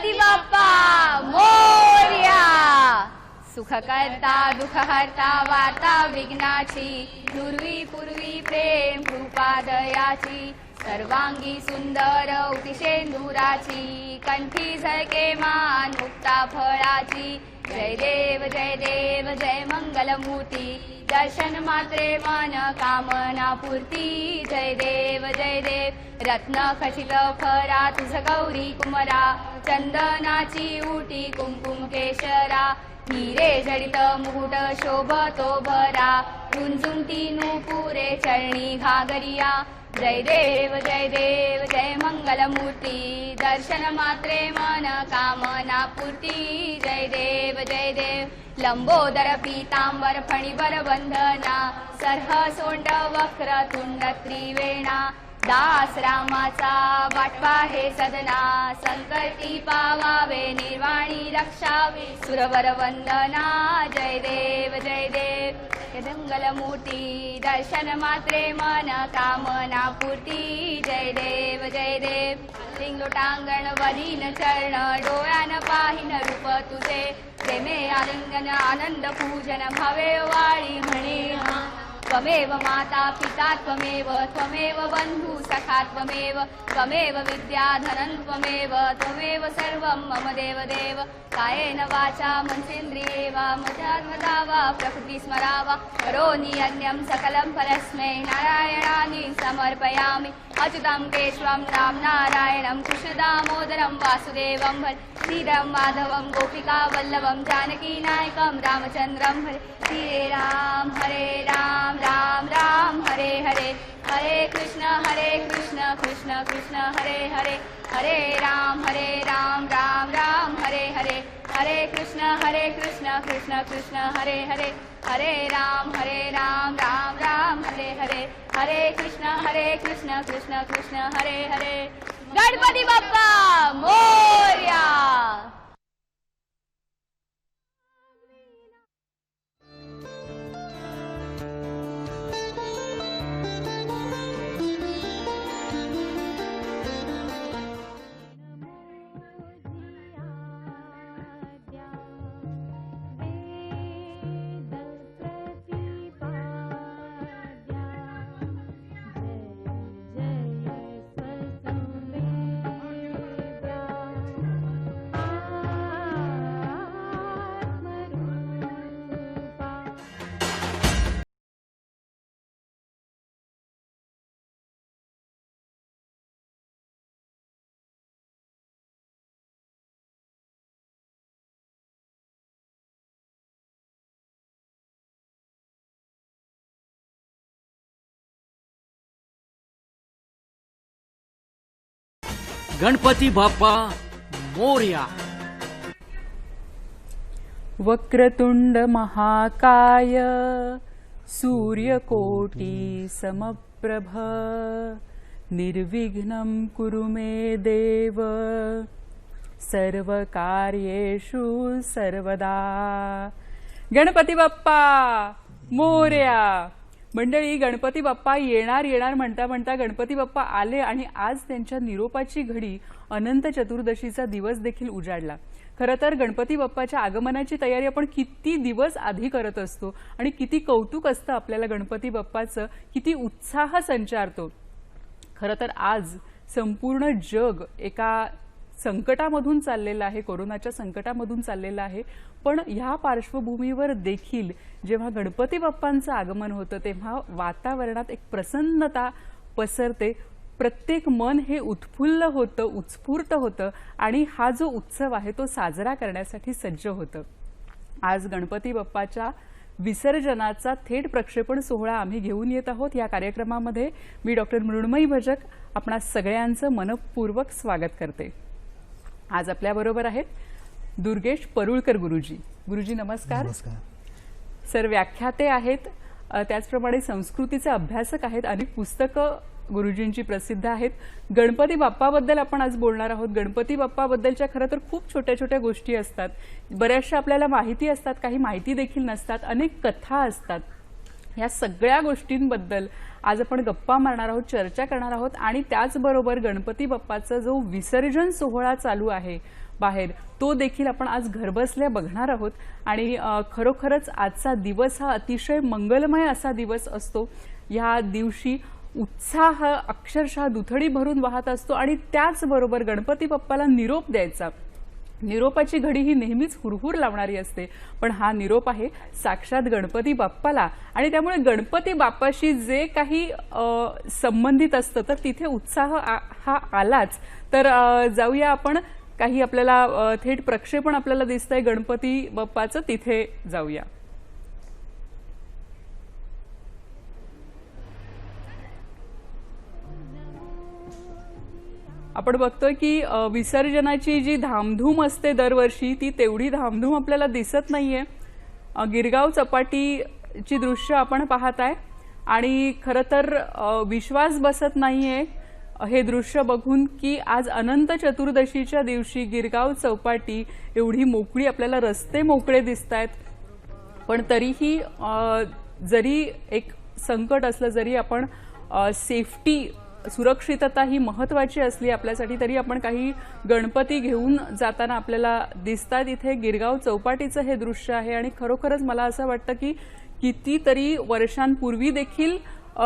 गणपती बाप्पा मोरया। सुख करता दुःख हरता वार्ता विघ्नाची, दुर्वी पूर्वी प्रेम कृपा दयाची, सर्वांगी सुंदर उतिशेंदुराची, कंठी झळके मान मुक्ता फळाची। जय देव जय देव जय मंगलमूर्ती, दर्शन मात्रे मन कामना पूर्ती। जय देव रत्न खचित फरा तुझ गौरी कुमरा, चंदनाची उटी कुंकुम केशरा, हिरे जडित मुकुट शोभतो भरा, रुंजुंटी नूपुरे चरणी घागरिया। जय देव जय मंगलमूर्ती, दर्शन मात्रे मन कामना पूर्ती। जय देव लंबोदर पीतांबर फणीवर वंदना, सरह सोंड वक्र तुंड त्रिवेणा, दास रामाचा वाटवा हे सदना, संकटी पावावे निर्वाणी रक्षावे, सुरवर वंदना। जय देव मंगलमूर्ती, दर्शन मात्रे मन कामना पूर्ती। जय देव लिंगोटांगण वदीन चरण, डोळ्यान पाहिन रूप तुझे, प्रेमे आलिंगन आनंद पूजन, भवे वाळी म्हणे त्वमेव माता पिता त्वमेव, त्वमेव बंधु सखा त्वमेव, त्वमेव विद्याधनं त्वमेव, त्वमेव सर्वं मम देव। कायेन वाचा मनसेन्द्रिये वा मध्यात्मता वा प्रकृति स्मरावा, करोमि अन्यं सकलं परस्मै नारायणानि समर्पयामि। अच्युतं केशवं राम नारायणं कृष्णदामोदरं वासुदेवं भज, श्रीधरं माधवं गोपिका वल्लभं जानकी नायकं रामचन्द्रं भज। हरे राम राम राम हरे हरे, हरे कृष्ण कृष्ण कृष्ण हरे हरे, हरे राम राम राम हरे हरे, हरे कृष्ण कृष्ण कृष्ण हरे हरे, हरे राम राम राम हरे हरे, हरे कृष्ण कृष्ण कृष्ण हरे हरे। गणपती बाप्पा मोरया। गणपती बाप्पा मोरया। वक्रतुंड महाकाय, सूर्यकोटि समप्रभ, निर्विघ्नं कुरु मे देव, सर्वकार्येषु सर्वदा। गणपती बाप्पा मोरया। मंडळी, गणपती बाप्पा येणार म्हणता म्हणता गणपती बाप्पा आले आणि आज त्यांच्या निरोपाची घडी अनंत चतुर्दशीचा दिवस देखील उजाडला। खरं तर गणपती बाप्पाच्या आगमनाची तयारी आपण किती दिवस आधी करत असतो आणि किती कौतुक असतं आपल्याला गणपती बाप्पाचं, किती उत्साह संचारतो। खरं तर आज संपूर्ण जग एका संकटामधून चाललेलं आहे, कोरोनाच्या संकटामधून चाललेलं आहे। पण ह्या पार्श्वभूमीवर देखील जेव्हा गणपती बाप्पांचं आगमन होतं तेव्हा वातावरणात एक प्रसन्नता पसरते, प्रत्येक मन हे उत्फुल्ल होतं, उत्स्फूर्त होतं आणि हा जो उत्सव आहे तो साजरा करण्यासाठी सज्ज होतं। आज गणपती बाप्पाच्या विसर्जनाचा थेट प्रक्षेपण सोहळा आम्ही घेऊन येत आहोत। या कार्यक्रमामध्ये मी डॉक्टर मृण्मयी भजक आपणा सगळ्यांचं मनपूर्वक स्वागत करते। आज आपल्या बरोबर आहेत दुर्गेश परुळकर गुरुजी। गुरुजी नमस्कार। नमस्कार सर व्याख्याते आहेत, त्याचप्रमाणे संस्कृतीचे अभ्यासक आहेत, अनेक पुस्तकं गुरुजींची प्रसिद्ध आहेत। गणपती बाप्पाबद्दल आपण आज बोलणार आहोत। गणपती बाप्पाबद्दलच्या खरं तर खूप छोट्या छोट्या गोष्टी असतात, बऱ्याचशा आपल्याला माहिती असतात, काही माहिती देखील नसतात, अनेक कथा असतात। या सगळ्या गोष्टींबद्दल आज आपण गप्पा मारणार आहोत, चर्चा करणार आहोत आणि त्याचबरोबर गणपती बाप्पाचा जो विसर्जन सोहळा चालू आहे, बाहेर, तो देखील आपण आज घरबसल्या बघणार आहोत. आणि खरोखरच आजचा दिवस हा अतिशय मंगलमय असा दिवस असतो. या दिवशी उत्साह अक्षरशः दुथडी भरून वाहत असतो आणि त्याचबरोबर गणपती बाप्पाला निरोप द्यायचा. निरोपाची घडी ही नेहमीच हुरहुर लावणारी असते, पण हा निरोप आहे साक्षात गणपती बाप्पाला. आणि त्यामुळे गणपती बाप्पाशी जे काही संबंधित असतं तर तिथे उत्साह हा आलाच. तर जाऊया आपण, काही आपल्याला थेट प्रक्षेपण आपल्याला दिसतंय गणपती बाप्पाचं, तिथे जाऊया. आपण बघतोय की विसर्जनाची जी धामधूम असते दरवर्षी ती तेवढी धामधूम आपल्याला दिसत नाहीये. गिरगाव चपाटीची दृश्य आपण पाहताय आणि खरं तर विश्वास बसत नाहीये हे दृश्य बघून की आज अनंत चतुर्दशीच्या दिवशी गिरगाव चौपाटी एवढी मोकळी, आपल्याला रस्ते मोकळे दिसतायत. पण तरीही जरी एक संकट असलं, जरी आपण सेफ्टी, सुरक्षितता ही महत्वाची असली आपल्यासाठी, तरी आपण काही गणपती घेऊन जाताना आपल्याला दिसतात. इथे गिरगाव चौपाटीचं हे दृश्य आहे आणि खरोखरच मला असं वाटतं की कितीतरी वर्षांपूर्वी देखील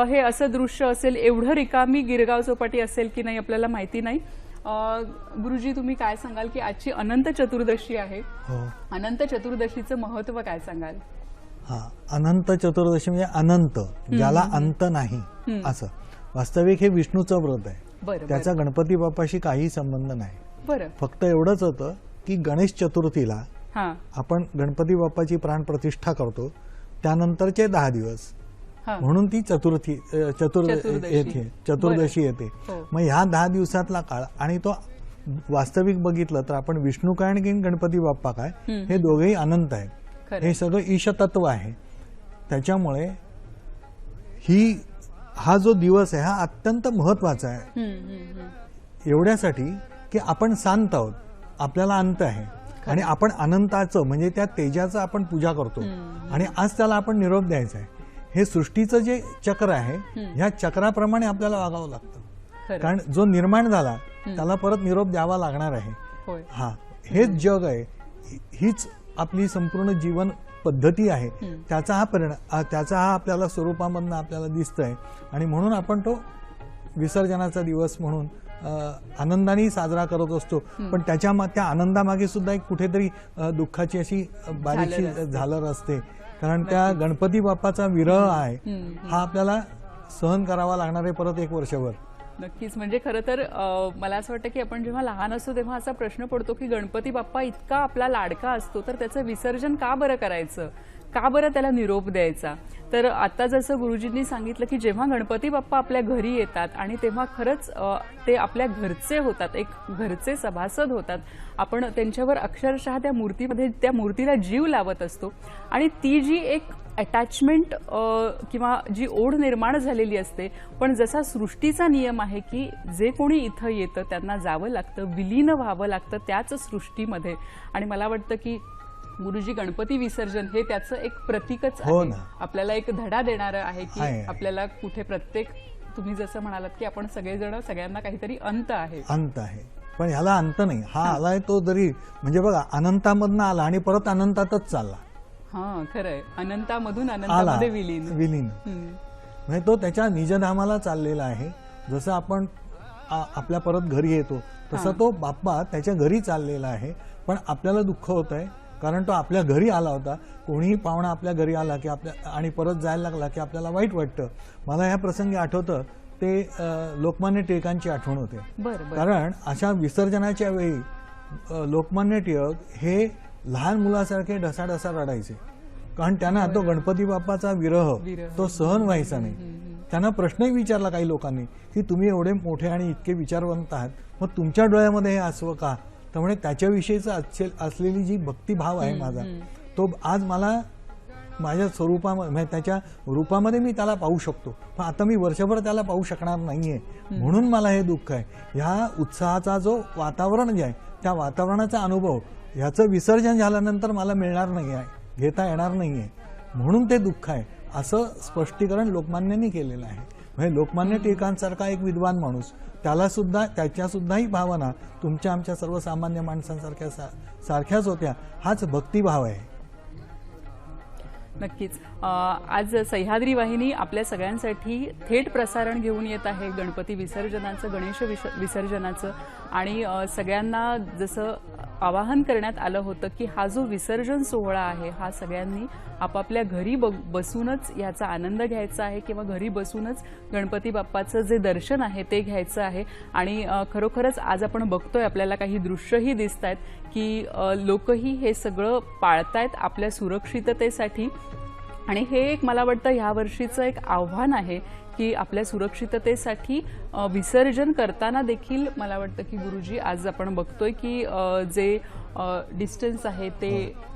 हे असं दृश्य असेल. एवढं रिकामी गिरगाव चौपाटी असेल की नाही आपल्याला माहिती नाही. गुरुजी, तुम्ही काय सांगाल की आजची अनंत चतुर्दशी आहे, अनंत चतुर्दशीचं महत्व काय सांगाल? अनंत चतुर्दशी म्हणजे अनंत, ज्याला अंत नाही असं. वास्तविक हे विष्णूचं व्रत आहे, त्याचा गणपती बाप्पाशी काही संबंध नाही. बरं, फक्त एवढंच होतं की गणेश चतुर्थीला आपण गणपती बाप्पाची प्राणप्रतिष्ठा करतो, त्यानंतरचे 10 दिवस म्हणून ती चतुर्दशी येते. मग ह्या 10 दिवसातला काळ, आणि तो वास्तविक बघितलं तर आपण विष्णू काय आणि गणपती बाप्पा काय हे दोघेही अनंत आहेत. हे सगळं ईशतत्व आहे. त्याच्यामुळे हा जो दिवस आहे हा अत्यंत महत्वाचा आहे एवढ्यासाठी की आपण शांत आहोत, आपल्याला अंत आहे आणि आपण अनंताचं म्हणजे त्या तेजाचं आपण पूजा करतो आणि आज त्याला आपण निरोप द्यायचा आहे. हे सृष्टीचं जे चक्र आहे ह्या चक्राप्रमाणे आपल्याला वागावं लागतं, कारण जो निर्माण झाला त्याला परत निरोप द्यावा लागणार आहे. हेच जग आहे, हीच आपली संपूर्ण जीवन पद्धती आहे. त्याचा हा परिणाम, त्याचा हा आपल्याला स्वरूपामधनं आपल्याला दिसतोय आणि म्हणून आपण तो विसर्जनाचा दिवस म्हणून आनंदाने साजरा करत असतो. पण त्या आनंदामागे सुद्धा एक कुठेतरी दुःखाची अशी बारीकशी झालर असते, कारण त्या गणपती बाप्पाचा विरह आहे हा आपल्याला सहन करावा लागणार आहे परत 1 वर्षभर. नक्कीच. म्हणजे खरं तर मला असं वाटतं की आपण जेव्हा लहान असतो तेव्हा असा प्रश्न पडतो की गणपती बाप्पा इतका आपला लाडका असतो तर त्याचं विसर्जन का बरं करायचं, का बरं त्याला निरोप द्यायचा. तर आता जसं गुरुजींनी सांगितलं की जेव्हा गणपती बाप्पा आपल्या घरी येतात आणि तेव्हा खरंच ते आपल्या घरचे होतात, एक घरचे सभासद होतात. आपण त्यांच्यावर अक्षरशः त्या मूर्तीला जीव लावत असतो आणि ती जी एक अटॅचमेंट किंवा जी ओढ निर्माण झालेली असते. पण जसा सृष्टीचा नियम आहे की जे कोणी इथं येतं त्यांना जावं लागतं, विलीन व्हावं लागतं त्याच सृष्टीमध्ये. आणि मला वाटतं की गुरुजी गणपती विसर्जन हे त्याचं एक प्रतीकच आहे, आपल्याला एक धडा देणारं आहे की आपल्याला कुठे प्रत्येक, तुम्ही जसं म्हणालात की आपण सगळेजण, सगळ्यांना काहीतरी अंत आहे. पण ह्याला अंत नाही. हा आलाय तो जरी म्हणजे बघा अनंतामधनं आला आणि परत अनंतातच चालला. खरंय, अनंतामधून अनंतामध्ये विलीन म्हणजे तो त्याच्या निजधामाला चाललेला आहे. जसं आपण आपल्या परत घरी येतो तसा तो बाप्पा त्याच्या घरी चाललेला आहे. पण आपल्याला दुःख होत आहे कारण तो आपल्या घरी आला होता. कोणीही पाहुणा आपल्या घरी आला की आणि परत जायला लागला की आपल्याला वाईट वाटतं. मला या प्रसंगी आठवतं ते लोकमान्य टिळकांची आठवण होते. कारण अशा विसर्जनाच्या वेळी लोकमान्य टिळक हे लहान मुलासारखे ढसाढसा रडायचे, कारण त्यांना तो गणपती बाप्पाचा विरह तो सहन व्हायचा नाही. त्यांना प्रश्नही विचारला काही लोकांनी की तुम्ही एवढे मोठे आणि इतके विचारवंत आहात, मग तुमच्या डोळ्यामध्ये हे असवं का. त्यामुळे त्याच्याविषयीचं असलेली जी भक्तिभाव आहे माझा, तो आज मला माझ्या स्वरूपामध्ये म्हणजे त्याच्या रूपामध्ये मी त्याला पाहू शकतो. पण आता मी वर्षभर त्याला पाहू शकणार नाहीये, म्हणून मला हे दुःख आहे. ह्या उत्साहाचा जो वातावरण जे आहे त्या वातावरणाचा अनुभव ह्याचं विसर्जन झाल्यानंतर मला मिळणार नाही आहे, घेता येणार नाहीये, म्हणून ते दुःख आहे, असं स्पष्टीकरण लोकमान्यांनी केलेलं आहे. म्हणजे लोकमान्य टिळकांसारखा एक विद्वान माणूस, त्याला सुद्धा त्याच्या सुद्धाही भावना तुमच्या आमच्या सर्वसामान्य माणसांसारख्या सारख्याच होत्या. हाच भक्तिभाव आहे. नक्कीच. आज सह्याद्री वाहिनी आपल्या सगळ्यांसाठी थेट प्रसारण घेऊन येत आहे गणपती विसर्जनाचं, गणेश विसर्जनाचं. आणि सगळ्यांना जसं आवाहन करण्यात आलं होतं की हा जो विसर्जन सोहळा आहे हा सगळ्यांनी आपापल्या घरी बसूनच याचा आनंद घ्यायचा आहे किंवा घरी बसूनच गणपती बाप्पाचं जे दर्शन आहे ते घ्यायचं आहे. आणि खरोखरच आज आपण बघतोय, आपल्याला काही दृश्यही दिसत आहेत की लोकही हे सगळं पाळतायत आपल्या सुरक्षिततेसाठी. आणि हे एक मला वाटतं ह्या वर्षीचं एक आव्हान आहे की आपल्या सुरक्षिततेसाठी विसर्जन करताना देखील मला वाटतं की गुरुजी आज आपण बघतोय की जे डिस्टन्स आहे ते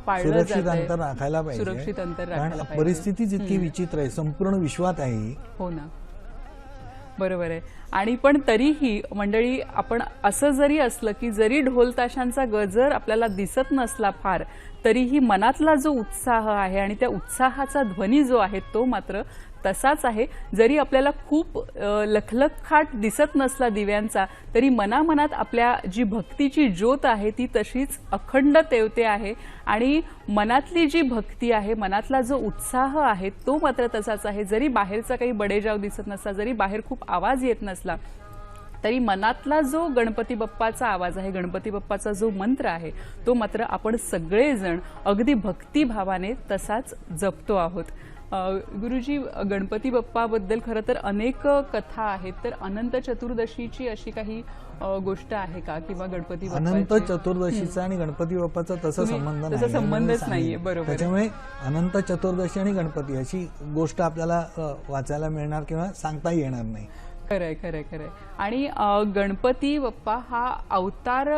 पाळलं जातंय. सुरक्षित अंतर राखायला पाहिजे. सुरक्षित अंतर कारण राखायला पाहिजे. परिस्थिती जितकी विचित्र आहे संपूर्ण विश्वात आहे ही. हो ना, बरोबर आहे. आणि पण तरीही मंडळी, आपण असं जरी असलं की जरी ढोल ताशांचा गजर आपल्याला दिसत नसला फार, तरीही मनातला जो उत्साह आहे आणि त्या उत्साहाचा ध्वनी जो आहे तो मात्र तसाच आहे. जरी आपल्याला खूप लखलखाट दिसत नसला दिव्यांचा, तरी मनामनात आपल्या जी भक्तीची ज्योत आहे ती तशीच अखंड तेवते आहे. आणि मनातली जी भक्ती आहे, मनातला जो उत्साह आहे तो मात्र तसाच आहे. जरी बाहेरचा काही बडेजाव दिसत नसला, जरी बाहेर खूप आवाज येत नसला, तरी मनातला जो गणपती बाप्पाचा आवाज आहे, गणपती बाप्पाचा जो मंत्र आहे, तो मात्र आपण सगळेजण अगदी भक्तिभावाने तसाच जपतो आहोत. गुरुजी, गणपती बाप्पाबद्दल खरं तर अनेक कथा आहेत, तर अनंत चतुर्दशीची अशी काही गोष्ट आहे का, किंवा गणपती अनंत चतुर्दशीचा आणि गणपती बाप्पाचा तसा संबंध नाही, तसा संबंधच नाहीये. बरोबर. त्याच्यामुळे अनंत चतुर्दशी आणि गणपती याची गोष्ट आपल्याला वाचायला मिळणार किंवा सांगता येणार नाही. खरंय खरंय खरंय. आणि गणपती बाप्पा हा अवतार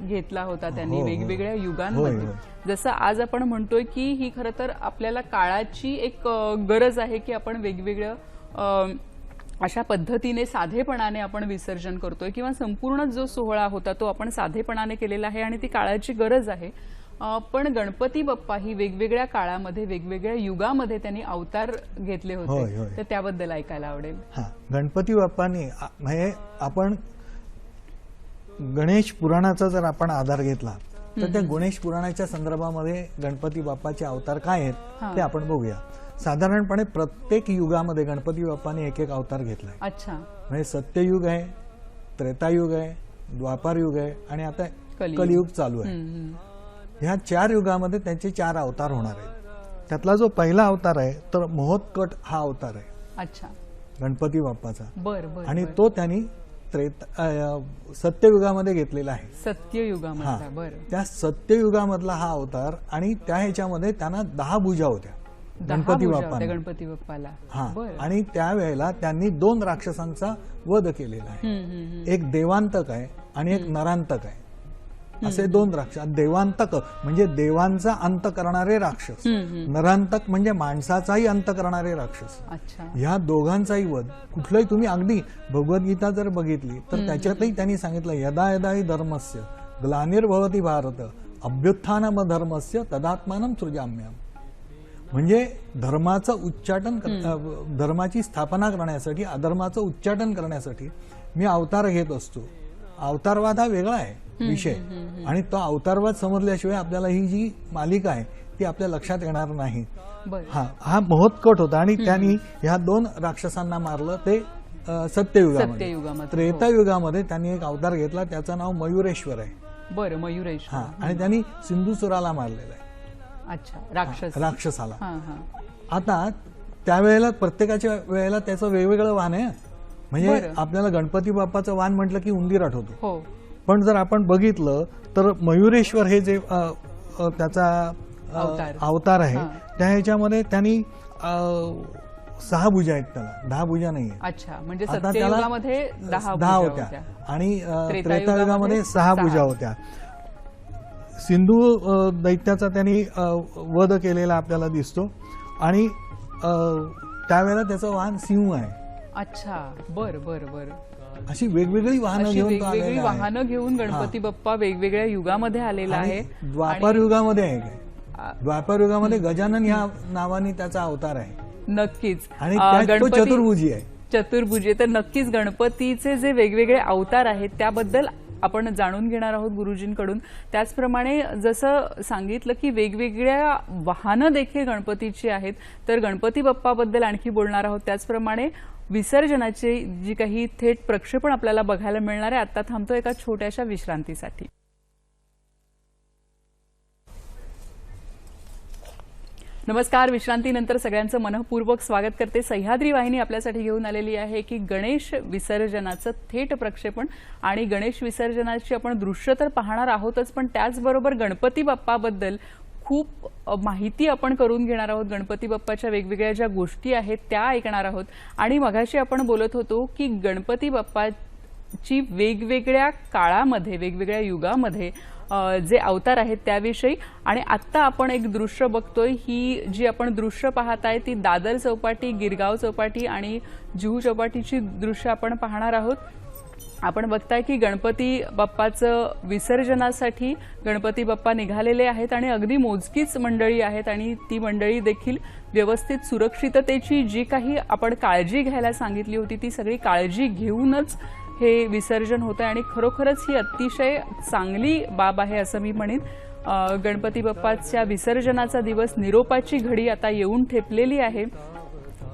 घेतला होता त्यांनी वेगवेगळ्या युगांमध्ये. जसं आज आपण म्हणतोय की ही खरं तर आपल्याला काळाची एक गरज आहे की आपण वेगवेगळं अशा पद्धतीने साधेपणाने आपण विसर्जन करतोय, किंवा संपूर्ण जो सोहळा होता तो आपण साधेपणाने केलेला आहे आणि ती काळाची गरज आहे. पण गणपती बाप्पा ही वेगवेगळ्या काळामध्ये, वेगवेगळ्या युगामध्ये त्यांनी अवतार घेतले होते, तर त्याबद्दल ऐकायला आवडेल. गणपती बाप्पाने म्हणजे आपण गणेश पुराणाचा जर आपण आधार घेतला तर त्या गणेश पुराणाच्या संदर्भामध्ये गणपती बाप्पाचे अवतार काय आहेत ते आपण बघूया. साधारणपणे प्रत्येक युगामध्ये गणपती बाप्पाने एक एक अवतार घेतलाय. अच्छा. म्हणजे सत्ययुग आहे, त्रेतायुग आहे, द्वापार युग आहे आणि आता कलियुग चालू आहे. ह्या 4 युगामध्ये त्यांचे 4 अवतार होणार आहेत. त्यातला जो पहिला अवतार आहे तर महोत्कट हा अवतार आहे. अच्छा. गणपती बाप्पाचा. बर. आणि तो त्यांनी सत्ययुगामध्ये घेतलेला आहे. सत्ययुगामधला. बरं. त्या सत्ययुगामधला हा अवतार, आणि त्या ह्याच्यामध्ये त्यांना 10 भुजा होत्या गणपती बाप्पाला. आणि त्यावेळेला त्यांनी 2 राक्षसांचा वध केलेला आहे. एक देवांतक आहे आणि एक नरांतक आहे. असे 2 राक्षस. देवांतक म्हणजे देवांचा अंत करणारे राक्षस, नरांतक म्हणजे माणसाचाही अंत करणारे राक्षस. ह्या दोघांचाही वध. कुठलंही तुम्ही अगदी भगवद्गीता जर बघितली तर त्याच्यातही त्यांनी सांगितलं, यदा यदा हि धर्मस्य ग्लानिर्भवति भारत अभ्युत्थानम धर्मस्य तदात्मानं सृजाम्यहम्. म्हणजे धर्माचं उच्चाटन, धर्माची स्थापना करण्यासाठी, अधर्माचं उच्चाटन करण्यासाठी मी अवतार घेत असतो. अवतारवाद हा वेगळा आहे विषय, आणि तो अवतारवाद समजल्याशिवाय आपल्याला ही जी मालिका आहे ती आपल्या लक्षात येणार नाही. हा महोत्कट होता आणि त्यांनी ह्या 2 राक्षसांना मारलं ते सत्ययुगामध्ये. त्रेतायुगामध्ये त्यांनी एक अवतार घेतला, त्याचं नाव मयुरेश्वर आहे. बरं, मयुरेश्वर. आणि त्यांनी सिंधुसुराला मारलेला आहे. अच्छा. राक्षसाला. आता त्यावेळेला प्रत्येकाच्या वेळेला त्याचं वेगवेगळं वाहन आहे. म्हणजे आपल्याला गणपती बाप्पाचं वाहन म्हटलं की उंदीर आठवतो, पण जर आपण बघितलं तर मयुरेश्वर हे जे त्याचा अवतार आहे त्या ह्याच्यामध्ये त्यांनी 6 भुजा आहेत, त्याला 10 भुजा नाहीये. अच्छा. म्हणजे सत्ययुगामध्ये 10 होत्या आणि त्रेतायुगामध्ये 6 भुजा होत्या. सिंधू दैत्याचा त्यांनी वध केलेला आपल्याला दिसतो, आणि त्यावेळेला त्याचं वाहन सिंह आहे. अच्छा. बर. अशी वेगवेगळी वाहनं घेऊन गणपती बाप्पा वेगवेगळ्या युगामध्ये आलेला आहे. द्वापार युगामध्ये आहे काय? द्वापार युगामध्ये गजानन ह्या नावाने त्याचा अवतार आहे. नक्कीच. आणि तो चतुर्भुजी आहे. चतुर्भुजे. तर नक्कीच गणपतीचे जे वेगवेगळे अवतार आहेत त्याबद्दल आपण जाणून घेणार आहोत गुरुजींकडून. त्याचप्रमाणे जसं सांगितलं की वेगवेगळ्या वाहनं देखील गणपतीची आहेत, तर गणपती बाप्पाबद्दल आणखी बोलणार आहोत. त्याचप्रमाणे विसर्जनाचे जी काही थेट प्रक्षेपण आपल्याला बघायला मिळणार आहे. आता थांबतो एका छोट्याशा विश्रांतीसाठी. नमस्कार. विश्रांतीनंतर सगळ्यांचं मनःपूर्वक स्वागत करते. सह्याद्री वाहिनी आपल्यासाठी घेऊन आलेली आहे की गणेश विसर्जनाचं थेट प्रक्षेपण. आणि गणेश विसर्जनाची आपण दृश्य तर पाहणार आहोतच, पण त्याचबरोबर गणपती बाप्पाबद्दल खूप माहिती आपण करून घेणार आहोत. गणपती बाप्पाच्या वेगवेगळ्या ज्या गोष्टी आहेत त्या ऐकणार आहोत. आणि मगाशी आपण बोलत होतो की गणपती बाप्पाची वेगवेगळ्या काळामध्ये वेगवेगळ्या युगामध्ये जे अवतार आहेत त्याविषयी. आणि आत्ता आपण एक दृश्य बघतोय. ही जी आपण दृश्य पाहत आहे ती दादर चौपाटी, गिरगाव चौपाटी आणि जुहू चौपाटीची दृश्य आपण पाहणार आहोत. आपण बघताय की गणपती बाप्पाचं विसर्जनासाठी गणपती बाप्पा निघालेले आहेत आणि अगदी मोजकीच मंडळी आहेत आणि ती मंडळी देखील व्यवस्थित सुरक्षिततेची जी काही आपण काळजी घ्यायला सांगितली होती ती सगळी काळजी घेऊनच हे विसर्जन होतं आणि खरोखरच ही अतिशय चांगली बाब आहे असं मी म्हणेन. गणपती बाप्पाच्या विसर्जनाचा दिवस, निरोपाची घडी आता येऊन ठेपलेली आहे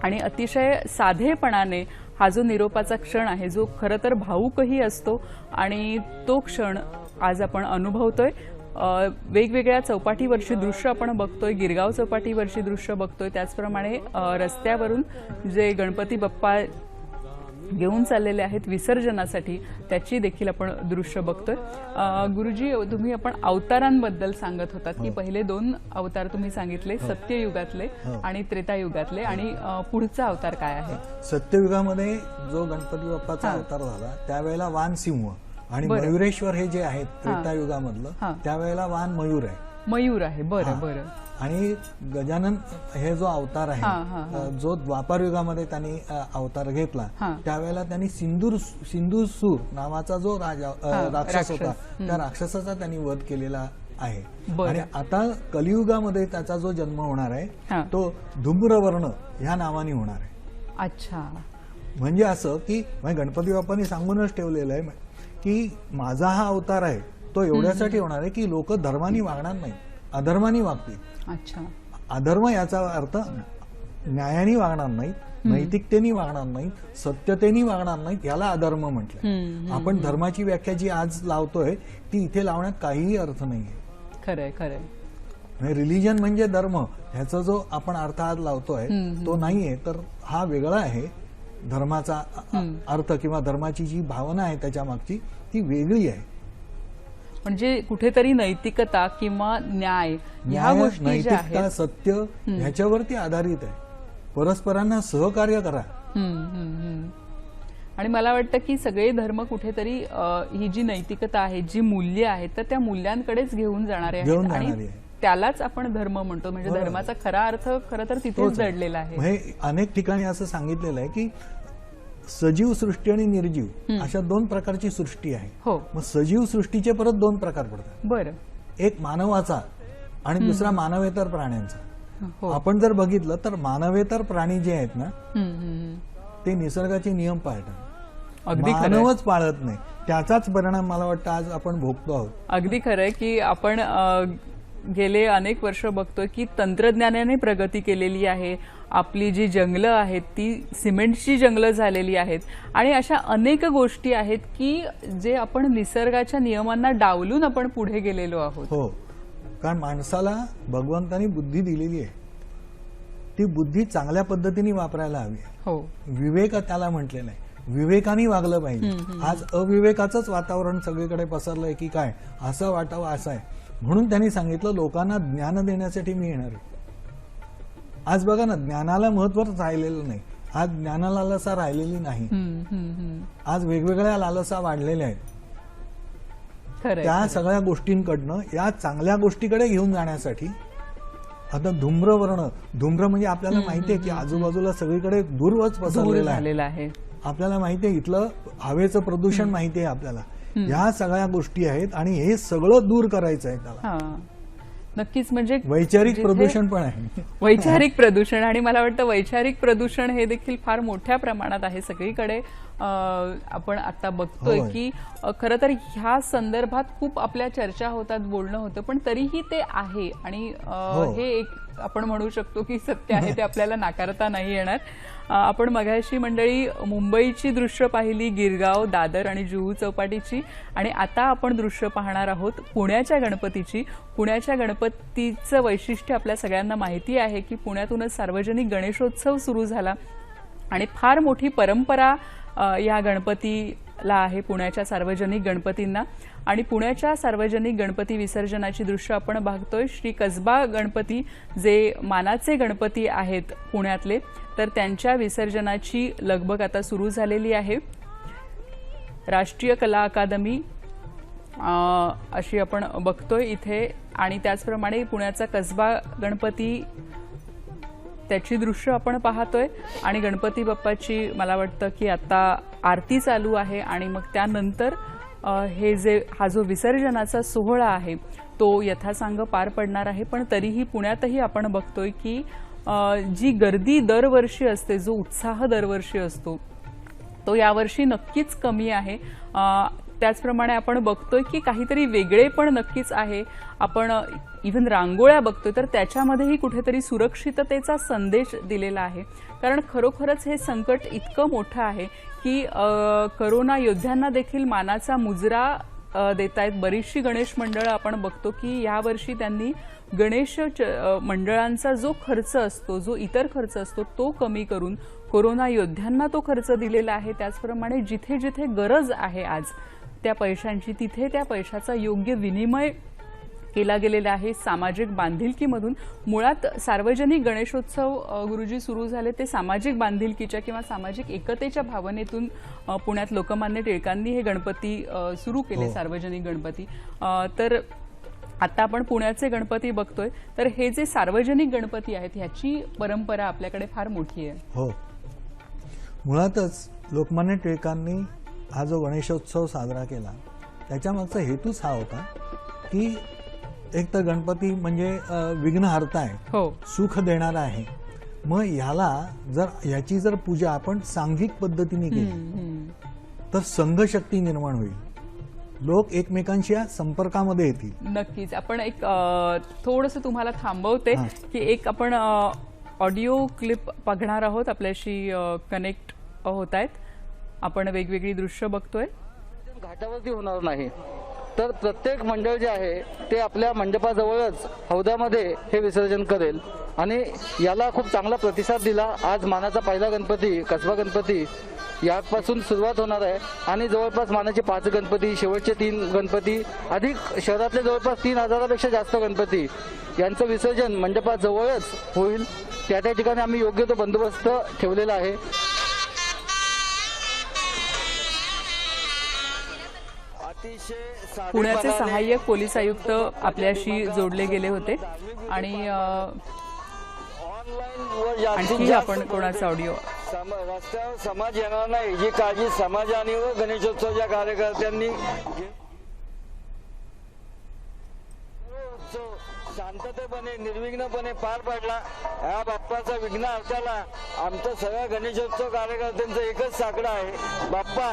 आणि अतिशय साधेपणाने हा जो निरोपाचा क्षण आहे जो खरं तर भावूकही असतो आणि तो क्षण आज आपण अनुभवतोय. वेगवेगळ्या चौपाटीवरची दृश्य आपण बघतोय, गिरगाव चौपाटीवरची दृश्य बघतोय. त्याचप्रमाणे रस्त्यावरून जे गणपती बाप्पा घेऊन चाललेले आहेत विसर्जनासाठी त्याची देखील आपण दृश्य बघतोय. गुरुजी, तुम्ही आपण अवतारांबद्दल सांगत होतात की पहिले 2 अवतार तुम्ही सांगितले, सत्ययुगातले आणि त्रेतायुगातले, आणि पुढचा अवतार काय आहे? सत्ययुगामध्ये जो गणपती बाप्पाचा अवतार झाला त्यावेळेला वान सिंह आणि मयुरेश्वर हे जे आहेत त्रेतायुगामधलं, त्यावेळेला वान मयूर आहे. मयूर आहे. बरं बरं. आणि गजानन हे जो अवतार आहे जो द्वापार युगामध्ये त्यांनी अवतार घेतला त्यावेळेला त्यांनी सिंधुसूर नावाचा जो राक्षस होता त्या राक्षसाचा त्यांनी वध केलेला आहे. आणि आता कलियुगामध्ये त्याचा जो जन्म होणार आहे तो धूम्रवर्ण ह्या नावाने होणार आहे. अच्छा. म्हणजे असं की गणपती बाप्पांनी सांगूनच ठेवलेलं आहे की माझा हा अवतार आहे तो एवढ्यासाठी होणार आहे की लोक धर्मानी वागणार नाही, अधर्मानी वागतील. अच्छा. अधर्म याचा अर्थ न्यायाने वागणार नाहीत, नैतिकतेने वागणार नाहीत, सत्यतेने वागणार नाहीत, याला अधर्म म्हटलंय. आपण धर्माची व्याख्या जी आज लावतोय ती इथे लावण्यात काहीही अर्थ नाहीये. खरंय खरंय. रिलिजन म्हणजे धर्म ह्याचा जो आपण अर्थ आज लावतोय तो नाहीये, तर हा वेगळा आहे. धर्माचा अर्थ किंवा धर्माची जी भावना आहे त्याच्या मागची ती वेगळी आहे. म्हणजे कुठेतरी नैतिकता किंवा न्याय ह्या गोष्टी ज्या आहेत, नैतिकता, सत्य ह्याच्यावरती आधारित आहे. परस्परांना सहकार्य करा. आणि मला वाटतं की सगळे धर्म कुठेतरी ही जी नैतिकता आहे, जी मूल्य आहेत, तर त्या मूल्यांकडेच घेऊन जाणारे आहेत आणि त्यालाच आपण धर्म म्हणतो. म्हणजे धर्माचा खरा अर्थ खरं तर तिथेच दडलेला आहे. अनेक ठिकाणी असं सांगितलेलं आहे की सजीव सृष्टी आणि निर्जीव अशा 2 प्रकारची सृष्टी आहे. मग सजीव सृष्टीचे परत 2 प्रकार पडतात. बरं. एक मानवाचा आणि दुसरा मानवेतर प्राण्यांचा. आपण जर बघितलं तर मानवेतर प्राणी जे आहेत ना ते निसर्गाचे नियम पाळतात, मानवच पाळत नाही. त्याचाच परिणाम मला वाटतं आज आपण भोगतो आहोत. अगदी खरंय की आपण गेले अनेक वर्ष बघतोय की तंत्रज्ञानाने प्रगती केलेली आहे. आपली जी जंगलं आहेत ती सिमेंटची जंगलं झालेली आहेत आणि अशा अनेक गोष्टी आहेत की जे आपण निसर्गाच्या नियमांना डावलून आपण पुढे गेलेलो आहोत. हो, कारण माणसाला भगवंतानी बुद्धी दिलेली आहे, ती बुद्धी चांगल्या पद्धतीने वापरायला हवी. हो. विवेक त्याला म्हटलेलं आहे. विवेकाने वागलं पाहिजे. आज अविवेकाचंच वातावरण सगळीकडे पसरलंय की काय असं वाटावं असं आहे. म्हणून त्यांनी सांगितलं लोकांना ज्ञान देण्यासाठी मी येणार आहे. आज बघा ना, ज्ञानाला महत्त्वच राहिलेलं नाही. आज ज्ञानाला लालसा राहिलेली नाही. आज वेगवेगळ्या लालसा वाढलेल्या आहेत. त्या सगळ्या गोष्टींकडनं या चांगल्या गोष्टीकडे घेऊन जाण्यासाठी आता धूम्रवर्ण, धूम्र म्हणजे आपल्याला माहिती आहे की आजूबाजूला सगळीकडे धूरच पसरलेला आहे. आपल्याला माहिती आहे इथलं हवेचं प्रदूषण माहिती आहे आपल्याला. ह्या सगळ्या गोष्टी आहेत आणि हे सगळं दूर करायचं आहे त्याला. नक्कीच म्हणजे वैचारिक जिथे- प्रदूषण पण आहे. वैचारिक प्रदूषण आणि मला वाटतं वैचारिक प्रदूषण हे देखील फार मोठ्या प्रमाणात आहे सगळीकडे. आपण आता बघतोय होय. की खरं तर ह्या संदर्भात खूप आपल्या चर्चा होतात, बोलणं होतं, पण तरीही ते आहे आणि हो. हे एक आपण म्हणू शकतो की सत्य आहे, ते आपल्याला नाकारता नाही येणार. आपण मगाशी मंडळी मुंबईची दृश्य पाहिली, गिरगाव, दादर आणि जुहू चौपाटीची, आणि आता आपण दृश्य पाहणार आहोत पुण्याच्या गणपतीची. पुण्याच्या गणपतीचं वैशिष्ट्य आपल्या सगळ्यांना माहिती आहे की पुण्यातूनच सार्वजनिक गणेशोत्सव सुरू झाला आणि फार मोठी परंपरा या गणपतीला आहे, पुण्याच्या सार्वजनिक गणपतींना. आणि पुण्याच्या सार्वजनिक गणपती विसर्जनाची दृश्य आपण बघतोय. श्री कसबा गणपती जे मानाचे गणपती आहेत पुण्यातले, तर त्यांच्या विसर्जनाची लगबग आता सुरू झालेली आहे. राष्ट्रीय कला अकादमी अशी आपण बघतोय इथे, आणि त्याचप्रमाणे पुण्याचा कसबा गणपती त्याची दृश्य आपण पाहतोय. आणि गणपती बाप्पाची मला वाटतं की आता आरती चालू आहे आणि मग त्यानंतर हा जो विसर्जनाचा सोहळा आहे तो यथासांग पार पडणार आहे. पण तरीही पुण्यातही आपण बघतोय की जी गर्दी दरवर्षी असते, जो उत्साह दरवर्षी असतो, तो यावर्षी नक्कीच कमी आहे. त्याचप्रमाणे आपण बघतोय की काहीतरी वेगळे पण नक्कीच आहे. आपण इव्हन रांगोळ्या बघतोय तर त्याच्यामध्येही कुठेतरी सुरक्षिततेचा संदेश दिलेला आहे. कारण खरोखरच हे संकट इतकं मोठं आहे की करोना योद्ध्यांना देखील मानाचा मुजरा देत आहेत. बरीचशी गणेश मंडळं आपण बघतो की यावर्षी त्यांनी गणेश मंडळांचा जो खर्च असतो, जो इतर खर्च असतो, तो कमी करून कोरोना योद्ध्यांना तो खर्च दिलेला आहे. त्याचप्रमाणे जिथे जिथे गरज आहे आज त्या पैशांची, तिथे त्या पैशाचा योग्य विनिमय केला गेलेला आहे सामाजिक बांधिलकीमधून. मुळात सार्वजनिक गणेशोत्सव गुरुजी सुरू झाले ते सामाजिक बांधिलकीच्या किंवा सामाजिक एकतेच्या भावनेतून पुण्यात लोकमान्य टिळकांनी हे गणपती सुरू केले, सार्वजनिक गणपती. तर आता आपण पुण्याचे गणपती बघतोय, तर हे जे सार्वजनिक गणपती आहेत ह्याची परंपरा आपल्याकडे फार मोठी आहे. हो, मुळातच लोकमान्य टिळकांनी हा जो गणेशोत्सव साजरा केला त्याच्यामागचा हेतूच हा होता की एक तर गणपती म्हणजे विघ्नहर्ता आहे, हो, सुख देणारा आहे. मग याची जर पूजा आपण सांघिक पद्धतीने केली तर संघशक्ती निर्माण होईल, लोक एकमेकांशी संपर्कामध्ये येतील. नक्कीच. आपण एक थोडंसं तुम्हाला थांबवते की एक आपण ऑडिओ क्लिप बघणार आहोत, आपल्याशी कनेक्ट होत आहेत. आपण वेगवेगळी दृश्य बघतोय. घाटावरती होणार नाही, तर प्रत्येक मंडळ जे आहे ते आपल्या मंडपाजवळच हौदामध्ये हे विसर्जन करेल आणि याला खूप चांगला प्रतिसाद दिला. आज मानाचा पहिला गणपती, कसबा गणपती यापासून सुरुवात होणार आहे आणि जवळपास मानाचे 5 गणपती, शेवटचे 3 गणपती, अधिक शहरातले जवळपास 3000पेक्षा जास्त गणपती यांचं विसर्जन मंडपाजवळच होईल. त्या ठिकाणी आम्ही योग्य तो बंदोबस्त ठेवलेला आहे. पुण्याचे सहाय्यक पोलीस आयुक्त आपल्याशी जोडले गेले होते आणि आणखी आपण कोणाचा ऑडिओ. रस्त्यावर समाज येणार नाही ही काळजी समाजाने व गणेशोत्सवच्या कार्यकर्त्यांनी शांततेपणे निर्विघ्नपणे पार पडला. या बाप्पाचा विघ्न हरताला आमचं सगळ्या गणेशोत्सव कार्यकर्त्यांचं एकच साकडं आहे. बाप्पा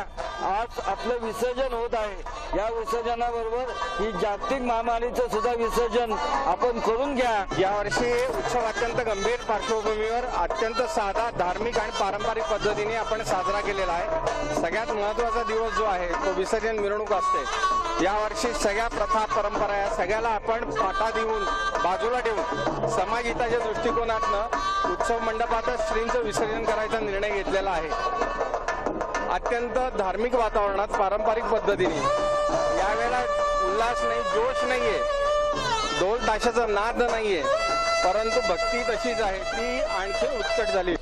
आज आपलं विसर्जन होत आहे, या विसर्जनाबरोबर ही जागतिक महामारीचं सुद्धा विसर्जन आपण करून घ्या. यावर्षी उत्सव अत्यंत गंभीर पार्श्वभूमीवर अत्यंत साधा, धार्मिक आणि पारंपरिक पद्धतीने आपण साजरा केलेला आहे. सगळ्यात महत्त्वाचा दिवस जो आहे तो विसर्जन मिरवणूक असते. यावर्षी सगळ्या प्रथा परंपरा या सगळ्याला आपण पाटा देऊन बाजूला ठेवून समाजहिताच्या दृष्टिकोनातनं उत्सव मंडपातच श्रींचं विसर्जन करायचा निर्णय घेतलेला आहे. अत्यंत धार्मिक वातावरणात पारंपरिक पद्धतीने यावेळेला उल्हास नाही, जोश नाहीये, ढोल ताशाचा नाद नाहीये, परंतु भक्ती तशीच आहे, ती आणखी उत्कट झाली.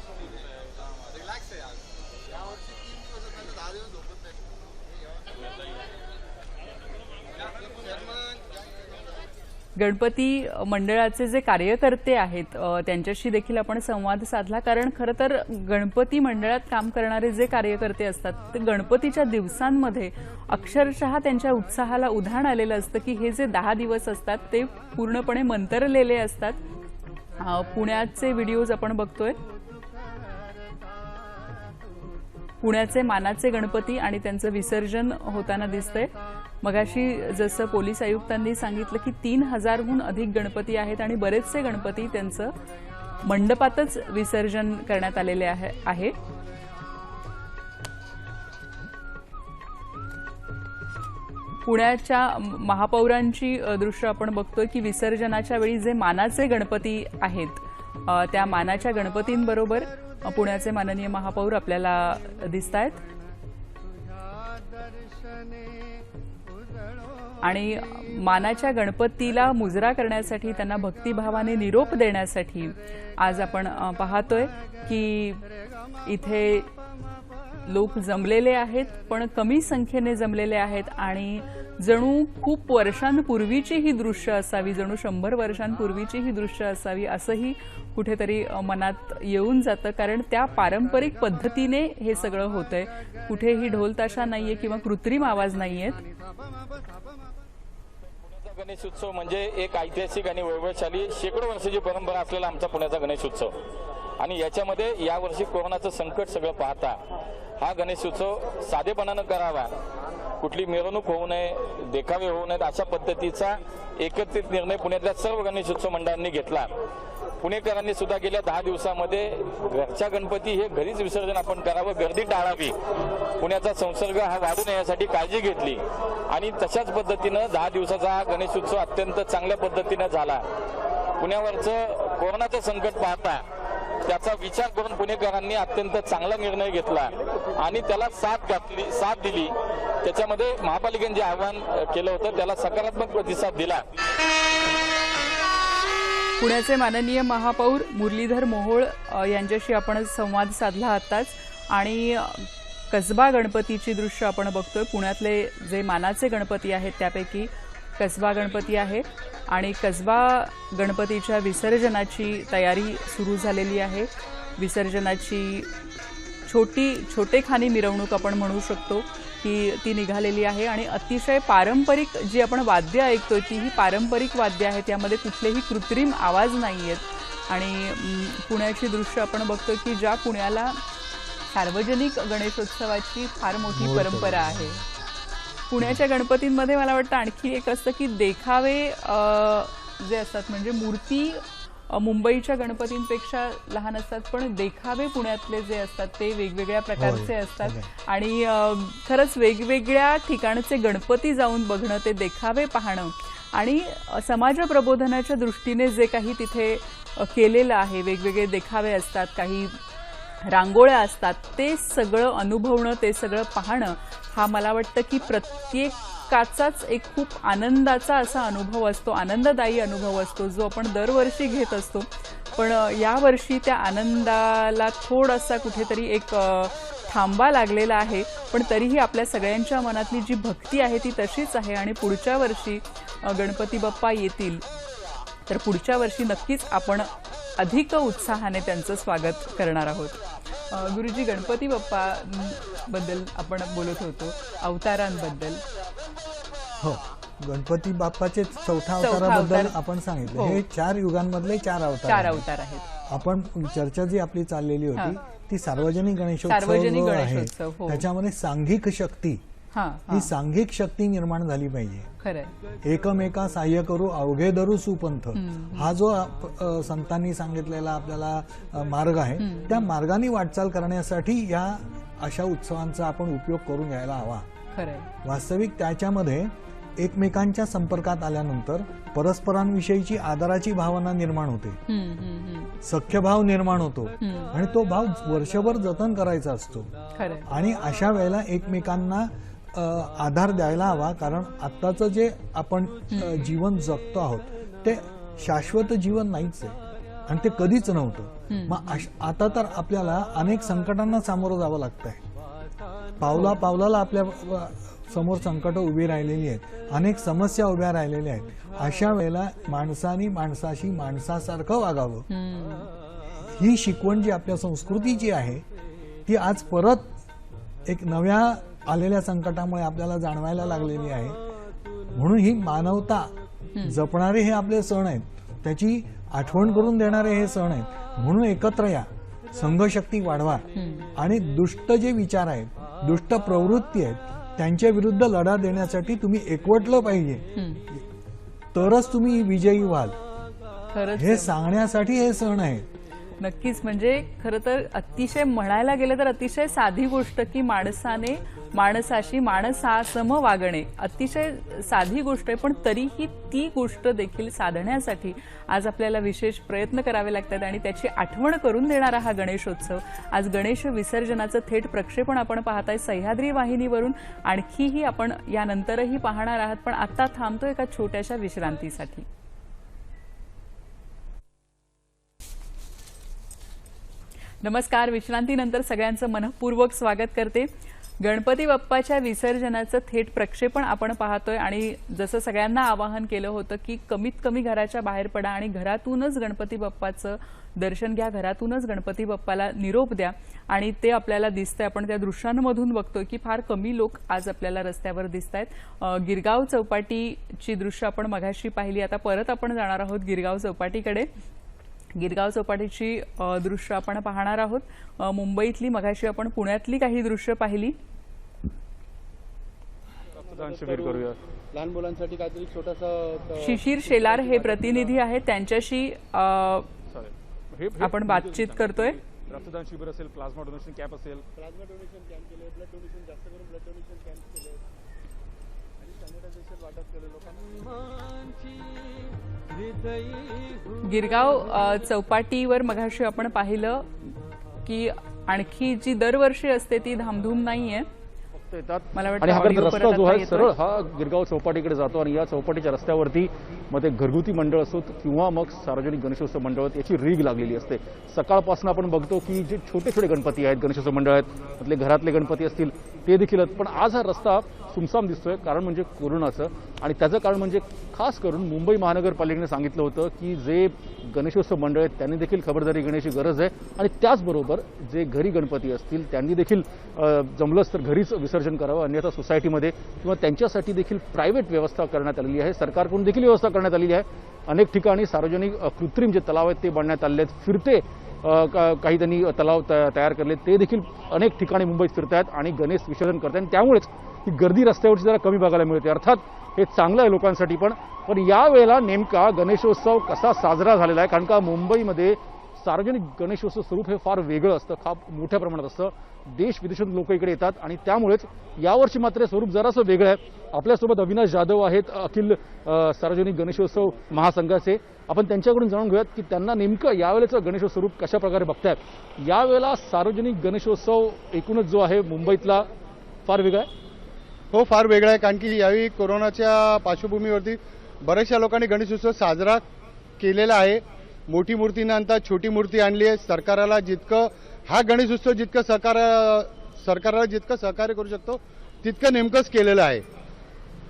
गणपती मंडळाचे जे कार्यकर्ते आहेत त्यांच्याशी देखील आपण संवाद साधला, कारण खरं तर गणपती मंडळात काम करणारे जे कार्यकर्ते असतात ते गणपतीच्या दिवसांमध्ये अक्षरशः त्यांच्या उत्साहाला उधाण आलेलं असतं की हे जे 10 दिवस असतात ते पूर्णपणे मंतरलेले असतात. पुण्याचे व्हिडिओज आपण बघतोय. पुण्याचे मानाचे गणपती आणि त्यांचं विसर्जन होताना दिसतंय. मगाशी जसं पोलीस आयुक्तांनी सांगितलं की 3000हून अधिक गणपती आहेत आणि बरेचसे गणपती त्यांचं मंडपातच विसर्जन करण्यात आलेले आहे. पुण्याच्या महापौरांची दृश्य आपण बघतोय की विसर्जनाच्या वेळी जे मानाचे गणपती आहेत त्या मानाच्या गणपतींबरोबर पुण्याचे माननीय महापौर आपल्याला दिसतायत. आणि मानाच्या गणपतीला मुजरा करण्यासाठी त्यांना भक्तिभावाने निरोप देण्यासाठी आज आपण पाहतोय की इथे लोक जमलेले आहेत, पण कमी संख्येने जमलेले आहेत आणि जणू खूप वर्षांपूर्वीची ही दृश्य असावी, जणू 100 वर्षांपूर्वीची ही दृश्य असावी असंही कुठेतरी मनात येऊन जातं, कारण त्या पारंपरिक पद्धतीने हे सगळं होतंय. कुठेही ढोलताशा नाहीये किंवा कृत्रिम आवाज नाहीयेत. गणेश उत्सव म्हणजे एक ऐतिहासिक आणि वैभवशाली शेकडो वर्षाची परंपरा असलेला आमचा पुण्याचा गणेश उत्सव, आणि याच्यामध्ये यावर्षी कोरोनाचं संकट सगळं पाहता हा गणेश उत्सव साधेपणानं करावा, कुठली मिरवणूक होऊ नये, देखावे होऊ नयेत अशा पद्धतीचा एकत्रित निर्णय पुण्यातल्या सर्व गणेश उत्सव मंडळांनी घेतला. पुणेकरांनी सुद्धा गेल्या 10 दिवसामध्ये घरच्या गणपती हे घरीच विसर्जन आपण करावं, गर्दी टाळावी, पुण्याचा संसर्ग हा वाढू नये यासाठी काळजी घेतली आणि तशाच पद्धतीनं 10 दिवसाचा हा गणेश उत्सव अत्यंत चांगल्या पद्धतीनं झाला. पुण्यावरचं कोरोनाचं संकट पाहता त्याचा विचार करून पुणेकरांनी अत्यंत चांगला निर्णय घेतला आणि त्याला साथ दिली. त्याच्यामध्ये महापालिकेने जे आवाहन केलं होतं त्याला सकारात्मक प्रतिसाद दिला. पुण्याचे माननीय महापौर मुरलीधर मोहोळ यांच्याशी आपण संवाद साधला आताच. आणि कसबा गणपतीची दृश्य आपण बघतोय. पुण्यातले जे मानाचे गणपती आहेत त्यापैकी कसबा गणपती आहे आणि कसबा गणपतीच्या विसर्जनाची तयारी सुरू झालेली आहे. विसर्जनाची छोटेखानी मिरवणूक आपण म्हणू शकतो की ती निघालेली आहे आणि अतिशय पारंपरिक जी आपण वाद्य ऐकतोय ती ही पारंपरिक वाद्य आहेत, यामध्ये कुठलेही कृत्रिम आवाज नाही आहेत. आणि पुण्याची दृश्य आपण बघतोय की ज्या पुण्याला सार्वजनिक गणेशोत्सवाची फार मोठी परंपरा आहे. पुण्याच्या गणपतींमध्ये मला वाटतं आणखी एक असतं की देखावे जे असतात, म्हणजे मूर्ती मुंबईच्या गणपतींपेक्षा लहान असतात, पण देखावे पुण्यातले जे असतात ते वेगवेगळ्या प्रकारचे असतात. आणि खरंच वेगवेगळ्या ठिकाणचे गणपती जाऊन बघणं, ते देखावे पाहणं आणि समाज प्रबोधनाच्या दृष्टीने जे काही तिथे केलेलं आहे, वेगवेगळे देखावे असतात, काही रांगोळ्या असतात, ते सगळं अनुभवणं, ते सगळं पाहणं हा मला वाटतं की प्रत्येकाचाच एक खूप आनंदाचा असा अनुभव असतो, आनंददायी अनुभव असतो, जो आपण दरवर्षी घेत असतो. पण यावर्षी त्या आनंदाला थोडासा कुठेतरी एक थांबा लागलेला आहे. पण तरीही आपल्या सगळ्यांच्या मनातली जी भक्ती आहे ती तशीच आहे आणि पुढच्या वर्षी गणपती बाप्पा येतील तर पुढच्या वर्षी नक्कीच आपण अधिक उत्साहाने त्यांचं स्वागत करणार आहोत. गुरुजी, गणपती बाप्पा बद्दल आपण बोलत होतो, अवतारांबद्दल. हो, गणपती बाप्पाचे चौथा अवताराबद्दल आपण सांगितलं. हे 4 युगांमधले 4 अवतार आहेत. आपण चर्चा जी आपली चाललेली होती ती सार्वजनिक गणेशोत्सव आहे, त्याच्यामध्ये सांघिक शक्ती, ही सांघिक शक्ती निर्माण झाली पाहिजे. एकमेका सहाय्य करू अवघे धरू सुपंथ, हा जो संतांनी सांगितलेला आपल्याला मार्ग आहे, त्या मार्गाने वाटचाल करण्यासाठी या अशा उत्सवांचा आपण उपयोग करून घ्यायला हवा. वास्तविक त्याच्यामध्ये एकमेकांच्या संपर्कात आल्यानंतर परस्परांविषयीची आदराची भावना निर्माण होते, सख्यभाव निर्माण होतो आणि तो भाव वर्षभर जतन करायचा असतो. आणि अशा वेळेला एकमेकांना आधार द्यायला हवा, कारण आत्ताचं जे आपण जीवन जगतो आहोत ते शाश्वत जीवन नाहीच आहे आणि ते कधीच नव्हतं. मग आता तर आपल्याला अनेक संकटांना सामोरं जावं लागतंय. पावला पावलाला आपल्या समोर संकट उभी राहिलेली आहेत, अनेक समस्या उभ्या राहिलेल्या आहेत. अशा वेळेला माणसानी माणसाशी माणसासारखं वागावं, ही शिकवण जी आपल्या संस्कृतीची आहे ती आज परत एक नव्या आलेल्या संकटामुळे आपल्याला जाणवायला लागलेली आहे. म्हणून ही मानवता जपणारे हे आपले सण आहेत, त्याची आठवण करून देणारे हे सण आहेत. म्हणून एकत्र या, संघशक्ती वाढवा आणि दुष्ट जे विचार आहेत, दुष्ट प्रवृत्ती आहेत, त्यांच्या विरुद्ध लढा देण्यासाठी तुम्ही एकवटलं पाहिजे, तरच तुम्ही विजयी व्हाल. खरंच हे सांगण्यासाठी हे सण आहेत. नक्कीच. म्हणजे खरं तर अतिशय म्हणायला गेलं तर अतिशय साधी गोष्ट की माणसाने माणसाशी माणसासम वागणे, अतिशय साधी गोष्ट आहे, पण तरीही ती गोष्ट देखील साधण्यासाठी आज आपल्याला विशेष प्रयत्न करावे लागतात आणि त्याची आठवण करून देणारा हा गणेशोत्सव. आज गणेश विसर्जनाचं थेट प्रक्षेपण आपण पाहताय सह्याद्री वाहिनीवरून. आणखीही आपण यानंतरही पाहणार आहात, पण आता थांबतो एका छोट्याशा विश्रांतीसाठी. नमस्कार. विश्रांतीनंतर सगळ्यांचं मनःपूर्वक स्वागत करते. गणपती बाप्पाच्या विसर्जनाचं थेट प्रक्षेपण आपण पाहतोय आणि जसं सगळ्यांना आवाहन केलं होतं की कमीत कमी घराच्या बाहेर पडा आणि घरातूनच गणपती बाप्पाचं दर्शन घ्या, घरातूनच गणपती बाप्पाला निरोप द्या, आणि ते आपल्याला दिसतंय. आपण त्या दृश्यांमधून बघतोय की फार कमी लोक आज आपल्याला रस्त्यावर दिसत आहेत. गिरगाव चौपाटीची दृश्य आपण मघाशी पाहिली. आता परत आपण जाणार आहोत गिरगाव चौपाटीकडे. गिरगाव चौपाटीची दृश्य आपण पाहणार आहोत. मुंबईतली मघाशी आपण पुण्यातली काही दृश्य पाहिली. लहान मुलांसाठी काहीतरी छोटासा शिशिर शेलार हे प्रतिनिधी आहेत, त्यांच्याशी आपण बातचीत करतोय. रक्तदान शिबिर असेल, प्लाझ्मा डोनेशन कॅम्प असेल, प्लाझ्मा डोनेशन कॅम्प केले, ब्लड डोनेशन जास्त करून ब्लड डोनेशन कॅम्प केले आणि सॅनिटायझेशन वाटप केले लोकांना. गिरगाव चौपाटीवर मघाशी आपण पाहिलं की आणखी जी दरवर्षी असते ती धामधूम नाहीये. मला आणि हा रस्ता जो आहे सरळ हा गिरगाव चौपाटीकडे जातो आणि या चौपाटीच्या रस्त्यावरती मग ते घरगुती मंडळ असोत किंवा मग सार्वजनिक गणेशोत्सव मंडळ याची रीग लागलेली असते. सकाळपासून आपण बघतो की जे छोटे छोटे गणपती आहेत, गणेशोत्सव मंडळ आहेत, आपले घरातले गणपती असतील ते देखील आहेत. पण आज हा रस्ता सुमसाम दिसतोय, कारण म्हणजे कोरोनाचं. आणि त्याचं कारण म्हणजे खास करून मुंबई महानगरपालिकेने सांगितलं होतं की जे गणेशोत्सव मंडळ आहेत त्यांनी देखील खबरदारी घेण्याची गरज आहे आणि त्याचबरोबर जे घरी गणपती असतील त्यांनी देखील जमलंच तर घरीच विसर्जन करावं, अन्यथा सोसायटीमध्ये किंवा त्यांच्यासाठी देखील प्रायव्हेट व्यवस्था करण्यात आलेली आहे. सरकारकडून देखील व्यवस्था करण्यात आलेली आहे. अनेक ठिकाणी सार्वजनिक कृत्रिम जे तलाव आहेत ते बांधण्यात आले आहेत. फिरते काही त्यांनी तलाव तयार केले, ते देखील अनेक ठिकाणी मुंबईत फिरत आहेत आणि गणेश विसर्जन करत आहेत. त्यामुळेच ही गर्दी रस्त्यावरची जरा कमी बघायला मिळते. अर्थात हे चांगलं आहे लोकांसाठी, पण यावेळेला नेमका गणेशोत्सव कसा साजरा झालेला आहे, कारण का मुंबईमध्ये सार्वजनिक गणेशोत्सव स्वरूप हे फार वेगळं असतं, फार मोठ्या प्रमाणात असतं. देश विदेशातून लोक इकडे येतात आणि त्यामुळेच यावर्षी मात्र स्वरूप जरासं वेगळं आहे. आपल्यासोबत अविनाश जाधव आहेत, अखिल सार्वजनिक गणेशोत्सव महासंघाचे. आपण त्यांच्याकडून जाणून घेऊयात की त्यांना नेमकं यावेळेचं गणेशोत्सव स्वरूप कशा प्रकारे बघतायत. यावेळेला सार्वजनिक गणेशोत्सव एकूणच जो आहे मुंबईतला फार वेगळा आहे. हो, फार वेगळा आहे, कारण की यावेळी कोरोनाच्या पार्श्वभूमीवरती बऱ्याचशा लोकांनी गणेशोत्सव साजरा केलेला आहे. मोठी मूर्ती न आणता छोटी मूर्ती आणली आहे. सरकारला जितकं हा गणेशोत्सव जितकं सरकारला जितकं सहकार्य करू शकतो तितकं नेमकंच केलेलं आहे.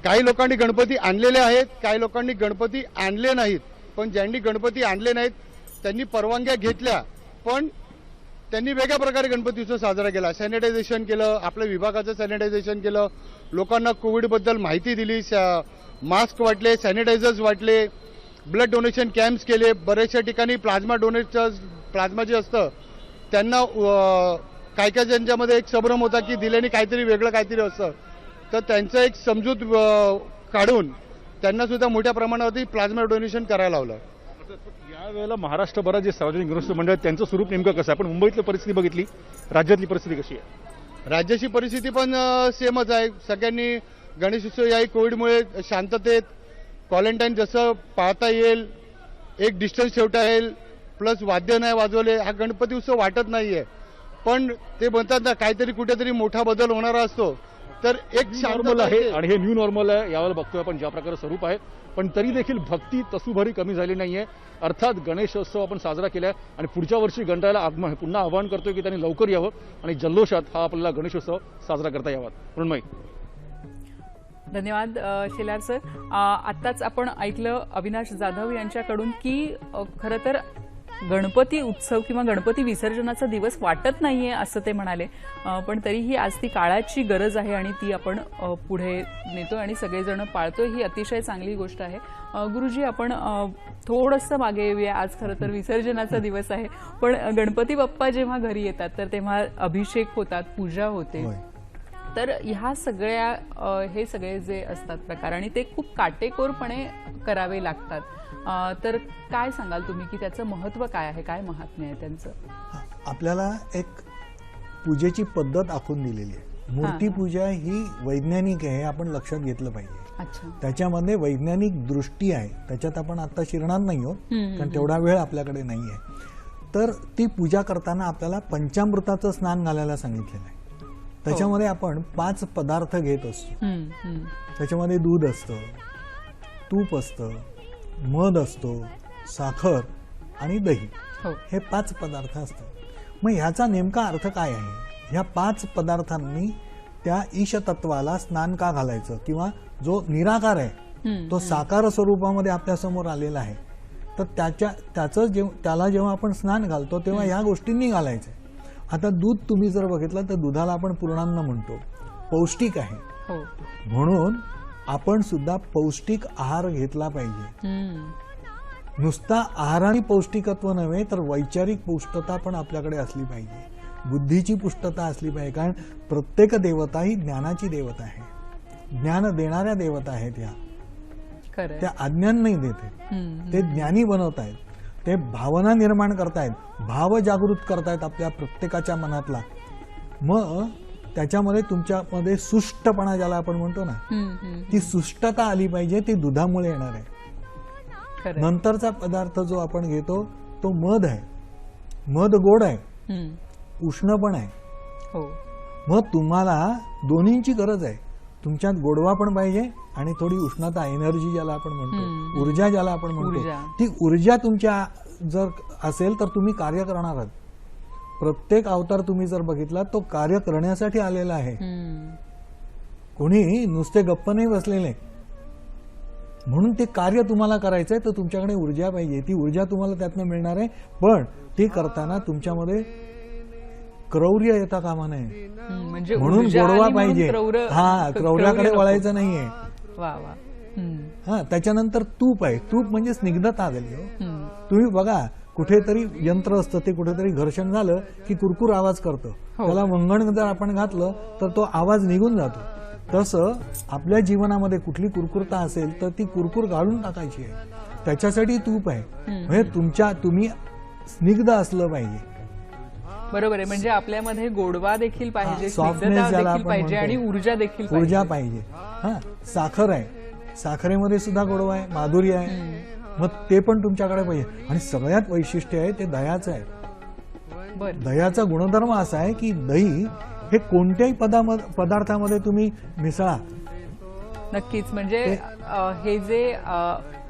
काही लोकांनी गणपती आणलेले आहेत, काही लोकांनी गणपती आणले नाहीत. पण ज्यांनी गणपती आणले नाहीत त्यांनी परवानग्या घेतल्या, पण त्यांनी वेगळ्या प्रकारे गणपती उत्सव साजरा केला. सॅनिटायझेशन केलं, आपल्या विभागाचं सॅनिटायझेशन केलं, लोकांना कोविडबद्दल माहिती दिली, मास्क वाटले, सॅनिटायझर्स वाटले, ब्लड डोनेशन कॅम्प्स केले. बऱ्याचशा ठिकाणी प्लाझ्मा जे असतं त्यांना काय ज्यांच्यामध्ये एक संभ्रम होता की दिल्याने काहीतरी वेगळं काहीतरी असतं, तर त्यांचं एक समजूत काढून त्यांना सुद्धा मोठ्या प्रमाणावरती प्लाझ्मा डोनेशन करायला लावलं. यावेळेला महाराष्ट्रभरात जे सार्वजनिक गणेशोत्सव मंडळ आहेत त्यांचं स्वरूप नेमकं कसं आहे. आपण मुंबईतली परिस्थिती बघितली, राज्यातली परिस्थिती कशी आहे. राज्याची परिस्थिती पण सेमच आहे. सगळ्यांनी गणेशोत्सव याही कोविडमुळे शांततेत क्वारंटाईन जसं पाळता येईल, एक डिस्टन्स ठेवता येईल, प्लस वाद्य नाही वाजवले, हा गणपती उत्सव वाटत नाहीये. पण ते म्हणतात ना काहीतरी कुठेतरी मोठा बदल होणारा असतो, तर एक नॉर्मल आहे आणि हे न्यू नॉर्मल आहे. यावेळेला बघतोय आपण ज्या प्रकारे स्वरूप आहे, पण तरी देखील भक्ती तसूभरी कमी झाली नाहीये. अर्थात गणेशोत्सव आपण साजरा केलाय आणि पुढच्या वर्षी गणरायाला पुन्हा आवाहन करतोय की त्यांनी लवकर यावं आणि जल्लोषात हा आपल्याला गणेशोत्सव साजरा करता यावा. मृण्मयी. धन्यवाद शेलार सर. आत्ताच आपण ऐकलं अविनाश जाधव यांच्याकडून की खरं तर गणपती उत्सव किंवा गणपती विसर्जनाचा दिवस वाटत नाहीये असं ते म्हणाले, पण तरीही आज ती काळाची गरज आहे आणि ती आपण पुढे नेतो आणि सगळेजण पाळतोय, ही अतिशय चांगली गोष्ट आहे. गुरुजी, आपण थोडंसं मागे येऊया. आज खरं तर विसर्जनाचा दिवस आहे, पण गणपती बाप्पा जेव्हा घरी येतात तर तेव्हा अभिषेक होतात, पूजा होते. तर ह्या सगळ्या हे सगळे जे असतात प्रकार आणि ते खूप काटेकोरपणे करावे लागतात, तर काय सांगाल तुम्ही की त्याचं महत्त्व काय आहे, काय महात्म्य आहे त्यांचं? आपल्याला एक पूजेची पद्धत आखून दिलेली आहे. मूर्ती पूजा ही वैज्ञानिक आहे, आपण लक्षात घेतलं पाहिजे. त्याच्यामध्ये वैज्ञानिक दृष्टी आहे, त्याच्यात आपण आता शिरणार नाही आहोत कारण तेवढा वेळ आपल्याकडे नाही आहे. तर ती पूजा करताना आपल्याला पंचामृताचं स्नान घालायला सांगितलेलं आहे. त्याच्यामध्ये आपण 5 पदार्थ घेत असतो. त्याच्यामध्ये दूध असतं, तूप असतं, मध असतो, साखर आणि दही, हे 5 पदार्थ असतात. मग ह्याचा नेमका अर्थ काय आहे? ह्या 5 पदार्थांनी त्या ईशतत्वाला स्नान का घालायचं, किंवा जो निराकार आहे तो साकार स्वरूपामध्ये आपल्या समोर आलेला आहे, तर त्याला जेव्हा आपण स्नान घालतो तेव्हा ह्या गोष्टींनी घालायचं. आता दूध तुम्ही जर बघितलं तर दुधाला आपण पूर्णान्न म्हणतो, पौष्टिक आहे, म्हणून आपण सुद्धा पौष्टिक आहार घेतला पाहिजे. नुसता आहाराने पौष्टिकत्व नव्हे तर वैचारिक पुष्टता पण आपल्याकडे असली पाहिजे, बुद्धीची पुष्टता असली पाहिजे. कारण प्रत्येक देवता ही ज्ञानाची देवता आहे, ज्ञान देणाऱ्या देवता आहेत. त्या अज्ञान नाही देते, ते ज्ञानी बनवत आहेत, ते भावना निर्माण करतायत, भाव जागृत करतायत आपल्या प्रत्येकाच्या मनातला. मग त्याच्यामध्ये तुमच्यामध्ये सुष्टपणा ज्याला आपण म्हणतो ना, ती सुष्टता आली पाहिजे, ती दुधामुळे येणार आहे. नंतरचा पदार्थ जो आपण घेतो तो मध आहे. मध गोड आहे, उष्ण पण आहे. मग तुम्हाला दोन्हींची गरज आहे. तुमच्यात गोडवा पण पाहिजे आणि थोडी उष्णता, एनर्जी ज्याला आपण म्हणतो, ऊर्जा ज्याला आपण म्हणतो, ती ऊर्जा तुमच्या जर असेल तर तुम्ही कार्य करणार आहात. प्रत्येक अवतार तुम्ही जर बघितला तो कार्य करण्यासाठी आलेला आहे, कोणी नुसते गप्प नाही बसलेले. म्हणून ते कार्य तुम्हाला करायचंय तर तुमच्याकडे ऊर्जा पाहिजे. ती ऊर्जा तुम्हाला त्यातनं मिळणार आहे, पण ती करताना तुमच्यामध्ये क्रौर्य येता कामा नये. म्हणून गोडवा पाहिजे. क्रौर्याकडे वळायचं नाहीये. त्याच्यानंतर तूप आहे. तूप म्हणजे स्निग्धता झाली. तुम्ही बघा, कुठेतरी यंत्र असतं, ते कुठेतरी घर्षण झालं की कुरकुर आवाज करतं. त्याला वंगण जर आपण घातलं तर तो आवाज निघून जातो. तसं आपल्या जीवनामध्ये कुठली कुरकुरता असेल तर ती कुरकुर गाळून टाकायची आहे. त्याच्यासाठी तूप आहे. म्हणजे तुम्ही स्निग्ध असलं पाहिजे. बरोबर आहे. म्हणजे आपल्यामध्ये गोडवा देखील पाहिजे, पाहिजे आणि ऊर्जा देखील पाहिजे. साखर आहे, साखरेमध्ये सुद्धा गोडवा आहे, माधुर्य आहे, मग ते पण तुमच्याकडे पाहिजे. आणि सगळ्यात वैशिष्ट्य आहे ते दह्याचं आहे. दह्याचा गुणधर्म असा आहे की दही हे कोणत्याही पदार्थामध्ये तुम्ही मिसळा. नक्कीच. म्हणजे हे जे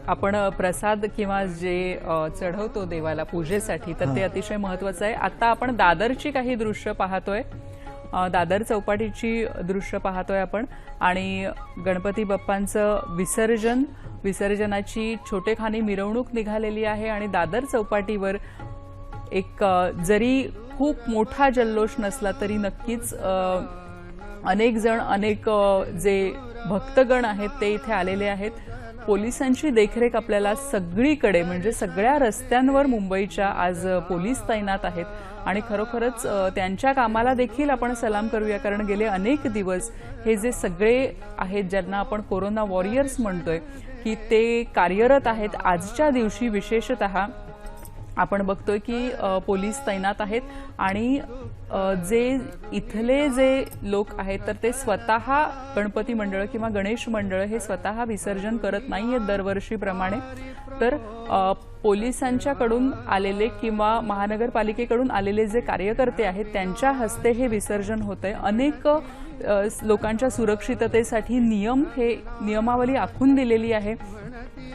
आपण प्रसाद किंवा जे चढवतो देवाला पूजेसाठी, तर ते अतिशय महत्वाचं आहे. आता आपण दादरची काही दृश्य पाहतोय, दादर चौपाटीची दृश्य पाहतोय आपण, आणि गणपती बाप्पांचं विसर्जनाची छोटेखानी मिरवणूक निघालेली आहे. आणि दादर चौपाटीवर एक जरी खूप मोठा जल्लोष नसला तरी नक्कीच अनेक जण, अनेक जे भक्तगण आहेत ते इथे आलेले आहेत. पोलिसांची देखरेख आपल्याला सगळीकडे, म्हणजे सगळ्या रस्त्यांवर मुंबईच्या आज पोलीस तैनात आहेत. आणि खरोखरच त्यांच्या कामाला देखील आपण सलाम करूया, कारण गेले अनेक दिवस हे जे सगळे आहेत ज्यांना आपण कोरोना वॉरियर्स म्हणतोय की ते कार्यरत आहेत. आजच्या दिवशी विशेषतः आपण बघतोय की पोलीस तैनात आहेत आणि जे इथले जे लोक आहेत तर ते स्वतः गणपती मंडळ किंवा गणेश मंडळ हे स्वतः विसर्जन करत नाहीयेत दरवर्षीप्रमाणे. तर पोलिसांच्याकडून आलेले किंवा महानगरपालिकेकडून आलेले जे कार्यकर्ते आहेत त्यांच्या हस्ते हे विसर्जन होतंय. अनेक लोकांच्या सुरक्षिततेसाठी नियमावली आखून दिलेली आहे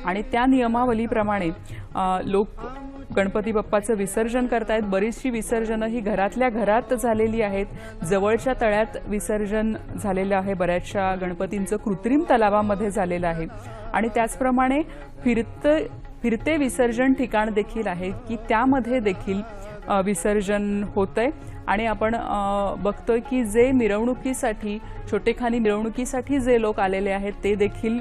आणि त्या नियमावलीप्रमाणे लोक गणपती बाप्पाचं विसर्जन करतायत. बरीचशी विसर्जनं ही घरातल्या घरात झालेली आहेत. जवळच्या तळ्यात विसर्जन झालेलं आहे. बऱ्याचशा गणपतींचं कृत्रिम तलावामध्ये झालेलं आहे. आणि त्याचप्रमाणे फिरते विसर्जन ठिकाण देखील आहे की त्यामध्ये देखील विसर्जन होतंय. आणि आपण बघतोय की जे मिरवणुकीसाठी छोटेखानी मिरवणुकीसाठी जे लोक आलेले आहेत ते देखील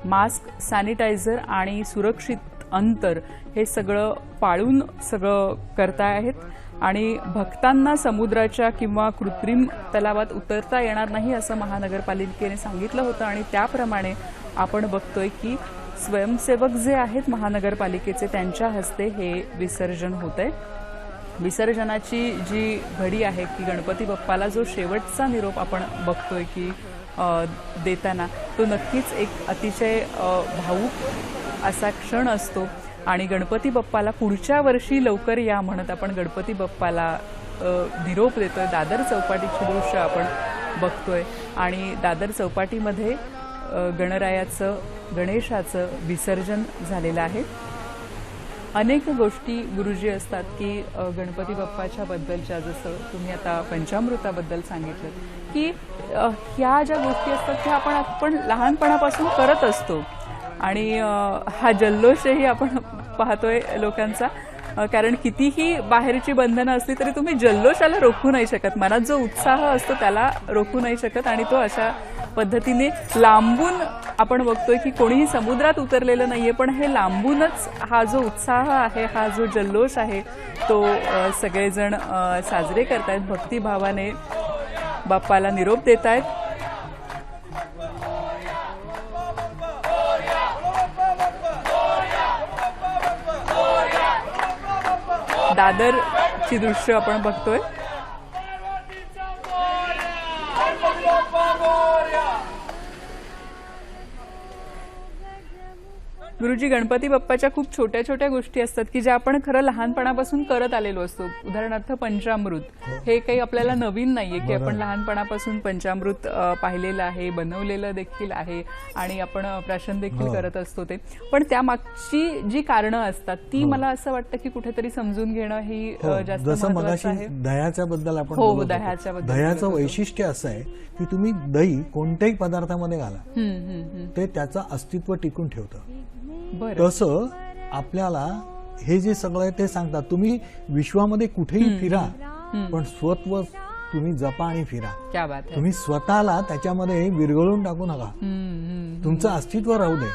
मास्क, सॅनिटायझर आणि सुरक्षित अंतर हे सगळं पाळून सगळं करताय आहेत. आणि भक्तांना समुद्राच्या किंवा कृत्रिम तलावात उतरता येणार नाही असं महानगरपालिकेने सांगितलं होतं. आणि त्याप्रमाणे आपण बघतोय की स्वयंसेवक जे आहेत महानगरपालिकेचे त्यांच्या हस्ते हे विसर्जन होतंय. विसर्जनाची जी घडी आहे की गणपती बाप्पाला जो शेवटचा निरोप आपण बघतोय की देताना तो नक्कीच एक अतिशय भावूक असा क्षण असतो. आणि गणपती बाप्पाला पुढच्या वर्षी लवकर या म्हणत आपण गणपती बाप्पाला निरोप देतोय. दादर चौपाटीची दृश्य आपण बघतोय आणि दादर चौपाटीमध्ये गणरायाचं गणेशाचं विसर्जन झालेलं आहे. अनेक गोष्टी गुरुजी असतात की गणपती बाप्पाच्या बद्दलच्या, जसं तुम्ही आता पंचामृताबद्दल सांगितलं की ह्या ज्या गोष्टी असतात त्या आपण लहानपणापासून करत असतो. आणि हा जल्लोषही आपण पाहतोय लोकांचा. कारण कितीही बाहेरची बंधनं असली तरी तुम्ही जल्लोषाला रोखू नाही शकत. मनात जो उत्साह असतो त्याला रोखू नाही शकत. आणि तो अशा पद्धतीने लांबून आपण बघतोय की कोणीही समुद्रात उतरलेलं नाहीये, पण हे लांबूनच हा जो उत्साह आहे, हा जो जल्लोष आहे तो सगळेजण साजरे करतायत. भक्तिभावाने बाप्पाला निरोप देत आहेत. दादरची दृश्य आपण बघतोय. गुरुजी, गणपती बाप्पाच्या खूप छोट्या छोट्या गोष्टी असतात की ज्या आपण खरं लहानपणापासून करत आलेलो असतो. उदाहरणार्थ पंचामृत हे काही आपल्याला नवीन नाहीये की आपण लहानपणापासून पंचामृत पाहिलेलं आहे, बनवलेलं देखील आहे आणि आपण प्राशन देखील करत असतो ते. पण त्यामागची जी कारणं असतात ती मला असं वाटतं की कुठेतरी समजून घेणं ही जास्त महत्त्वाचं आहे. दह्याच्या बद्दल आपण हो, दह्याच्या बद्दल. दह्याचं वैशिष्ट्य असं आहे की तुम्ही दही कोणत्याही पदार्थामध्ये घाला ते त्याचं अस्तित्व टिकून ठेवतं. तसं आपल्याला हे जे सगळं आहे ते सांगतात. तुम्ही विश्वामध्ये कुठेही फिरा पण स्वत्व तुम्ही जपा आणि फिरा. क्या बात आहे. तुम्ही स्वतःला त्याच्यामध्ये विरघळून टाकू नका. तुमचं अस्तित्व राहू दे.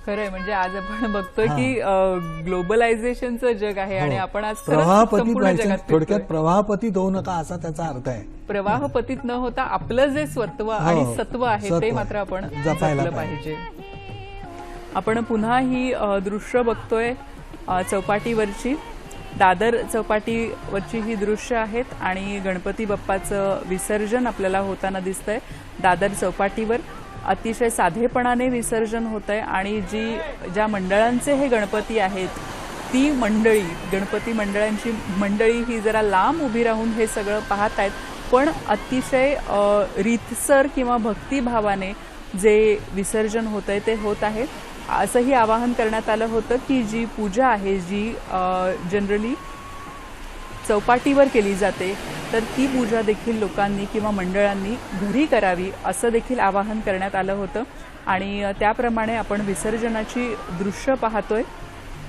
खरंय. म्हणजे आज आपण बघतोय की ग्लोबलायझेशनचं जग आहे आणि आपण आज प्रवाहपतीत व्हायचं. थोडक्यात प्रवाहपतीत होऊ नका असा त्याचा अर्थ आहे. प्रवाहपतीत न होता आपलं जे स्वत्व आणि सत्व आहे ते मात्र आपण जपलं पाहिजे. आपण पुन्हा ही दृश्य बघतोय चौपाटीवरची. दादर चौपाटीवरची ही दृश्य आहेत आणि गणपती बाप्पाचं विसर्जन आपल्याला होताना दिसतंय. दादर चौपाटीवर अतिशय साधेपणाने विसर्जन होतंय आणि ज्या मंडळांचे हे गणपती आहेत ती मंडळी, गणपती मंडळांची मंडळी ही जरा लांब उभी राहून हे सगळं पाहत आहेत. पण अतिशय रीतसर किंवा भक्तिभावाने जे विसर्जन होतंय ते होत आहे. असंही आवाहन करण्यात आलं होतं की जी पूजा आहे जी जनरली चौपाटीवर केली जाते तर ती पूजा देखील लोकांनी किंवा मंडळांनी घरी करावी असं देखील आवाहन करण्यात आलं होतं. आणि त्याप्रमाणे आपण विसर्जनाची दृश्य पाहतोय.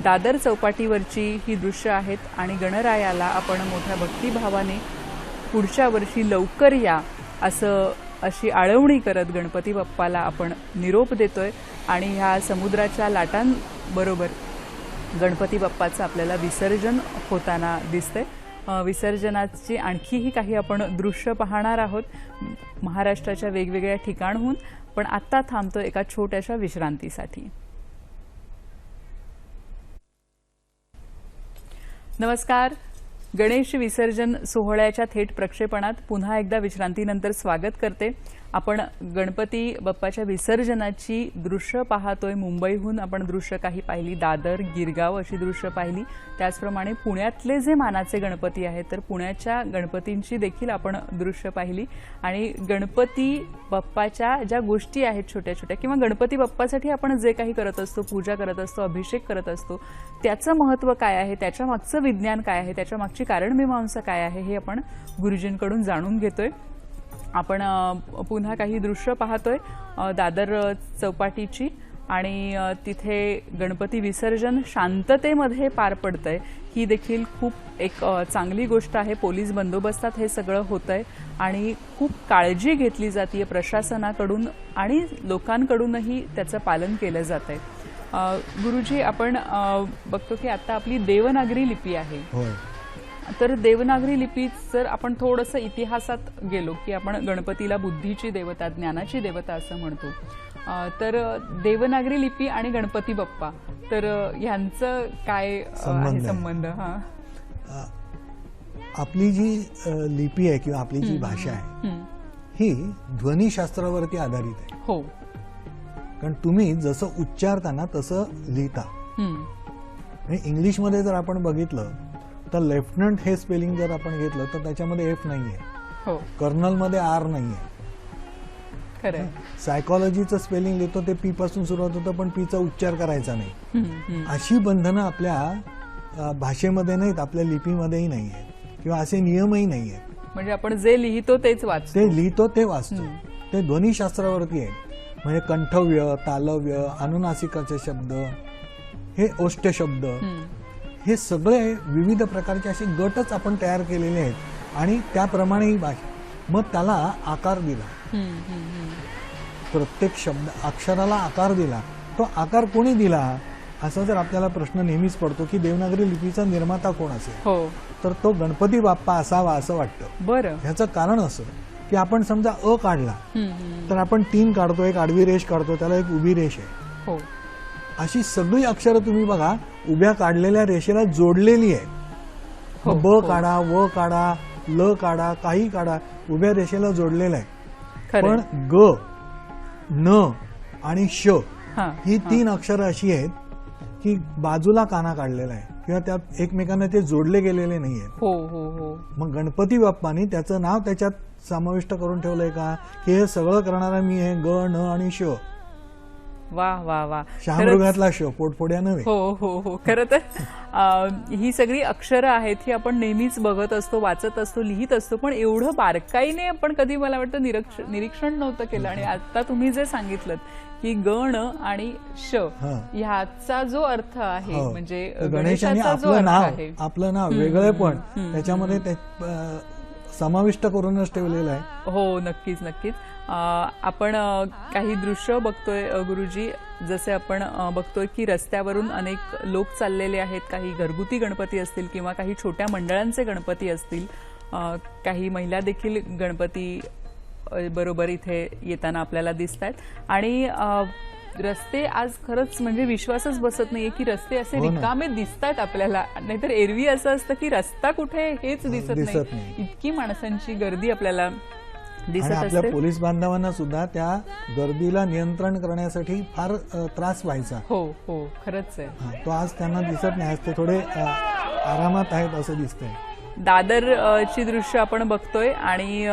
दादर चौपाटीवरची ही दृश्य आहेत आणि गणरायाला आपण मोठ्या भक्तिभावाने पुढच्या वर्षी लवकर या अशी आळवणी करत गणपती बाप्पाला आपण निरोप देतोय. आणि ह्या समुद्राच्या लाटांबरोबर गणपती बाप्पाचं आपल्याला विसर्जन होताना दिसतंय. विसर्जनाची आणखीही काही आपण दृश्य पाहणार आहोत महाराष्ट्राच्या वेगवेगळ्या ठिकाणहून. पण आत्ता थांबतो एका छोट्याशा विश्रांतीसाठी. नमस्कार. गणेश विसर्जन सोहळ्याच्या थेट प्रक्षेपणात पुन्हा एकदा विश्रांतीनंतर स्वागत करते. आपण गणपती बाप्पाच्या विसर्जनाची दृश्य पाहतोय. मुंबईहून आपण दृश्य काही पाहिली, दादर, गिरगाव अशी दृश्य पाहिली. त्याचप्रमाणे पुण्यातले जे मानाचे गणपती आहेत तर पुण्याच्या गणपतींची देखील आपण दृश्य पाहिली. आणि गणपती बाप्पाच्या ज्या गोष्टी आहेत छोट्या छोट्या, किंवा गणपती बाप्पासाठी आपण जे काही करत असतो, पूजा करत असतो, अभिषेक करत असतो, त्याचं महत्त्व काय आहे, त्याच्या मागचं विज्ञान काय आहे, त्याच्या मागची कारणमीमांसा काय आहे, हे आपण गुरुजींकडून जाणून घेतोय. आपण पुन्हा काही दृश्य पाहतोय दादर चौपाटीची, आणि तिथे गणपती विसर्जन शांततेमध्ये पार पडतंय. ही देखील खूप एक चांगली गोष्ट आहे. पोलीस बंदोबस्तात हे सगळं होतंय आणि खूप काळजी घेतली जाते प्रशासनाकडून आणि लोकांकडूनही त्याचं पालन केलं जातंय. गुरुजी, आपण बघतो की आता आपली देवनागरी लिपी आहे. तर देवनागरी लिपीत जर आपण थोडंसं इतिहासात गेलो की आपण गणपतीला बुद्धीची देवता, ज्ञानाची देवता असं म्हणतो, तर देवनागरी लिपी आणि गणपती बाप्पा, तर ह्यांचं काय आहे संबंध? आपली जी लिपी आहे किंवा आपली जी भाषा आहे ही ध्वनिशास्त्रावरती आधारित आहे. हो, कारण तुम्ही जसं उच्चारताना तसं लिहिता. इंग्लिशमध्ये जर आपण बघितलं तर लेफ्टनंट हे स्पेलिंग जर आपण घेतलं तर त्याच्यामध्ये एफ नाहीये, हो, कर्नलमध्ये आर नाहीये. खरं. सायकॉलॉजीचं स्पेलिंग लिहितो ते पी पासून सुरुवात होतं पण पीचा उच्चार करायचा नाही. अशी बंधनं आपल्या भाषेमध्ये नाहीत, आपल्या लिपीमध्येही नाही आहेत किंवा असे नियमही नाही आहेत. म्हणजे आपण जे लिहितो तेच वाचतो, ते लिहितो ते वाचतो. ते ध्वनिशास्त्रावरती आहे. म्हणजे कंठव्य, तालव्य, अनुनासिकाचे शब्द, हे ओष्ठ शब्द, हे सगळे विविध प्रकारचे असे गटच आपण तयार केलेले आहेत आणि त्याप्रमाणे ही भाषा. मग त्याला आकार दिला, प्रत्येक शब्द अक्षराला आकार दिला. तो आकार कोणी दिला असा जर आपल्याला प्रश्न नेहमीच पडतो की देवनागरी लिपीचा निर्माता कोण असेल, हो, तर तो गणपती बाप्पा असावा असं वाटतं. बरं. ह्याचं कारण असं की आपण समजा अ काढला तर आपण 3 काढतो, एक आडवी रेष काढतो, त्याला एक उभी रेष आहे. हो, अशी सगळी अक्षरं तुम्ही बघा उभ्या काढलेल्या रेषेला जोडलेली आहे. ब काढा, व काढा, ल काढा, काही काढा, उभ्या रेषेला जोडलेलं आहे. पण ग, न आणि श ही 3 अक्षरं अशी आहेत की बाजूला काना काढलेला आहे किंवा त्यात एकमेकांना ते जोडले गेलेले नाही आहेत. हो हो हो. मग गणपती बाप्पानी त्याचं नाव त्याच्यात समाविष्ट करून ठेवलंय का की हे सगळं करणारा मी आहे, ग, न आणि श. वा वा वा. शहामृगातला श, पोटफोड्या नव्हे. हो हो हो. खरं तर ही सगळी अक्षरं आहेत ही आपण नेहमीच बघत असतो, वाचत असतो, लिहित असतो, पण एवढं बारकाईने आपण कधी मला वाटतं निरीक्षण नव्हतं केलं. आणि आता तुम्ही जे सांगितलं की गण आणि श ह्याचा जो अर्थ आहे, म्हणजे गणेशाचा जो अर्थ आहे, आपलं नाव वेगळं पण त्याच्यामध्ये समाविष्ट करूनच ठेवलेलं आहे. हो, नक्कीच नक्कीच. आपण काही दृश्य बघतोय गुरुजी, जसे आपण बघतोय की रस्त्यावरून अनेक लोक चाललेले आहेत. काही घरगुती गणपती असतील किंवा काही छोट्या मंडळांचे गणपती असतील, काही महिला देखील गणपती बरोबर इथे येताना आपल्याला दिसत आहेत. आणि रस्ते आज खरंच म्हणजे विश्वासच बसत नाहीये की रस्ते असे रिकामे दिसत आहेत आपल्याला. नाहीतर एरवी असं असतं की रस्ता कुठे हेच दिसत नाही, इतकी माणसांची गर्दी आपल्याला दिसत असते. आपल्या पोलीस बांधवांना सुद्धा त्या गर्दीला नियंत्रण करण्यासाठी फार त्रास व्हायचा. हो हो, खरंच आहे. तो आज त्यांना दिसत नाही, आज ते थोडे आरामात आहेत असं दिसतंय. दादरची दृश्य आपण बघतोय आणि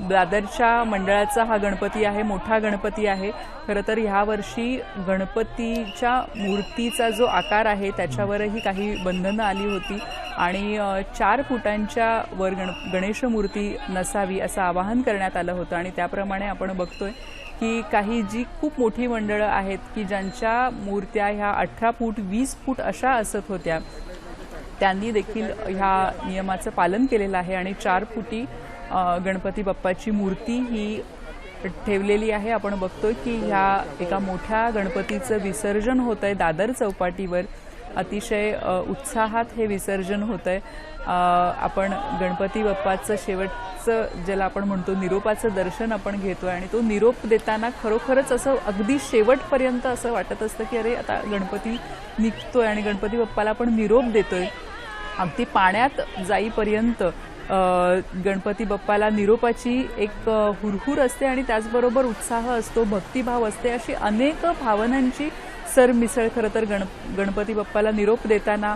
दादरच्या मंडळाचा हा गणपती आहे, मोठा गणपती आहे. खरं तर ह्या वर्षी गणपतीच्या मूर्तीचा जो आकार आहे त्याच्यावरही काही बंधनं आली होती आणि 4 फुटांच्या वर गणेश मूर्ती नसावी असं आवाहन करण्यात आलं होतं. आणि त्याप्रमाणे आपण बघतोय की काही जी खूप मोठी मंडळं आहेत की ज्यांच्या मूर्त्या ह्या 18 फूट 20 फूट अशा असत होत्या, त्यांनी देखील ह्या नियमाचं पालन केलेलं आहे आणि 4 फुटी गणपती बाप्पाची मूर्ती ही ठेवलेली आहे. आपण बघतोय की ह्या एका मोठ्या गणपतीचं विसर्जन होत आहे दादर चौपाटीवर. अतिशय उत्साहात हे विसर्जन होत आहे. आपण गणपती बाप्पाचं शेवटचं ज्याला आपण म्हणतो निरोपाचं दर्शन आपण घेतोय आणि तो निरोप देताना खरोखरच असं अगदी शेवटपर्यंत असं वाटत असतं की अरे आता गणपती निघतोय आणि गणपती बाप्पाला आपण निरोप देतोय. अगदी पाण्यात जाईपर्यंत गणपती बाप्पाला निरोपाची एक हुरहुर असते आणि त्याचबरोबर उत्साह असतो, भक्तिभाव असते, अशी अनेक भावनांची सरमिसळ खरं तर गणपती बाप्पाला निरोप देताना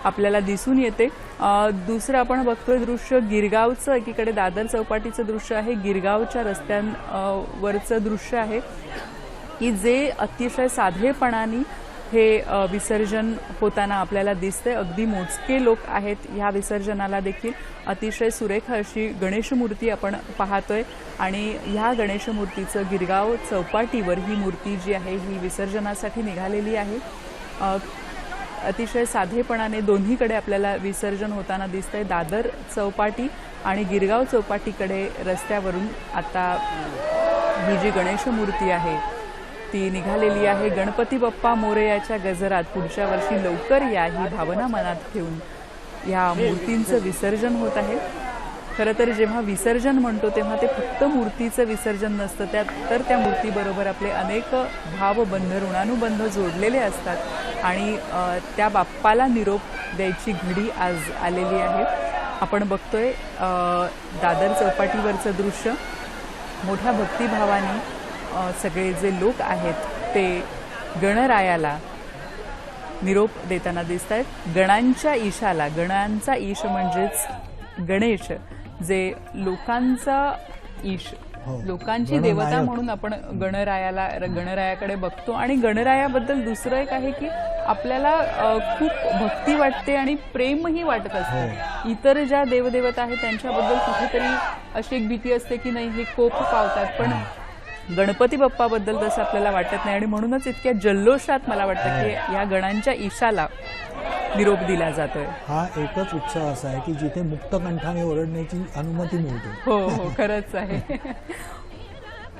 आपल्याला दिसून येते. दुसरं आपण बघतोय दृश्य गिरगावचं, एकीकडे दादर चौपाटीचं दृश्य आहे, गिरगावच्या रस्त्यांवरचं दृश्य आहे की जे अतिशय साधेपणाने हे विसर्जन होताना आपल्याला दिसते. अगदी मोजके लोक आहेत ह्या विसर्जनाला देखील. अतिशय सुरेख अशी गणेश मूर्ती आपण पाहतोय आणि ह्या गणेश मूर्तीचं गिरगाव चौपाटीवर ही मूर्ती जी आहे ही विसर्जनासाठी निघालेली आहे. अतिशय साधेपणाने दोन्हीकडे आपल्याला विसर्जन होताना दिसतंय. दादर चौपाटी आणि गिरगाव चौपाटीकडे रस्त्यावरून आता ही जी गणेश मूर्ती आहे ती निघालेली आहे. गणपती बाप्पा मोरयाच्या गजरात पुढच्या वर्षी लवकर या ही भावना मनात ठेवून या मूर्तींचं विसर्जन होत आहे. खरं तर जेव्हा विसर्जन म्हणतो तेव्हा ते फक्त मूर्तीचं विसर्जन नसतं, तर त्या मूर्तीबरोबर आपले अनेक भावबंध ऋणानुबंध जोडलेले असतात आणि त्या बाप्पाला निरोप द्यायची घडी आज आलेली आहे. आपण बघतोय दादर चौपाटीवरचं दृश्य. मोठ्या भक्तिभावाने सगळे जे लोक आहेत ते गणरायाला निरोप देताना दिसत आहेत. गणांच्या ईशाला, गणांचा ईश म्हणजेच गणेश, जे लोकांचा ईश, लोकांची देवता म्हणून आपण गणरायाकडे बघतो. आणि गणरायाबद्दल दुसरं एक आहे की आपल्याला खूप भक्ती वाटते आणि प्रेमही वाटत असते. इतर ज्या देवदेवता आहेत त्यांच्याबद्दल कुठेतरी अशी एक भीती असते की नाही हे कोप पावतात, पण गणपती बाप्पाबद्दल तसं आपल्याला वाटत नाही. आणि म्हणूनच इतक्या जल्लोषात मला वाटतं की या गणांच्या ईशाला निरोप दिला जातोय. हा एकच उत्सव असा आहे की जिथे मुक्तकंठाने ओरडण्याची अनुमती मिळते. हो हो, खरंच आहे.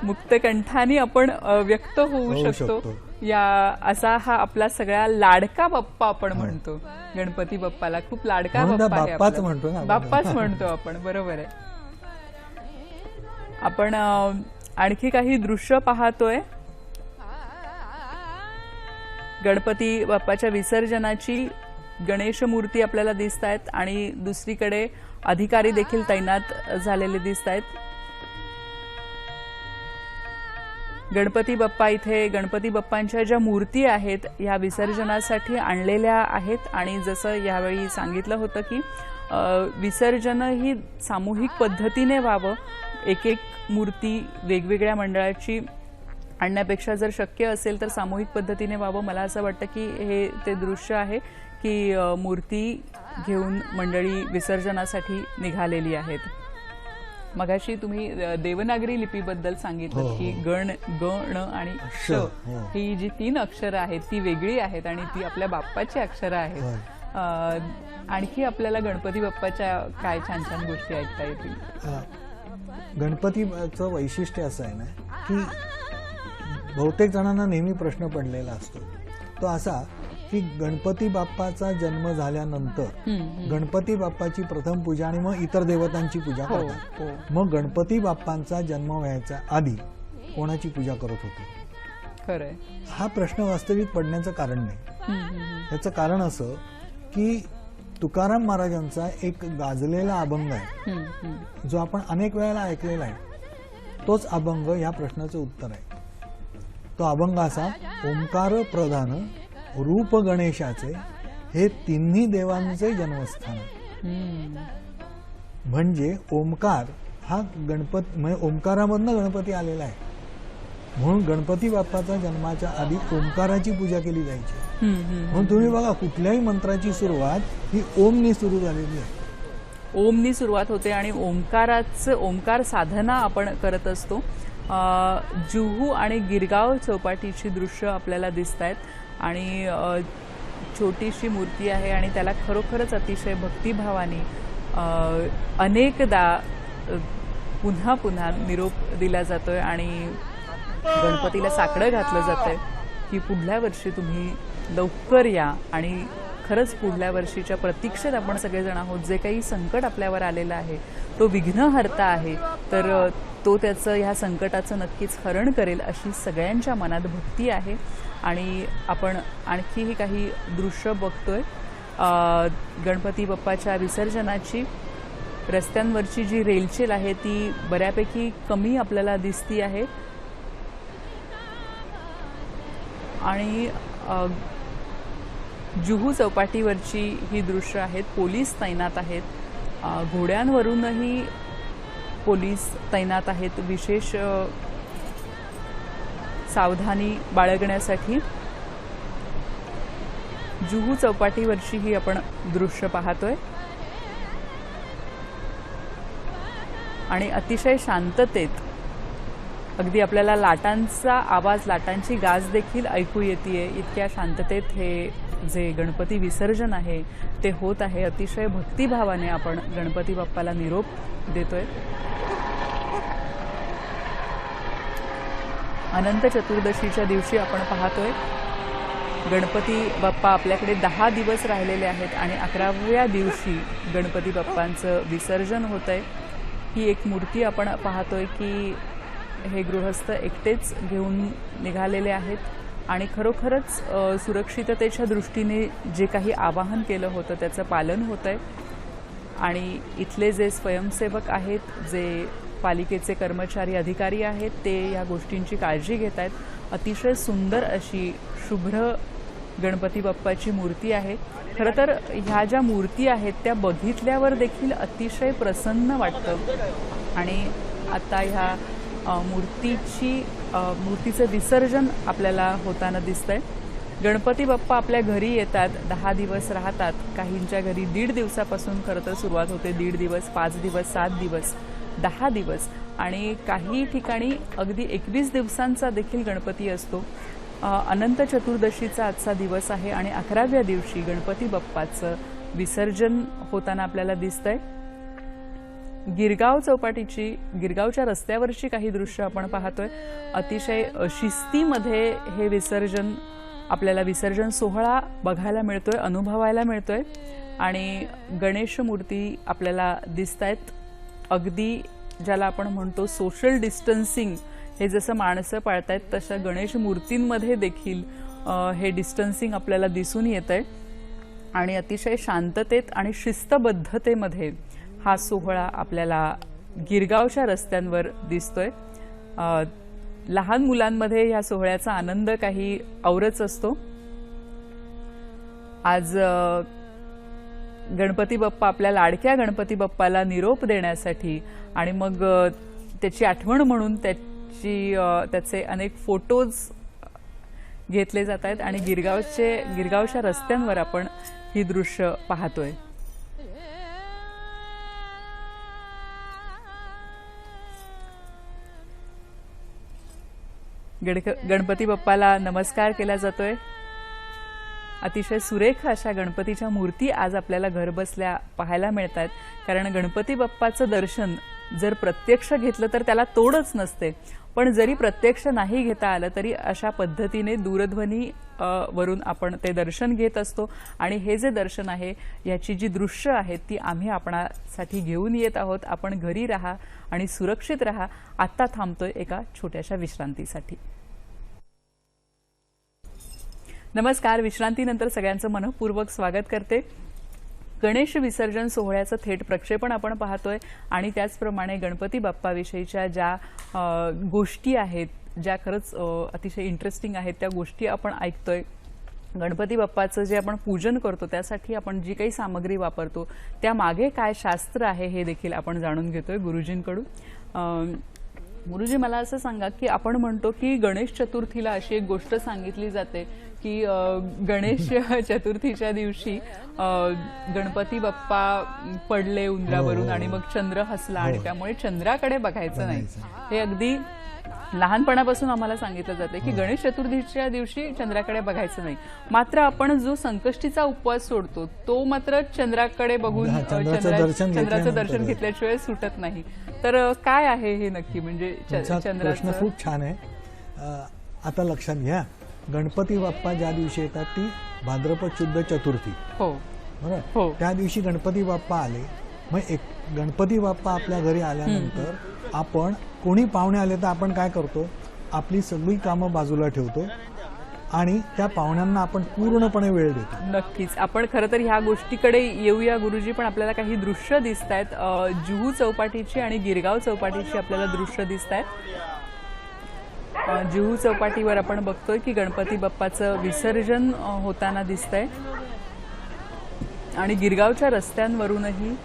मुक्तकंठाने आपण व्यक्त होऊ शकतो. या असा हा आपला सगळ्या लाडका बाप्पा आपण म्हणतो. गणपती बाप्पाला खूप लाडका बाप्पा आहे. बाप्पाच म्हणतो ना, बाप्पाच म्हणतो आपण, बरोबर आहे. आपण आणखी काही दृश्य पाहतोय. गणपती बाप्पाच्या विसर्जनाची गणेश मूर्ती आपल्याला दिसत आहेत आणि दुसरीकडे अधिकारी देखील तैनात झालेले दिसत आहेत. गणपती बाप्पा इथे गणपती बाप्पांच्या ज्या मूर्ती आहेत ह्या विसर्जनासाठी आणलेल्या आहेत आणि जसं यावेळी सांगितलं होतं की विसर्जन ही सामूहिक पद्धतीने व्हावं. एक एक मूर्ती वेगवेगळ्या मंडळाची आणण्यापेक्षा जर शक्य असेल तर सामूहिक पद्धतीने व्हावं. मला असं वाटतं की हे ते दृश्य आहे की मूर्ती घेऊन मंडळी विसर्जनासाठी निघालेली आहेत. मगाशी तुम्ही देवनागरी लिपीबद्दल सांगितलं की गण आणि श ही जी 3 अक्षरं आहेत ती वेगळी आहेत आणि ती आपल्या बाप्पाची अक्षरं आहेत. आणखी आपल्याला गणपती बाप्पाच्या काय छान छान गोष्टी ऐकता येतील? गणपतीचं वैशिष्ट्य असं आहे ना की बहुतेक जणांना नेहमी प्रश्न पडलेला असतो तो असा की गणपती बाप्पाचा जन्म झाल्यानंतर गणपती बाप्पाची प्रथम पूजा आणि मग इतर देवतांची पूजा करतात. मग गणपती बाप्पांचा जन्म व्हायच्या आधी कोणाची पूजा करत होते? खरंय, हा प्रश्न वास्तविक पडण्याचं कारण नाही. त्याचं कारण असं की तुकाराम महाराजांचा एक गाजलेला अभंग आहे जो आपण अनेक वेळेला ऐकलेला आहे. तोच अभंग या प्रश्नाचं उत्तर आहे. तो अभंग असा: ओंकार प्रधान रूप गणेशाचे हे तिन्ही देवांचे जन्मस्थान. म्हणजे ओंकार हा गणपती, म्हणजे ओंकारामधनं गणपती आलेला आहे म्हणून गणपती बाप्पाच्या जन्माच्या आधी ओंकाराची पूजा केली जायची. म्हणून तुम्ही बघा कुठल्याही मंत्राची सुरुवात ही ओमनी सुरू झालेली आहे. ओमनी सुरुवात होते आणि ओंकार साधना आपण करत असतो. जुहू आणि गिरगाव चौपाटीची दृश्य आपल्याला दिसत आहेत आणि छोटीशी मूर्ती आहे आणि त्याला खरोखरच अतिशय भक्तिभावाने अनेकदा पुन्हा पुन्हा निरोप दिला जातोय आणि गणपतीला साकडं घातलं जातंय की पुढल्या वर्षी तुम्ही लवकर या. आणि खरंच पुढल्या वर्षीच्या प्रतीक्षेत आपण सगळेजण आहोत. जे काही संकट आपल्यावर आलेलं आहे तो विघ्नहर्ता आहे, तर तो त्याचं ह्या संकटाचं नक्कीच हरण करेल अशी सगळ्यांच्या मनात भक्ती आहे. आणि आपण आणखीही काही दृश्य बघतोय गणपती बाप्पाच्या विसर्जनाची. रस्त्यांवरची जी रेलचेल आहे ती बऱ्यापैकी कमी आपल्याला दिसती आहे आणि जुहू चौपाटीवरची ही दृश्य आहेत. पोलीस तैनात आहेत, घोड्यांवरूनही पोलीस तैनात आहेत विशेष सावधानी बाळगण्यासाठी. जुहू चौपाटीवरची ही आपण दृश्य पाहतोय आणि अतिशय शांततेत अगदी आपल्याला लाटांचा आवाज, लाटांची गाज देखील ऐकू येते. इतक्या शांततेत हे जे गणपती विसर्जन आहे ते होत आहे. अतिशय भक्तिभावाने आपण गणपती बाप्पाला निरोप देतोय. अनंत चतुर्दशीच्या दिवशी आपण पाहतोय गणपती बाप्पा आपल्याकडे 10 दिवस राहिलेले आहेत आणि 11व्या दिवशी गणपती बाप्पांचं विसर्जन होत आहे. ही एक मूर्ती आपण पाहतोय की हे गृहस्थ एकटेच घेऊन निघालेले आहेत आणि खरोखरच सुरक्षिततेच्या दृष्टीने जे काही आवाहन केलं होतं त्याचं पालन होत आहे. आणि इथले जे स्वयंसेवक आहेत, जे पालिकेचे कर्मचारी अधिकारी आहेत, ते या गोष्टींची काळजी घेत आहेत. अतिशय सुंदर अशी शुभ्र गणपती बाप्पाची मूर्ती आहे. खरं तर ह्या ज्या मूर्ती आहेत त्या बघितल्यावर देखील अतिशय प्रसन्न वाटतं आणि आता ह्या मूर्तीचं विसर्जन आपल्याला होताना दिसतंय. गणपती बाप्पा आपल्या घरी येतात, 10 दिवस राहतात. काहींच्या घरी 1.5 दिवसापासून खरं तर सुरुवात होते. 1.5 दिवस, 5 दिवस, 7 दिवस, 10 दिवस आणि काही ठिकाणी अगदी 21 दिवसांचा देखील गणपती असतो. अनंत चतुर्दशीचा आजचा दिवस आहे आणि 11व्या दिवशी गणपती बाप्पाचं विसर्जन होताना आपल्याला दिसतंय. गिरगाव चौपाटीची, गिरगावच्या रस्त्यावरची काही दृश्य आपण पाहतोय. अतिशय शिस्तीमध्ये हे विसर्जन आपल्याला विसर्जन सोहळा बघायला मिळतोय, अनुभवायला मिळतोय आणि गणेश मूर्ती आपल्याला दिसतायत. अगदी ज्याला आपण म्हणतो सोशल डिस्टन्सिंग, हे जसं माणसं पाळतायत तशा गणेश मूर्तींमध्ये देखील हे डिस्टन्सिंग आपल्याला दिसून येतंय आणि अतिशय शांततेत आणि शिस्तबद्धतेमध्ये हा सोहळा आपल्याला गिरगावच्या रस्त्यांवर दिसतोय. लहान मुलांमध्ये या सोहळ्याचा आनंद काही औरच असतो. आज गणपती बाप्पा, आपल्या लाडक्या गणपती बाप्पाला निरोप देण्यासाठी आणि मग त्याची आठवण म्हणून त्याचे अनेक फोटोज घेतले जात आहेत आणि गिरगावच्या रस्त्यांवर आपण ही दृश्य पाहतोय. गणपती बाप्पाला नमस्कार केला जातोय. अतिशय सुरेख अशा गणपतीच्या मूर्ती आज आपल्याला घरबसल्या पाहायला मिळतात. कारण गणपती बाप्पाचं दर्शन जर प्रत्यक्ष घेतलं तर त्याला तोडच नसते, पण जरी प्रत्यक्ष नाही घेता आलं तरी अशा पद्धतीने दूरध्वनी वरून आपण ते दर्शन घेत असतो. आणि हे जे दर्शन आहे, याची जी दृश्य आहेत ती आम्ही आपणासाठी घेऊन येत आहोत. आपण घरी राहा आणि सुरक्षित राहा. आत्ता थांबतोय एका छोट्याशा विश्रांतीसाठी. नमस्कार. विश्रांतीनंतर सगळ्यांचं मनपूर्वक स्वागत करते. गणेश विसर्जन सोहळ्याचं थेट प्रक्षेपण आपण पाहतोय आणि त्याचप्रमाणे गणपती बाप्पाविषयीच्या ज्या गोष्टी आहेत, ज्या खरंच अतिशय इंटरेस्टिंग आहेत, त्या गोष्टी आपण ऐकतोय. गणपती बाप्पाचं जे आपण पूजन करतो त्यासाठी आपण जी काही सामग्री वापरतो त्यामागे काय शास्त्र आहे हे देखील आपण जाणून घेतोय गुरुजींकडून. गुरुजी, मला असं सांगा की आपण म्हणतो की गणेश चतुर्थीला अशी एक गोष्ट सांगितली जाते की गणेश चतुर्थीच्या दिवशी गणपती बाप्पा पडले उंदरावरून आणि मग चंद्र हसला आणि त्यामुळे चंद्राकडे बघायचं नाही. हे अगदी लहानपणापासून आम्हाला सांगितलं जाते की गणेश चतुर्थीच्या दिवशी चंद्राकडे बघायचं नाही. मात्र आपण जो संकष्टीचा उपवास सोडतो तो मात्र चंद्राकडे बघून चंद्राचं दर्शन घेतल्याशिवाय सुटत नाही. तर काय आहे हे नक्की? म्हणजे प्रश्न खूप छान आहे. आता लक्षात घ्या, गणपती बाप्पा ज्या दिवशी येतात ती भाद्रपद शुद्ध चतुर्थी. हो बरोबर. त्या दिवशी गणपती बाप्पा आले. मग एक गणपती बाप्पा आपल्या घरी आल्यानंतर आपण कोणी पाहुणे आले तर आपण काय करतो, आपली सगळी कामं बाजूला ठेवतो आणि त्या पाहुण्यांना आपण पूर्णपणे वेळ देतो. नक्कीच. आपण खरं तर ह्या गोष्टीकडे येऊया गुरुजी, पण आपल्याला काही दृश्य दिसत आहेत. जुहू चौपाटीची आणि गिरगाव चौपाटीची आपल्याला दृश्य दिसत आहेत. जुहू चौपाटीवर आपण बघतोय की गणपती बाप्पाचं विसर्जन होताना दिसतंय आणि गिरगावच्या रस्त्यांवरूनही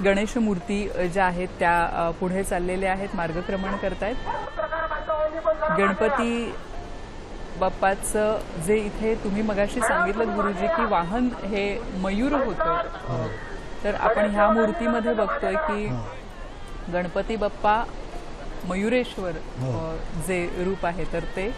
गणेश मूर्ती ज्या आहेत त्या पुढे चाललेल्या आहेत, मार्गक्रमण करतायत. गणपती बाप्पाचं जे इथे तुम्ही मगाशी सांगितलं गुरुजी की वाहन हे मयूर होतं, तर आपण ह्या मूर्तीमध्ये बघतोय की गणपती बाप्पा मयुरेश्वर जे रूप आहे तर ते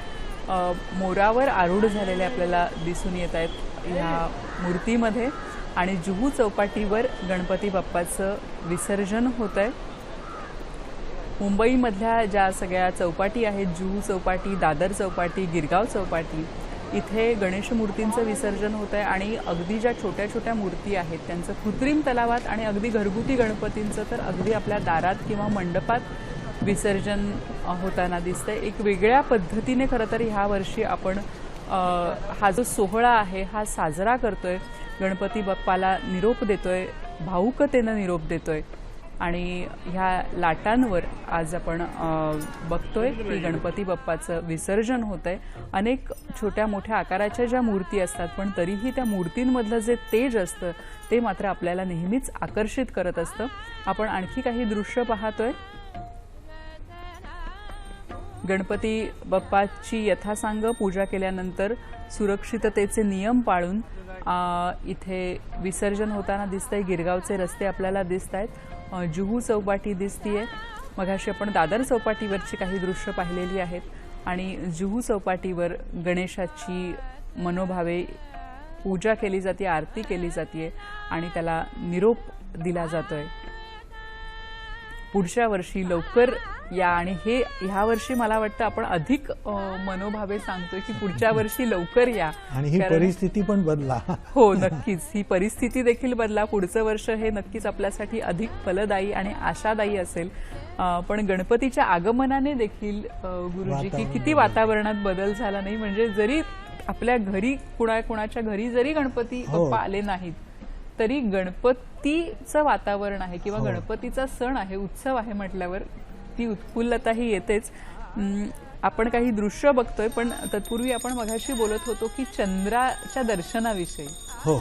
मोरावर आरूढ झालेले आपल्याला दिसून येत आहेत ह्या मूर्तीमध्ये. आणि जुहू चौपाटीवर गणपती बाप्पाचं विसर्जन होत आहे. मुंबईमधल्या ज्या सगळ्या चौपाटी आहेत, जुहू चौपाटी, दादर चौपाटी, गिरगाव चौपाटी, इथे गणेश मूर्तींचं विसर्जन होत आहे. आणि अगदी ज्या छोट्या छोट्या मूर्ती आहेत त्यांचं कृत्रिम तलावात आणि अगदी घरगुती गणपतींचं तर अगदी आपल्या दारात किंवा मंडपात विसर्जन होताना दिसतंय. एक वेगळ्या पद्धतीने खरं तर ह्या वर्षी आपण हा जो सोहळा आहे हा साजरा करतोय. गणपती बाप्पाला निरोप देतोय, भाऊकतेनं निरोप देतोय. आणि ह्या लाटांवर आज आपण बघतोय की गणपती बाप्पाचं विसर्जन होतंय. अनेक छोट्या मोठ्या आकाराच्या ज्या मूर्ती असतात पण तरीही त्या मूर्तींमधलं जे तेज असतं ते मात्र आपल्याला नेहमीच आकर्षित करत असतं. आपण आणखी काही दृश्य पाहतोय. गणपती बाप्पाची यथासांग पूजा केल्यानंतर सुरक्षिततेचे नियम पाळून इथे विसर्जन होताना दिसतंय. गिरगावचे रस्ते आपल्याला दिसत आहेत. जुहू चौपाटी दिसतीये. मगाशी आपण दादर चौपाटीवरची काही दृश्य पाहिलेली आहेत. आणि जुहू चौपाटीवर गणेशाची मनोभावे पूजा केली जाते, आरती केली जाते आणि त्याला निरोप दिला जातोय. पुढच्या वर्षी लवकर या. आणि हे ह्या वर्षी मला वाटतं आपण अधिक मनोभावे सांगतोय की पुढच्या वर्षी लवकर या. आणि ही परिस्थिती पण बदला. हो नक्कीच, ही परिस्थिती देखील बदला. पुढचं वर्ष हे नक्कीच आपल्यासाठी अधिक फलदायी आणि आशादायी असेल. पण गणपतीच्या आगमनाने देखील गुरुजी की किती वातावरणात बदल झाला नाही. म्हणजे जरी आपल्या घरी कुणाच्या घरी जरी गणपती बाप्पा आले नाहीत तरी गणपतीचं वातावरण आहे किंवा गणपतीचा सण आहे, उत्सव आहे म्हटल्यावर ती उत्फुल्लता ही येतेच. आपण काही दृश्य बघतोय पण तत्पूर्वी आपण मगाशी बोलत होतो की चंद्राच्या दर्शनाविषयी. हो,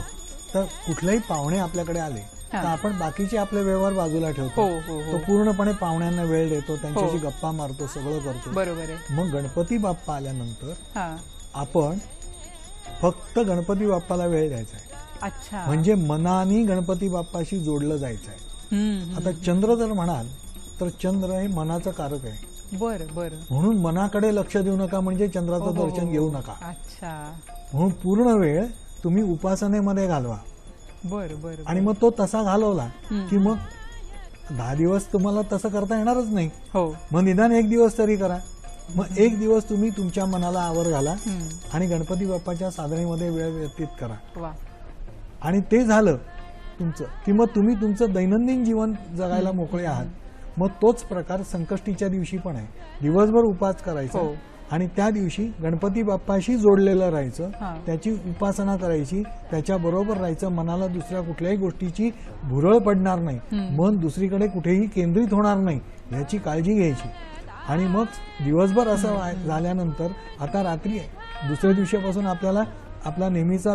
तर कुठलेही पाहुणे आपल्याकडे आले तर आपण बाकीचे आपले व्यवहार बाजूला ठेवतो. तो पूर्णपणे पाहुण्यांना वेळ देतो, त्यांच्याशी गप्पा मारतो, सगळं करतो. बरोबर आहे. मग गणपती बाप्पा आल्यानंतर आपण फक्त गणपती बाप्पाला वेळ द्यायचा आहे. अच्छा, म्हणजे मनाने गणपती बाप्पाशी जोडलं जायचं आहे. आता चंद्र जर म्हणाल तर चंद्र हे मनाचं कारक आहे. बरं बरं. म्हणून मनाकडे लक्ष देऊ नका, म्हणजे चंद्राचं दर्शन घेऊ नका. अच्छा, म्हणून पूर्ण वेळ तुम्ही उपासनेमध्ये घालवा. बरं बरं. आणि मग तो तसा घालवला की मग 10 दिवस तुम्हाला तसं करता येणारच नाही. हो, मग निदान 1 दिवस तरी करा. मग 1 दिवस तुम्ही तुमच्या मनाला आवर घाला आणि गणपती बाप्पाच्या साधनेमध्ये वेळ व्यतीत करा. वा. आणि ते झालं तुमचं की मग तुम्ही तुमचं दैनंदिन जीवन जगायला मोकळे आहात. मग तोच प्रकार संकष्टीच्या दिवशी पण आहे. दिवसभर उपास करायचा आणि त्या दिवशी गणपती बाप्पाशी जोडलेलं राहायचं, त्याची उपासना करायची, त्याच्या बरोबर राहायचं. मनाला दुसऱ्या कुठल्याही गोष्टीची भुरळ पडणार नाही, मन दुसरीकडे कुठेही केंद्रित होणार नाही याची काळजी घ्यायची. आणि मग दिवसभर असं झाल्यानंतर आता रात्री दुसऱ्या दिवशीपासून आपल्याला आपला नेहमीचा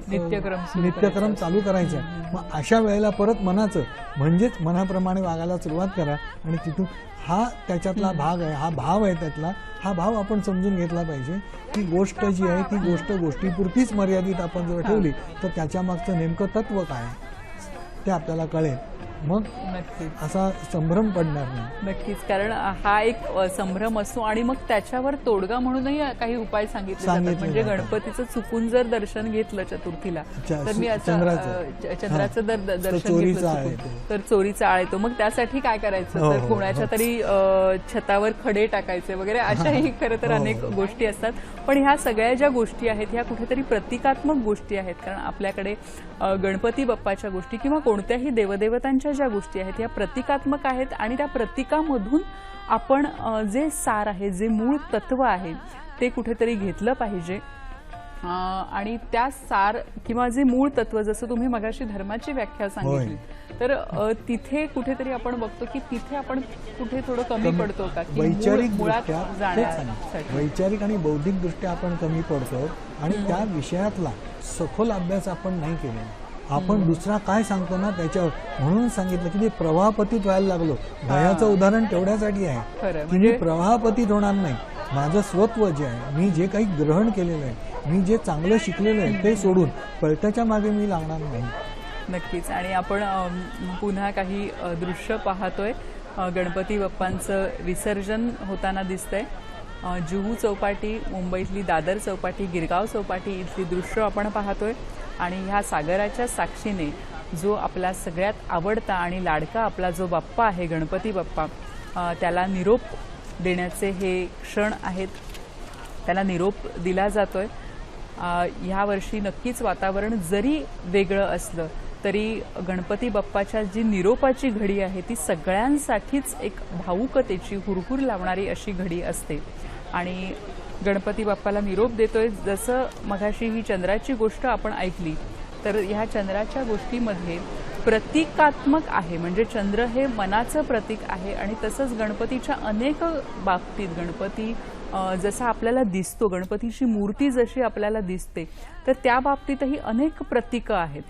नित्यक्रम चालू करायचा आहे. मग अशा वेळेला परत मनाचं म्हणजेच मनाप्रमाणे वागायला सुरुवात करा. आणि तिथून हा त्याच्यातला भाग आहे, हा भाव आहे त्यातला. हा भाव आपण समजून घेतला पाहिजे की गोष्ट जी आहे ती गोष्ट गोष्टीपुरतीच मर्यादित आपण जर ठेवली तर त्याच्या मागचं नेमकं तत्व काय ते आपल्याला कळेल. मग नक्कीच असा संभ्रम पडणार नाही. नक्कीच, कारण हा एक संभ्रम असतो. आणि मग त्याच्यावर तोडगा म्हणूनही काही उपाय सांगितले जातात. म्हणजे गणपतीचं चुकून जर दर्शन घेतलं चतुर्थीला तर मी चंद्राचं दर्शन घेतलं तर चोरीचा आळ येतो. मग त्यासाठी काय करायचं तर कोणाच्या तरी छतावर खडे टाकायचे वगैरे अशाही खरं तर अनेक गोष्टी असतात. पण ह्या सगळ्या ज्या गोष्टी आहेत ह्या कुठेतरी प्रतिकात्मक गोष्टी आहेत. कारण आपल्याकडे गणपती बाप्पाच्या गोष्टी किंवा कोणत्याही देवदेवतांच्या ज्या गोष्टी आहेत ह्या प्रतिकात्मक आहेत. आणि त्या प्रतिकामधून आपण जे सार आहे, जे मूळ तत्व आहे ते कुठेतरी घेतलं पाहिजे. आणि त्या सार किंवा जे मूळ तत्व, जसं तुम्ही मगाशी धर्माची व्याख्या सांगितली, तर तिथे कुठेतरी आपण बघतो की तिथे आपण कुठे थोडं कमी पडतो का, की मुळात जाण्यासाठी वैचारिक आणि बौद्धिक दृष्ट्या आपण कमी पडतो आणि त्या विषयातला सखोल अभ्यास आपण नाही केलेला. आपण दुसरा काय सांगतो ना त्याच्यावर, म्हणून सांगितलं की मी प्रवाहपतीत व्हायला लागलो. दह्याचं उदाहरण तेवढ्यासाठी आहे की मी प्रवाहपतीत होणार नाही. माझं स्वत्व जे आहे, मी जे काही ग्रहण केलेलं आहे, मी जे चांगलं शिकलेलं आहे ते सोडून पलट्याच्या मागे मी लागणार नाही. नक्कीच. आणि आपण पुन्हा काही दृश्य पाहतोय. गणपती बाप्पांचं विसर्जन होताना दिसतंय. जुहू चौपाटी, मुंबईतली दादर चौपाटी, गिरगाव चौपाटी इथली दृश्य आपण पाहतोय. आणि ह्या सागराच्या साक्षीने जो आपला सगळ्यात आवडता आणि लाडका आपला जो बाप्पा आहे, गणपती बाप्पा, त्याला निरोप देण्याचे हे क्षण आहेत. त्याला निरोप दिला जातोय. ह्या वर्षी नक्कीच वातावरण जरी वेगळं असलं तरी गणपती बाप्पाच्या जी निरोपाची घडी आहे ती सगळ्यांसाठीच एक भावुकतेची, हुरहुर लावणारी अशी घडी असते. आणि गणपती बाप्पाला निरोप देतोय. जसं मगाशी ही चंद्राची गोष्ट आपण ऐकली, तर ह्या चंद्राच्या गोष्टीमध्ये प्रतिकात्मक आहे, म्हणजे चंद्र हे मनाचं प्रतीक आहे. आणि तसंच गणपतीच्या अनेक बाबतीत गणपती जसा आपल्याला दिसतो, गणपतीची मूर्ती जशी आपल्याला दिसते, तर त्या बाबतीतही अनेक प्रतीकं आहेत.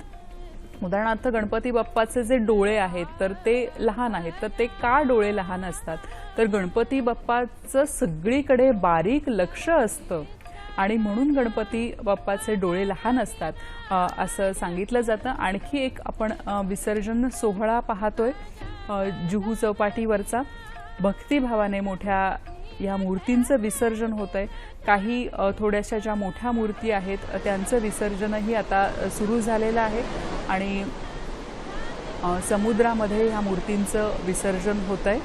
उदाहरणार्थ गणपती बाप्पाचे जे डोळे आहेत तर ते लहान आहेत. तर ते का डोळे लहान असतात, तर गणपती बाप्पाचं सगळीकडे बारीक लक्ष असतं आणि म्हणून गणपती बाप्पाचे डोळे लहान असतात असं सांगितलं जातं. आणखी एक आपण विसर्जन सोहळा पाहतोय जुहू चौपाटीवरचा. भक्तिभावाने मोठ्या या मूर्तींचं विसर्जन होत आहे. काही थोड्याशा ज्या मोठ्या मूर्ती आहेत त्यांचं विसर्जनही आता सुरू झालेलं आहे. आणि समुद्रामध्ये ह्या मूर्तींचं विसर्जन होत आहे.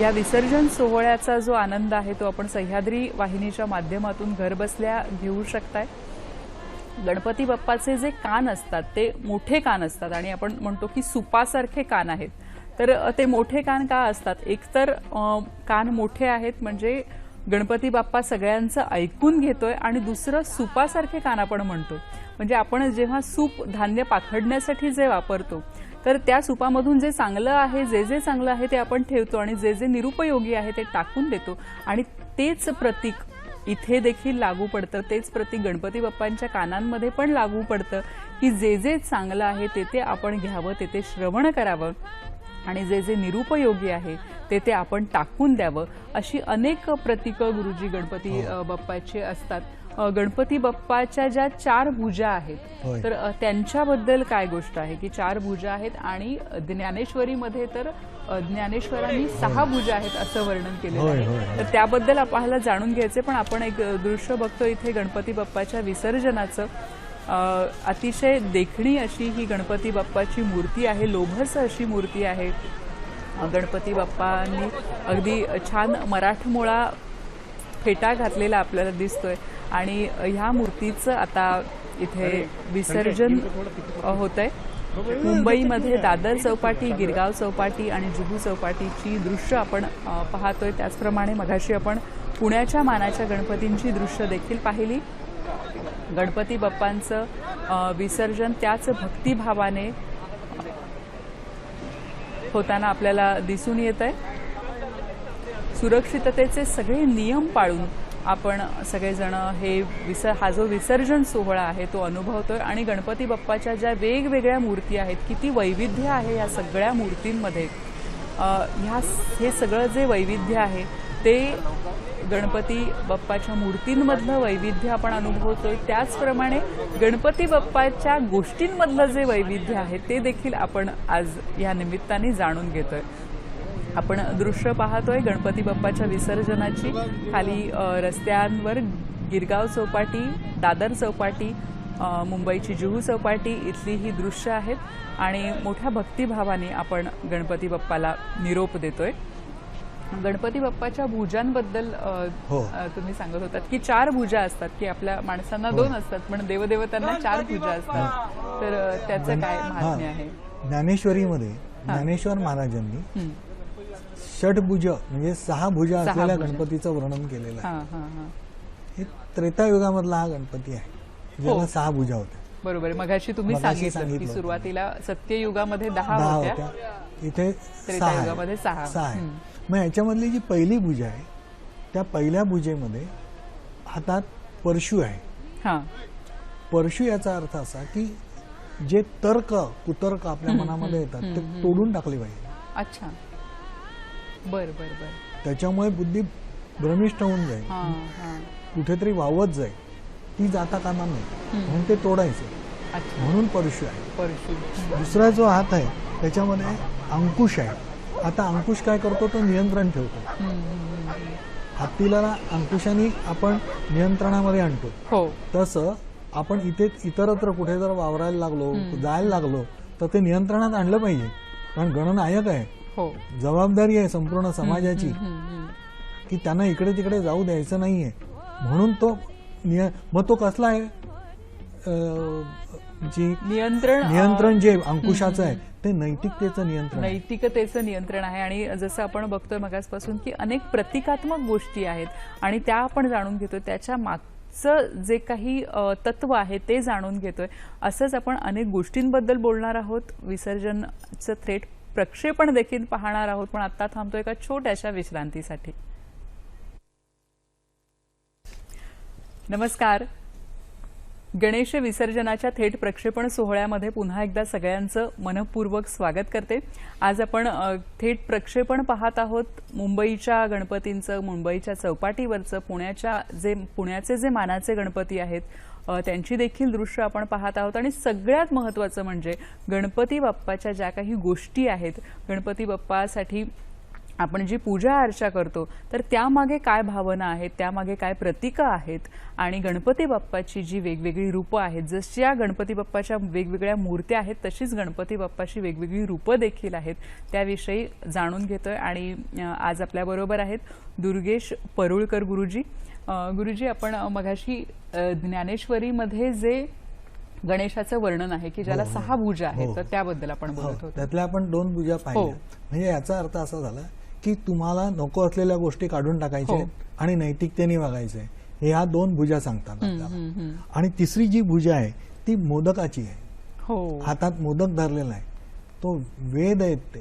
या विसर्जन सोहळ्याचा जो आनंद आहे तो आपण सह्याद्री वाहिनीच्या माध्यमातून घरबसल्या घेऊ शकताय. गणपती बाप्पाचे जे कान असतात ते मोठे कान असतात आणि आपण म्हणतो की सुपासारखे कान आहेत. तर ते मोठे कान का असतात, एकतर कान मोठे आहेत म्हणजे गणपती बाप्पा सगळ्यांचं ऐकून घेतोय, आणि दुसरं सुपासारखे कान आपण म्हणतो म्हणजे आपण जेव्हा सूप धान्य पाखडण्यासाठी जे वापरतो तर त्या सुपामधून जे चांगलं आहे, जे जे चांगलं आहे ते आपण ठेवतो आणि जे जे निरुपयोगी आहे ते टाकून देतो. आणि तेच प्रतीक इथे देखील लागू पडतं. तेच प्रतीक गणपती बाप्पांच्या कानांमध्ये पण लागू पडतं की जे जे चांगलं आहे ते ते आपण घ्यावं, ते ते श्रवण करावं आणि जे जे निरुपयोगी आहे ते ते आपण टाकून द्यावं. अशी अनेक प्रतीकं गुरुजी गणपती बाप्पाची असतात. गणपती बाप्पाच्या ज्या 4 भुजा आहेत तर त्यांच्याबद्दल काय गोष्ट आहे की 4 भुजा आहेत आणि ज्ञानेश्वरीमध्ये तर ज्ञानेश्वरांनी 6 भुजा आहेत असं वर्णन केलेलं आहे. तर त्याबद्दल आपल्याला जाणून घ्यायचे. पण आपण एक दृश्य बघतो इथे गणपती बाप्पाच्या विसर्जनाचं. अतिशय देखणी अशी ही गणपती बाप्पाची मूर्ती आहे, लोभस अशी मूर्ती आहे. गणपती बाप्पांनी अगदी छान मराठमोळा फेटा घातलेला आपल्याला दिसतोय आणि ह्या मूर्तीचं आता इथे विसर्जन होत आहे. मुंबईमध्ये दादर चौपाटी, गिरगाव चौपाटी आणि जुहू चौपाटीची दृश्य आपण पाहतोय. त्याचप्रमाणे मगाशी आपण पुण्याच्या मानाच्या गणपतींची दृश्य देखील पाहिली. गणपती बाप्पांचं विसर्जन त्याच भक्तिभावाने होताना आपल्याला दिसून येत आहे. सुरक्षिततेचे सगळे नियम पाळून आपण सगळेजण हा जो विसर्जन सोहळा आहे तो अनुभवतोय. आणि गणपती बाप्पाच्या ज्या वेगवेगळ्या मूर्ती आहेत, किती वैविध्य आहे या सगळ्या मूर्तींमध्ये. हे सगळं जे वैविध्य आहे ते गणपती बाप्पाच्या मूर्तींमधलं वैविध्य आपण अनुभवतोय. त्याचप्रमाणे गणपती बाप्पाच्या गोष्टींमधलं जे वैविध्य आहे ते देखील आपण आज या निमित्ताने जाणून घेतोय. आपण दृश्य पाहतोय गणपती बाप्पाच्या विसर्जनाची. खाली रस्त्यांवर गिरगाव चौपाटी, दादर चौपाटी, मुंबईची जुहू चौपाटी इथली ही दृश्य आहेत आणि मोठ्या भक्तिभावाने आपण गणपती बाप्पाला निरोप देतोय. गणपती बाप्पाच्या भुजांबद्दल तुम्ही सांगत होतात की 4 भुजा असतात, की आपल्या माणसांना 2 असतात पण देवदेवतांना 4 भुजा असतात. तर त्याचं काय महात्म्य आहे? ज्ञानेश्वरीमध्ये ज्ञानेश्वर महाराजांनी षटभुज म्हणजे 6 भुजा असलेल्या भुजा. गणपतीचं वर्णन केलेलं आहे. हा हा हा हे त्रेतायुगामधला हा गणपती आहे ज्याला 6 भुजा होत्या. बरोबर आहे. मगाशी तुम्ही मगाशी सांगितलं की सांगितलं. सुरुवातीला सत्ययुगामध्ये 10 10 होत्या, होत्या, इथे 6 त्रेतायुगामध्ये 6. आहे. मग याच्यामधली जी पहिली भुजा आहे त्या पहिल्या भुजेमध्ये हातात परशु आहे. हा परशु याचा अर्थ असा की जे कुतर्क आपल्या मनामध्ये येतात ते तोडून टाकले पाहिजे. अच्छा, बर बर बर. त्याच्यामुळे बुद्धी भ्रमिष्ट होऊन जाईल, हा हा कुठेतरी वावत जाईल, ती जाता कामा नये म्हणून ते तोडायचं. अच्छा, म्हणून परशु आहे. परशु. दुसरा जो हात आहे त्याच्यामध्ये अंकुश आहे. आता अंकुश काय करतो, तो नियंत्रण ठेवतो. हत्तीला अंकुशाने आपण नियंत्रणामध्ये आणतो. हो, तसं आपण इतरत्र कुठे जर वावरायला लागलो, जायला लागलो तर ते नियंत्रणात आणलं पाहिजे. कारण गणनायक आहे, हो. जबाबदारी आहे संपूर्ण समाजाची की त्यांना इकडे तिकडे जाऊ द्यायचं नाहीये. म्हणून तो मग तो कसला आहे, नियंत्रण जे अंकुशाचं आहे ते नैतिकतेचं नियंत्रण, नैतिकतेचं नियंत्रण आहे. आणि जसं आपण बघतोय मगासपासून की अनेक प्रतिकात्मक गोष्टी आहेत आणि त्या आपण जाणून घेतोय, त्याच्या मागचं जे काही तत्व आहे ते जाणून घेतोय. असंच आपण अनेक गोष्टींबद्दल बोलणार आहोत, विसर्जनचं थेट प्रक्षेपण देखील पाहणार आहोत. पण आता थांबतो एका छोट्याशा विश्रांतीसाठी. नमस्कार. गणेश विसर्जनाच्या थेट प्रक्षेपण सोहळ्यामध्ये पुन्हा एकदा सगळ्यांचं मनपूर्वक स्वागत करते. आज आपण थेट प्रक्षेपण पाहत आहोत मुंबईच्या गणपतींचं, मुंबईच्या चौपाटीवरचं, पुण्याचे जे मानाचे गणपती आहेत त्यांची देखील दृश्य आपण पाहत आहोत. आणि सगळ्यात महत्त्वाचं म्हणजे गणपती बाप्पाच्या ज्या काही गोष्टी आहेत, गणपती बाप्पासाठी आपण जी पूजा अर्चा करतो तर त्यामागे काय भावना आहेत, त्यामागे काय प्रतीकं आहेत, आणि गणपती बाप्पाची जी वेगवेगळी रूपं आहेत, जशा गणपती बाप्पाच्या वेगवेगळ्या मूर्त्या आहेत तशीच गणपती बाप्पाची वेगवेगळी रूपं देखील आहेत, त्याविषयी जाणून घेतोय. आणि आज आपल्याबरोबर आहेत दुर्गेश परुळकर गुरुजी. गुरुजी, आपण मगाशी ज्ञानेश्वरीमध्ये जे गणेशाचं वर्णन आहे की ज्याला 6 भुजा आहेत, तर त्याबद्दल आपण बोलत होतो. त्यातल्या आपण 2 भुजा पाहिल्या. म्हणजे याचा अर्थ असा झाला की तुम्हाला नको असलेल्या गोष्टी काढून टाकायच्या आणि नैतिकतेने वागायचंय, ह्या 2 भुजा सांगतात आपल्याला. आणि तिसरी जी भुजा आहे ती मोदकाची आहे. हातात मोदक धरलेला आहे, तो वेद आहेत. ते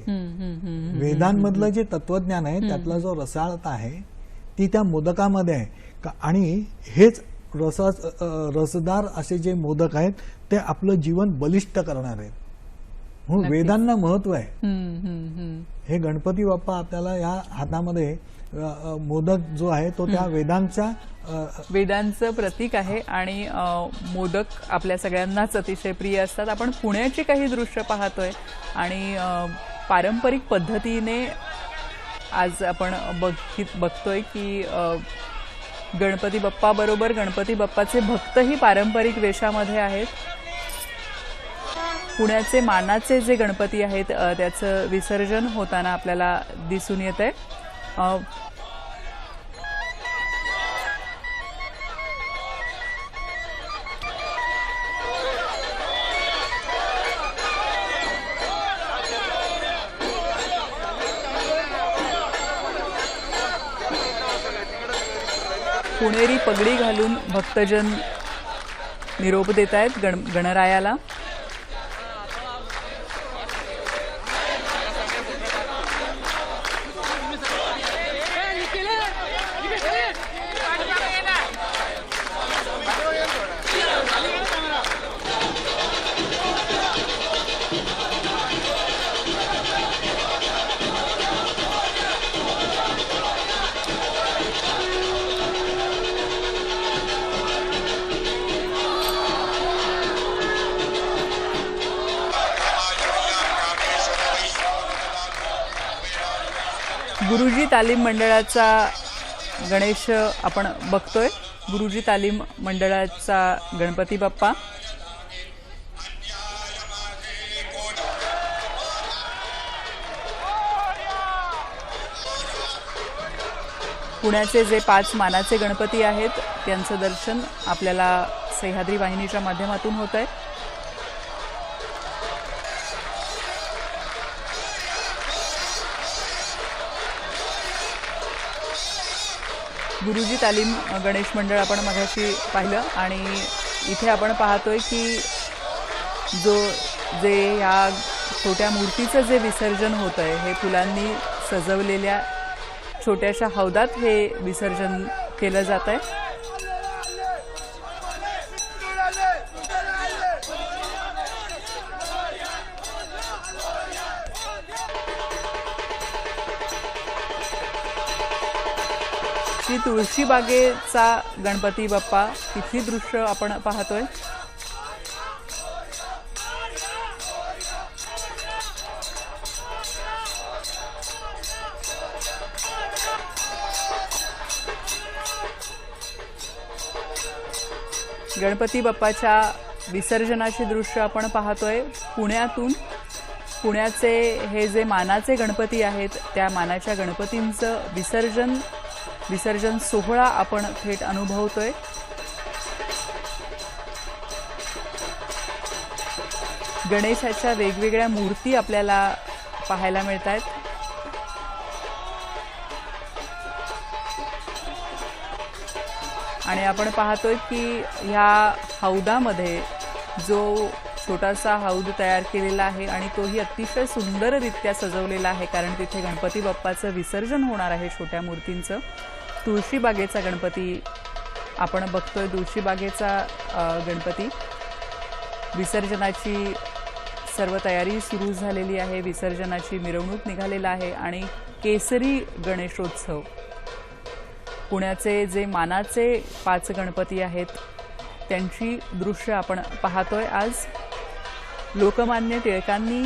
वेदांमधलं जे तत्वज्ञान आहे त्यातला जो रसाळता आहे ती त्या मोदकामध्ये आहे. आणि हेच रसदार असे जे मोदक आहेत ते आपलं जीवन बलिष्ठ करणार आहेत. म्हणून वेदांना महत्व आहे. हे गणपती बाप्पा आपल्याला या हातामध्ये मोदक जो आहे तो त्या वेदांचं प्रतीक आहे. आणि मोदक आपल्या सगळ्यांनाच अतिशय प्रिय असतात. आपण पुण्याची काही दृश्य पाहतोय आणि पारंपरिक पद्धतीने आज आपण बघतोय की गणपती बाप्पा बरोबर गणपती बाप्पाचे भक्तही पारंपरिक वेशामध्ये आहेत. पुण्याचे मानाचे जे गणपती आहेत त्याचं विसर्जन होताना आपल्याला दिसून येतंय. पुणेरी पगडी घालून भक्तजन निरोप देत आहेत गणरायाला. गुरुजी तालीम मंडळाचा गणेश आपण बघतोय. गुरुजी तालीम मंडळाचा गणपती बाप्पा. पुण्याचे जे 5 मानाचे गणपती आहेत त्यांचं दर्शन आपल्याला सह्याद्री वाहिनीच्या माध्यमातून होत आहे. गुरुजी तालीम गणेश मंडळ आपण मगाशी पाहिलं आणि इथे आपण पाहतोय की जे या छोट्या मूर्तीचं जे विसर्जन होत आहे हे फुलांनी सजवलेल्या छोट्याशा हौदात हे विसर्जन केलं जात आहे। श्री तुळशी बागेचा गणपती बाप्पा तिथली दृश्य आपण पाहतोय। गणपती बाप्पाच्या विसर्जनाचे दृश्य आपण पाहतोय पुण्यातून। पुण्याचे हे जे मानाचे गणपती आहेत त्या मानाच्या गणपतींचं विसर्जन सोहळा आपण थेट अनुभवतोय। गणेशाच्या वेगवेगळ्या मूर्ती आपल्याला पाहायला मिळतात। आणि आपण पाहतोय की ह्या हौदामध्ये जो छोटासा हौद तयार केलेला आहे आणि तोही अतिशय सुंदररित्या सजवलेला आहे कारण तिथे गणपती बाप्पाचं विसर्जन होणार आहे छोट्या मूर्तींचं। तुळशी बागेचा गणपती आपण बघतोय। तुळशी बागेचा गणपती विसर्जनाची सर्व तयारी सुरू झालेली आहे। विसर्जनाची मिरवणूक निघालेला आहे आणि केसरी गणेशोत्सव पुण्याचे जे मानाचे 5 गणपती आहेत त्यांची दृश्य आपण पाहतोय। आज लोकमान्य टिळकांनी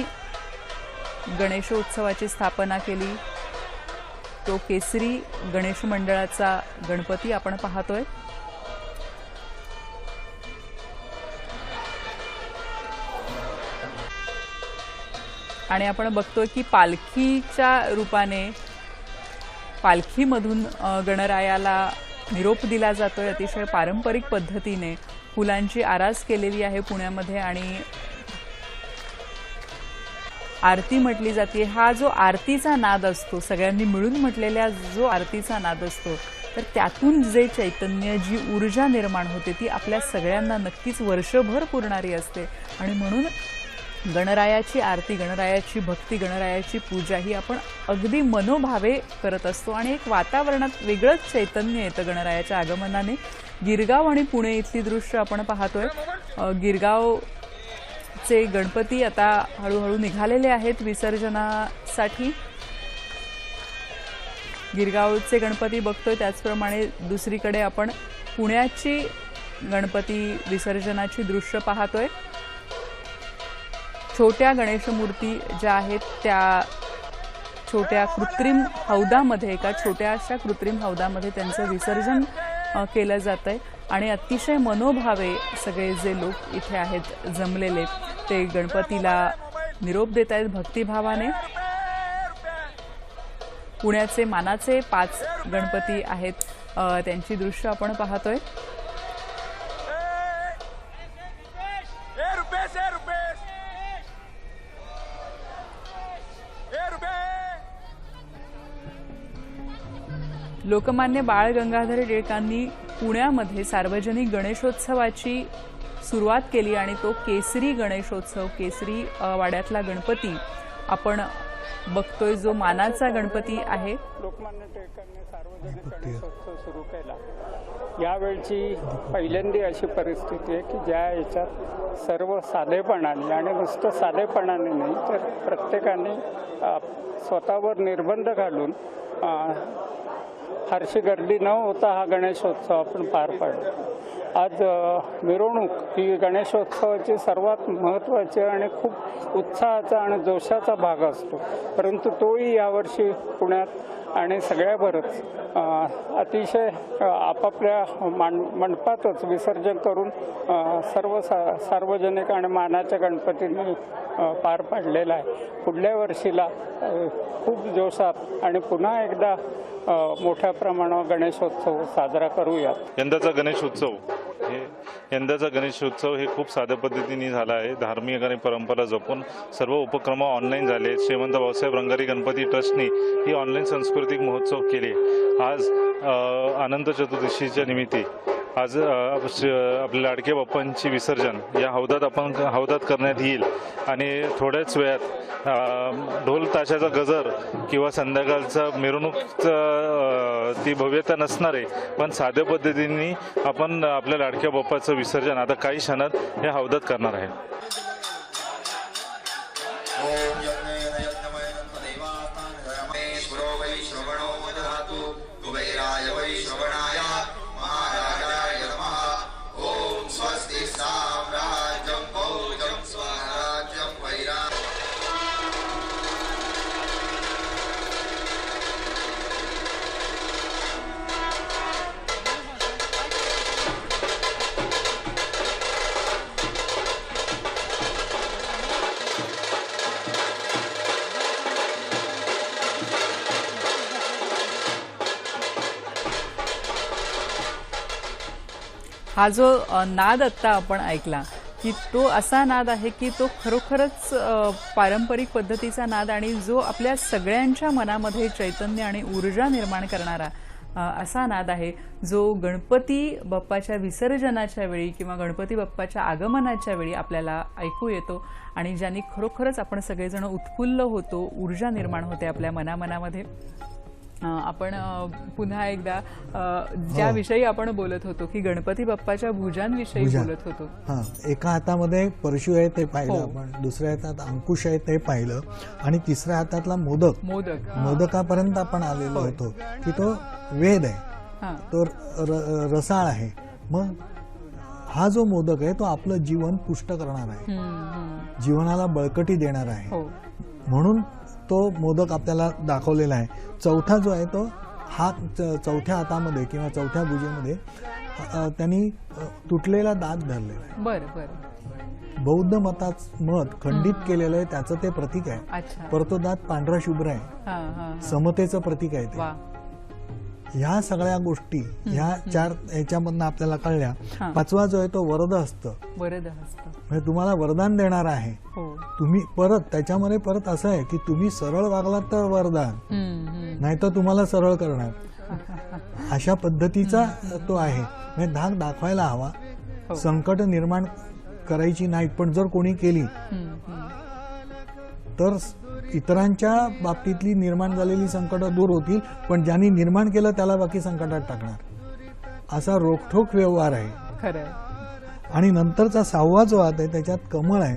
गणेशोत्सवाची स्थापना केली तो केसरी गणेश मंडळाचा गणपती आपण पाहतोय। आणि आपण बघतोय की पालखीच्या रूपाने पालखीमधून गणरायाला निरोप दिला जातोय। अतिशय पारंपरिक पद्धतीने फुलांची आरास केलेली आहे पुण्यामध्ये आणि आरती म्हटली जाते। हा जो आरतीचा नाद असतो सगळ्यांनी मिळून म्हटलेल्या जो आरतीचा नाद असतो तर त्यातून जे चैतन्य जी ऊर्जा निर्माण होते ती आपल्या सगळ्यांना नक्कीच वर्षभर पुरणारी असते आणि म्हणून गणरायाची आरती गणरायाची भक्ती गणरायाची पूजा ही आपण अगदी मनोभावे करत असतो आणि एक वातावरणात वेगळंच चैतन्य येतं गणरायाच्या आगमनाने। गिरगाव आणि पुणे इथली दृश्य आपण पाहतोय। गिरगावचे गणपती आता हळूहळू निघालेले आहेत विसर्जनासाठी। गिरगावचे गणपती बघतोय त्याचप्रमाणे दुसरीकडे आपण पुण्याची गणपती विसर्जनाची दृश्य पाहतोय। छोट्या गणेश मूर्ती ज्या आहेत त्या छोट्या कृत्रिम हौदामध्ये एका छोट्याशा कृत्रिम हौदामध्ये त्यांचं विसर्जन केलं जातंय आणि अतिशय मनोभावे सगळे जे लोक इथे आहेत जमलेले ते गणपतीला निरोप देत आहेत भक्तिभावाने। पुण्याचे मानाचे 5 गणपती आहेत त्यांची दृश्य आपण पाहतोय। लोकमान्य बाळ गंगाधर टिळकांनी पुण्यामध्ये सार्वजनिक गणेशोत्सवाची सुरुवात केली आणि तो केसरी गणेशोत्सव केसरी वाड्यातला गणपती आपण बघतोय जो मानाचा गणपती आहे। लोकमान्य टिळकांनी सार्वजनिक गणेशोत्सव सुरू केला। यावेळची पहिल्यांदी अशी परिस्थिती आहे की ज्या याच्यात सर्व साधेपणाने आणि नुसतं साधेपणाने नाही तर प्रत्येकाने स्वतःवर निर्बंध घालून फारशी गर्दी न होता हा गणेशोत्सव आपण पार पाडला। आज मिरवणूक ही गणेशोत्सवाची सर्वात महत्त्वाची आणि खूप उत्साहाचा आणि जोशाचा भाग असतो परंतु तोही यावर्षी पुण्यात आणि सगळ्याभरच अतिशय आपापल्या मंडपातच विसर्जन करून सर्व सार्वजनिक आणि मानाच्या गणपतींनी पार पाडलेला आहे। पुढल्या वर्षीला खूप जोशात आणि पुन्हा एकदा मोठ्या प्रमाणावर गणेशोत्सव साजरा करूयात। यंदाचा गणेशोत्सव हे यंदाचा गणेशोत्सव हे खूप साध्या पद्धतीने झाला आहे. धार्मिक आणि परंपरा जपून सर्व उपक्रम ऑनलाईन झाले. श्रीमंत भाऊसाहेब रंगारी गणपती ट्रस्टने ही ऑनलाईन सांस्कृतिक महोत्सव केले. आज अनंत चतुर्दशीच्या निमित्ती आज आपल्या लाडके बाप्पांची विसर्जन या हौदात करण्यात येईल आणि थोड्याच वेळात ढोल ताशाचा गजर किंवा संध्याकाळचा मिरवणूकचा ती भव्यता नसणार आहे, पण साध्या पद्धतीने आपण आपल्या लाडक्या बाप्पाचं विसर्जन आता काही क्षणात या हौदात करणार आहे. हा जो नाद आत्ता आपण ऐकला की तो असा नाद आहे की तो खरोखरच पारंपरिक पद्धतीचा नाद आणि जो आपल्या सगळ्यांच्या मनामध्ये चैतन्य आणि ऊर्जा निर्माण करणारा असा नाद आहे, जो गणपती बाप्पाच्या विसर्जनाच्या वेळी किंवा गणपती बाप्पाच्या आगमनाच्या वेळी आपल्याला ऐकू येतो आणि ज्यांनी खरोखरच आपण सगळेजण उत्फुल्ल होतो, ऊर्जा निर्माण होते आपल्या मनामध्ये. आपण पुन्हा एकदा ज्याविषयी आपण बोलत होतो की गणपती बाप्पाच्या भुजांविषयी बोलत होतो. एका हातामध्ये परशु आहे ते पाहिलं आपण, दुसऱ्या हातात अंकुश आहे ते पाहिलं आणि तिसऱ्या हातातला मोदकापर्यंत आपण आलेलो होतो की तो वेद आहे, तो रसाळ आहे. मग हा जो मोदक आहे तो आपलं जीवन पुष्ट करणार आहे, जीवनाला बळकटी देणार आहे. म्हणून तो मोदक आपल्याला दाखवलेला आहे. चौथा जो आहे तो हात चौथ्या हातामध्ये किंवा चौथ्या भुजेमध्ये त्यांनी तुटलेला दात धरलेला आहे. बौद्ध मत खंडित केलेलं आहे, त्याचं ते प्रतीक आहे. परतो दात पांढरा शुभ्र आहे, समतेचं प्रतीक आहे ते. ह्या सगळ्या गोष्टी ह्या 4 ह्याच्यामधनं आपल्याला कळल्या. पाचवा जो आहे तो वरदहस्त, म्हणजे तुम्हाला वरदान देणार आहे. तुम्ही त्याच्यामध्ये परत असं आहे की तुम्ही सरळ वागलात तर वरदान, नाहीतर तुम्हाला सरळ करणार, अशा पद्धतीचा तो आहे. म्हणजे धाक दाखवायला हवा, संकट निर्माण करायची नाहीत, पण जर कोणी केली तर इतरांच्या बाबतीतली निर्माण झालेली संकट दूर होतील, पण ज्यांनी निर्माण केलं त्याला बाकी संकटात टाकणार, असा रोखठोक व्यवहार आहे. आणि नंतरचा 6वा जो हात आहे त्याच्यात कमळ आहे.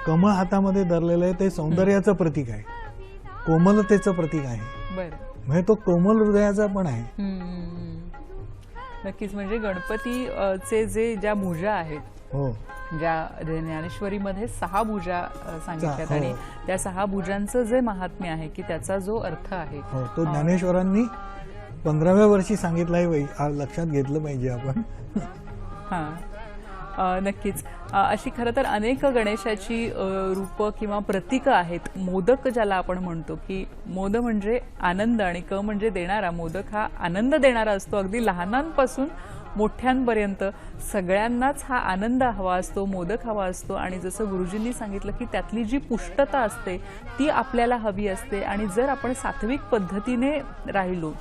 कमळ हातामध्ये धरलेलं आहे, ते सौंदर्याचं प्रतीक आहे, कोमलतेचं प्रतीक आहे. म्हणजे तो कोमल हृदयाचा पण आहे. नक्कीच. म्हणजे गणपतीचे ज्या भुजा आहेत, ज्या ज्ञानेश्वरीमध्ये 6 भुजा सांगितल्यात आणि त्या 6 भुजांचं जे महात्म्य आहे की त्याचा जो अर्थ आहे तो ज्ञानेश्वरांनी 15व्या वर्षी सांगितलंय, लक्षात घेतलं पाहिजे आपण. नक्कीच. अशी खरं तर अनेक गणेशाची रूप किंवा प्रतीकं आहेत. मोदक ज्याला आपण म्हणतो की मोद म्हणजे आनंद आणि क म्हणजे देणारा. मोदक हा आनंद देणारा असतो. अगदी लहानांपासून मोठ्यांपर्यंत सगळ्यांनाच हा आनंद हवा असतो, मोदक हवा असतो. आणि जसं गुरुजींनी सांगितलं की त्यातली जी पुष्टता असते ती आपल्याला हवी असते. आणि जर आपण सात्विक पद्धतीने राहिलो,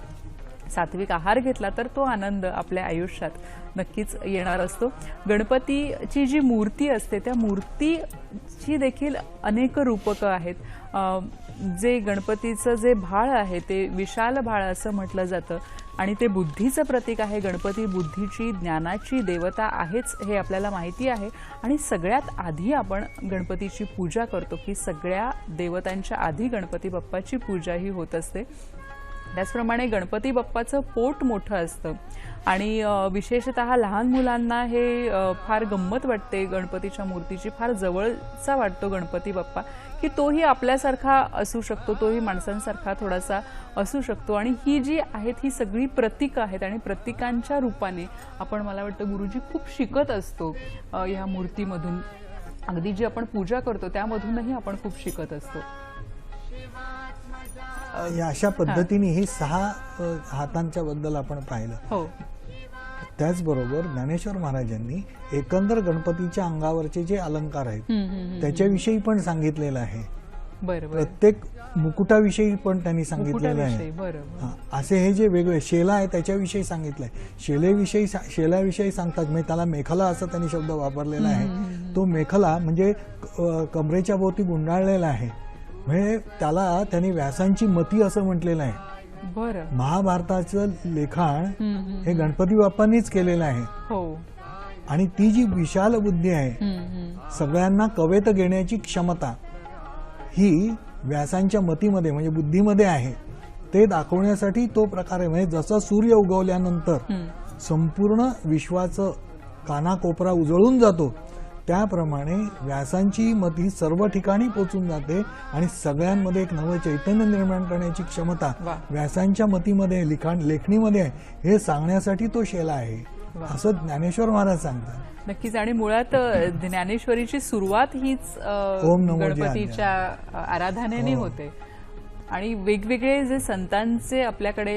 सात्विक आहार घेतला तर तो आनंद आपल्या आयुष्यात नक्कीच येणार असतो. गणपतीची जी मूर्ती असते त्या मूर्तीची देखील अनेक रूपकं आहेत. जे गणपतीचं जे भाळ आहे ते विशाल भाळ असं म्हटलं जातं आणि ते बुद्धीचं प्रतीक आहे. गणपती बुद्धीची, ज्ञानाची देवता आहेच हे आपल्याला माहिती आहे. आणि सगळ्यात आधी आपण गणपतीची पूजा करतो की सगळ्या देवतांच्या आधी गणपती बाप्पाची पूजा ही होत असते. त्याचप्रमाणे गणपती बाप्पाचं पोट मोठं असतं आणि विशेषतः लहान मुलांना हे फार गंमत वाटते. गणपतीच्या मूर्तीची फार जवळचा वाटतो गणपती बाप्पा की तोही आपल्यासारखा असू शकतो, तोही माणसांसारखा थोडासा असू शकतो. आणि ही जी आहेत ही सगळी प्रतीकं आहेत आणि प्रतीकांच्या रूपाने आपण, मला वाटतं गुरुजी, खूप शिकत असतो ह्या मूर्तीमधून. अगदी जी आपण पूजा करतो त्यामधूनही आपण खूप शिकत असतो. अशा पद्धतीने हे 6 हातांच्या बद्दल आपण पाहिलं. त्याचबरोबर ज्ञानेश्वर महाराजांनी एकंदर गणपतीच्या अंगावरचे जे अलंकार आहेत त्याच्याविषयी पण सांगितलेलं आहे. बरोबर, प्रत्येक मुकुटाविषयी पण त्यांनी सांगितलेलं आहे. असे हे जे वेगळे शेला आहे त्याच्याविषयी सांगितलंय. शेल्याविषयी सांगतात, म्हणजे त्याला मेखला असं त्यांनी शब्द वापरलेला आहे. तो मेखला म्हणजे कमरेच्या भोवती गुंडाळलेला आहे, म्हणजे त्याला त्यांनी व्यासांची मती असं म्हटलेलं आहे. बरं, महाभारताचं लिखाण हे गणपती बाप्पांनीच केलेलं आहे. हो. आणि ती जी विशाल बुद्धी आहे, सगळ्यांना कवेत घेण्याची क्षमता ही व्यासांच्या मतीमध्ये म्हणजे बुद्धीमध्ये आहे. ते दाखवण्यासाठी तो प्रकार आहे. म्हणजे जसा सूर्य उगवल्यानंतर संपूर्ण विश्वाचं कानाकोपरा उजळून जातो, त्याप्रमाणे व्यासांची मती सर्व ठिकाणी पोचून जाते आणि सगळ्यांमध्ये एक नवं चैतन्य निर्माण करण्याची क्षमता व्यासांच्या मतीमध्ये लेखणीमध्ये आहे, हे सांगण्यासाठी तो शेला आहे असं ज्ञानेश्वर महाराज सांगतात. नक्कीच. आणि मुळात ज्ञानेश्वरीची सुरुवात हीच गणपतीच्या आराधनेने होते. आणि वेगवेगळे जे संतांचे आपल्याकडे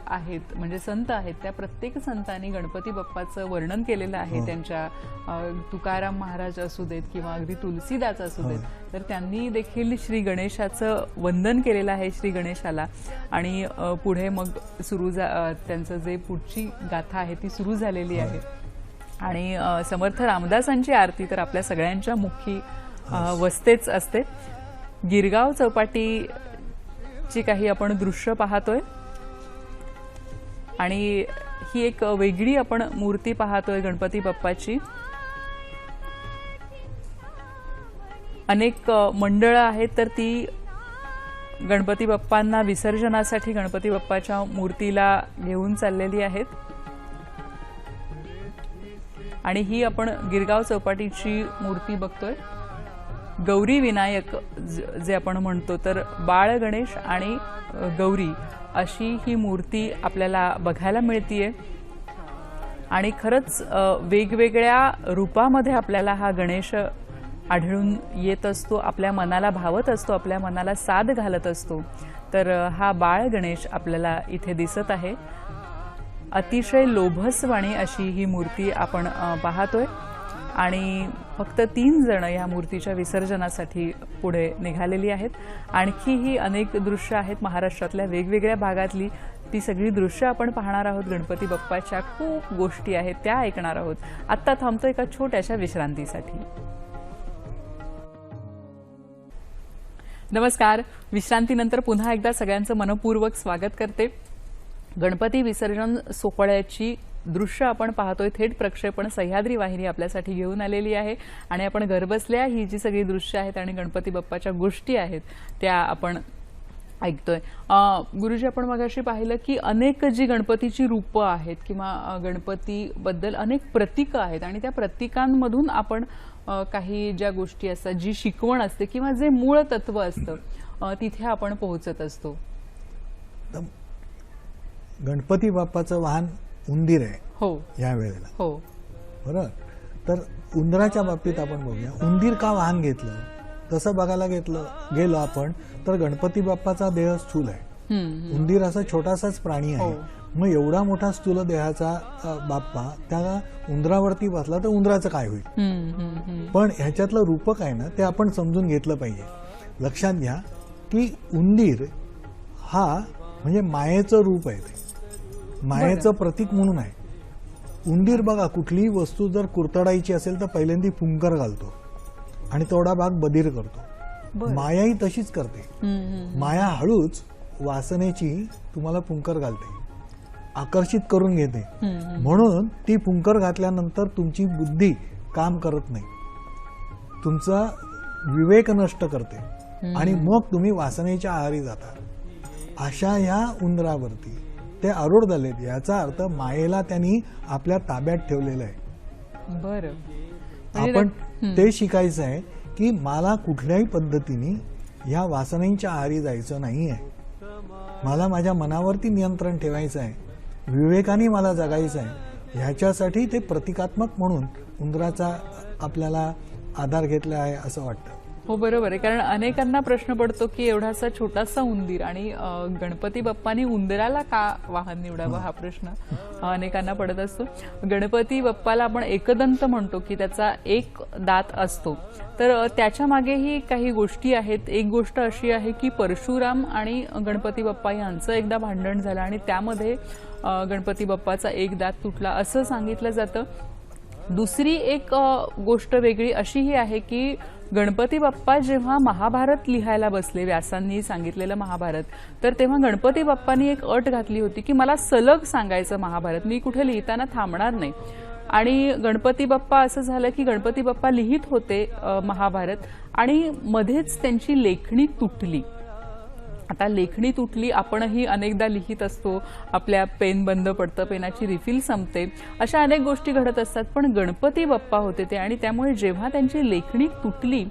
आहेत, म्हणजे संत आहेत, त्या प्रत्येक संतांनी गणपती बाप्पाचं वर्णन केलेलं आहे. त्यांच्या तुकाराम महाराज असू देत किंवा अगदी तुलसीदास असू देत, तर त्यांनी देखील श्री गणेशाचं वंदन केलेलं आहे, श्री गणेशाला. आणि पुढे मग त्यांचं जे पुढची गाथा आहे ती सुरू झालेली आहे. आणि समर्थ रामदासांची आरती तर आपल्या सगळ्यांच्या मुखी वसतेच असते. गिरगाव चौपाटीची काही आपण दृश्य पाहतोय आणि ही एक वेगळी आपण मूर्ती पाहतोय गणपती बाप्पाची. अनेक मंडळं आहेत तर ती गणपती बाप्पांना विसर्जनासाठी गणपती बाप्पाच्या मूर्तीला घेऊन चाललेली आहेत. आणि ही आपण गिरगाव चौपाटीची मूर्ती बघतोय. गौरी विनायक जे आपण म्हणतो, तर बाळ गणेश आणि गौरी अशी ही मूर्ती आपल्याला बघायला मिळतीये. आणि खरंच वेगवेगळ्या रूपामध्ये आपल्याला हा गणेश आढळून येत असतो, आपल्या मनाला भावत असतो, आपल्या मनाला साद घालत असतो. तर हा बाळ गणेश आपल्याला इथे दिसत आहे. अतिशय लोभसवाणी अशी ही मूर्ती आपण पाहतोय. आणि फक्त 3 जण या मूर्तीच्या विसर्जनासाठी पुढे निघालेली आहेत. आणखी ही अनेक दृश्य आहेत महाराष्ट्रातल्या वेगवेगळ्या भागातली, ती सगळी दृश्य आपण पाहणार आहोत. गणपती बाप्पाच्या खूप गोष्टी आहेत त्या ऐकणार आहोत. आत्ता थांबतो एका छोट्याशा विश्रांतीसाठी. नमस्कार. विश्रांतीनंतर पुन्हा एकदा सगळ्यांचं मनपूर्वक स्वागत करते. गणपती विसर्जन सोहळ्याची दृश्य आपण पाहतोय. थेट प्रक्षेपण सह्याद्री वाहिनी आपल्यासाठी घेऊन आलेली आहे आणि आपण घरबसल्या ही जी सगळी दृश्य आहेत आणि गणपती बाप्पाच्या गोष्टी आहेत त्या आपण ऐकतोय. गुरुजी, आपण मगाशी पाहिलं की अनेक जी गणपतीची रूपं आहेत किंवा गणपतीबद्दल अनेक प्रतीकं आहेत आणि त्या प्रतीकांमधून आपण काही ज्या गोष्टी असतात, जी शिकवण असते किंवा जे मूळ तत्व असतं तिथे आपण पोहोचत असतो. गणपती बाप्पाचं वाहन उंदीर आहे हो या वेळेला. हो बरोबर. तर उंदराच्या बाबतीत आपण बघूया, उंदीर का वाहन घेतलं. तसं बघायला गेलो आपण तर गणपती बाप्पाचा देह स्थूल आहे, उंदीर असा छोटासाच प्राणी आहे. मग एवढा मोठा स्थूल देहाचा बाप्पा त्या उंदरावरती बसला तर उंदराचं काय होईल. पण ह्याच्यातलं रूपक आहे ना, ते आपण समजून घेतलं पाहिजे. लक्षात घ्या की उंदीर हा म्हणजे मायेचं रूप आहे, ते मायेचं प्रतीक म्हणून आहे. उंदीर बघा, कुठलीही वस्तू जर कुरतडायची असेल तर पहिल्यांदा फुंकर घालतो आणि तेवढा भाग बधीर करतो. मायाही तशीच करते. माया हळूच वासनेची तुम्हाला फुंकर घालते, आकर्षित करून घेते. म्हणून ती फुंकर घातल्यानंतर तुमची बुद्धी काम करत नाही, तुमचा विवेक नष्ट करते आणि मग तुम्ही वासनेच्या आहारी जाता. अशा ह्या उंदरावरती ते आरूढ झालेत. याचा अर्थ मायेला त्यांनी आपल्या ताब्यात ठेवलेलं आहे. बरं. आपण ते शिकायचं आहे की मला कुठल्याही पद्धतीने ह्या वासनांच्या आहारी जायचं नाही आहे. मला माझ्या मनावरती नियंत्रण ठेवायचं आहे, विवेकाने मला जगायचं आहे. ह्याच्यासाठी ते प्रतिकात्मक म्हणून उंदराचा आपल्याला आधार घेतला आहे असं वाटतं. हो बरोबर आहे, कारण अनेकांना प्रश्न पडतो की एवढासा छोटासा उंदीर आणि गणपती बाप्पांनी उंदराला का वाहन निवडावं हा प्रश्न अनेकांना पडत असतो. गणपती बाप्पाला आपण एकदंत म्हणतो की त्याचा एक दात असतो, तर त्याच्या मागेही काही गोष्टी आहेत. एक गोष्ट अशी आहे की परशुराम आणि गणपती बाप्पा यांचं एकदा भांडण झालं आणि त्यामध्ये गणपती बाप्पाचा एक दात तुटला असं सांगितलं जातं. दुसरी एक गोष्ट वेगळी अशीही आहे की गणपती बाप्पा जेव्हा महाभारत लिहायला बसले, व्यासांनी सांगितलेलं महाभारत, तर तेव्हा गणपती बाप्पांनी एक अट घातली होती की मला सलग सांगायचं महाभारत, मी कुठे लिहिताना थांबणार नाही. आणि गणपती बाप्पा असं झालं की गणपती बाप्पा लिहित होते महाभारत आणि मध्येच त्यांची लेखणी तुटली. आता लेखणी तुटली, आपणही अनेकदा लिहित असतो, आपल्या पेन बंद पडतं, पेनाची रिफिल संपते, अशा अनेक गोष्टी घडत असतात. पण गणपती बाप्पा होते ते, आणि त्यामुळे जेव्हा त्यांची लेखणी तुटली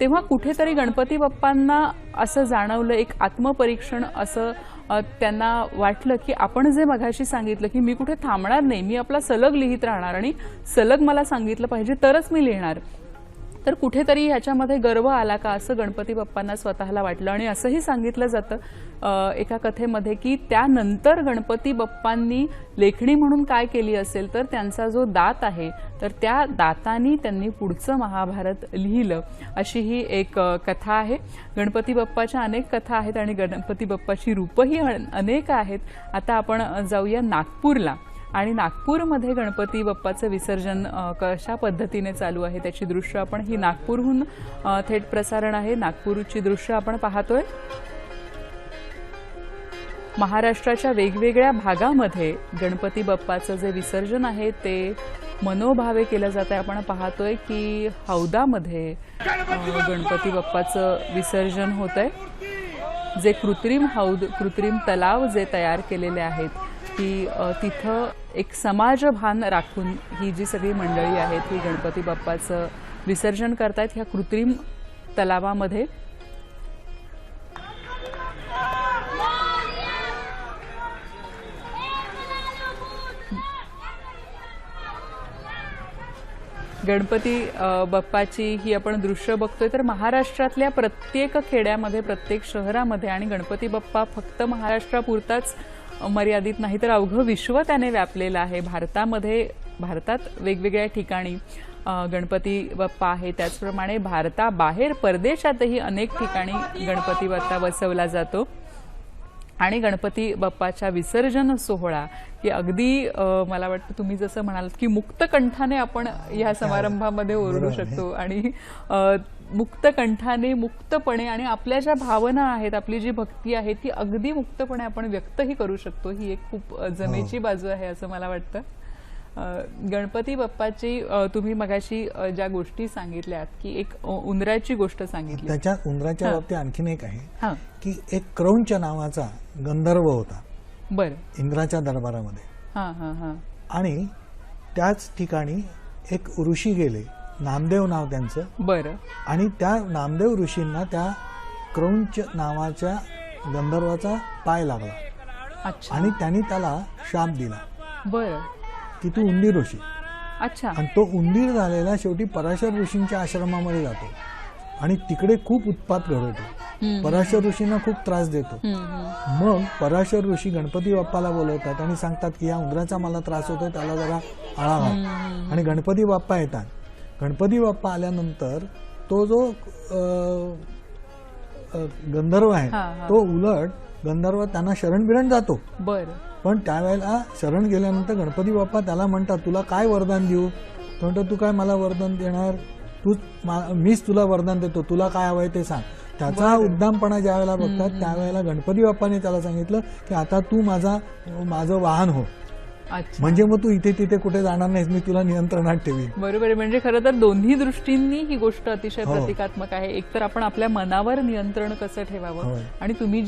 तेव्हा कुठेतरी गणपती बाप्पांना असं जाणवलं, एक आत्मपरीक्षण असं त्यांना वाटलं की आपण जे मघाशी सांगितलं की मी कुठे थांबणार नाही, मी आपला सलग लिहित राहणार आणि सलग मला सांगितलं पाहिजे तरच मी लिहिणार, तर कुठेतरी ह्याच्यामध्ये गर्व आला का असं गणपती बाप्पांना स्वतःला वाटलं. आणि असंही सांगितलं जातं एका कथेमध्ये की त्यानंतर गणपती बाप्पांनी लेखणी म्हणून काय केली असेल तर त्यांचा जो दात आहे तर त्या दातानी त्यांनी पुढचं महाभारत लिहिलं, अशी ही एक कथा आहे. गणपती बाप्पाच्या अनेक कथा आहेत आणि गणपती बाप्पाची रूपही अनेक आहेत. आता आपण जाऊया नागपूरला, आणि नागपूरमध्ये गणपती बाप्पाचं विसर्जन कशा पद्धतीने चालू आहे त्याची दृश्य आपण, ही नागपूरहून थेट प्रसारण आहे. नागपूरची दृश्य आपण पाहतोय. महाराष्ट्राच्या वेगवेगळ्या भागामध्ये गणपती बाप्पाचं जे विसर्जन आहे ते मनोभावे केलं जात आहे. आपण पाहतोय की हौदामध्ये गणपती बाप्पाचं विसर्जन होत आहे. जे कृत्रिम हौद, कृत्रिम तलाव जे तयार केलेले आहेत की तिथं एक समाजभान राखून ही जी सगळी मंडळी आहेत ही गणपती बाप्पाचं विसर्जन करतायत ह्या कृत्रिम तलावामध्ये. गणपती बाप्पाची ही आपण दृश्य बघतोय, तर महाराष्ट्रातल्या प्रत्येक खेड्यामध्ये, प्रत्येक शहरामध्ये, आणि गणपती बाप्पा फक्त महाराष्ट्रापुरताच मर्यादित नाही तर अवघं विश्व त्याने व्यापलेलं आहे. भारतात वेगवेगळ्या ठिकाणी गणपती बाप्पा आहे, त्याचप्रमाणे भारताबाहेर परदेशातही अनेक ठिकाणी गणपती बाप्पा बसवला जातो. आणि गणपती बाप्पाच्या विसर्जन सोहळा की अगदी मला वाटतं तुम्ही जसं म्हणालात की मुक्त कंठाने आपण या समारंभामध्ये ओरडू शकतो, आणि मुक्त कंठाने, मुक्तपणे, आणि आपल्या ज्या भावना आहेत, आपली जी भक्ती आहे ती अगदी मुक्तपणे आपण व्यक्तही करू शकतो. ही एक खूप जमेची बाजू आहे असं मला वाटतं. गणपती बाप्पाची तुम्ही मगाशी ज्या गोष्टी सांगितल्यात की एक उंदराची गोष्ट सांगितली, त्याच्या उंदराच्या बाबतीत आणखीन एक आहे की एक क्रौंच नावाचा गंधर्व होता बरं इंद्राच्या दरबारामध्ये. आणि त्याच ठिकाणी एक ऋषी गेले, नामदेव नाव त्यांचं. बरं. आणि त्या नामदेव ऋषींना त्या क्रौंच नावाच्या गंधर्वाचा पाय लागला. अच्छा. आणि त्यांनी त्याला शाप दिला. बरं. की तू उंदीर ऋषी. अच्छा. आणि तो उंदीर झालेला शेवटी पराशर ऋषींच्या आश्रमामध्ये जातो आणि तिकडे खूप उत्पात घडवतो, पराशर ऋषींना खूप त्रास देतो. मग पराशर ऋषी गणपती बाप्पाला बोलवतात आणि सांगतात की या उंदराचा मला त्रास होतो, त्याला जरा आळा घाल. आणि गणपती बाप्पा येतात. गणपती बाप्पा आल्यानंतर तो जो गंधर्व आहे तो उलट गंधर्व त्यांना शरण बिरण जातो. बरं. पण त्यावेळेला शरण गेल्यानंतर गणपती बाप्पा त्याला म्हणतात तुला काय वरदान देऊ. तो म्हणतो तू काय मला वरदान देणार, मीच तुला वरदान देतो, तुला काय हवंय ते सांग. त्याचा उद्दामपणा ज्या वेळेला बघतात त्यावेळेला गणपती बाप्पाने त्याला सांगितलं की आता तू माझं वाहन हो. म्हणजे मग तू इथे तिथे कुठे जाणार नाहीस, मी तुला नियंत्रणात ठेवीन. बरोबर आहे. म्हणजे खरं तर दोन्ही दृष्टींनी ही गोष्ट अतिशय प्रतिकात्मक आहे. एकतर आपण आपल्या मनावर नियंत्रण कसं ठेवावं, आणि तुम्ही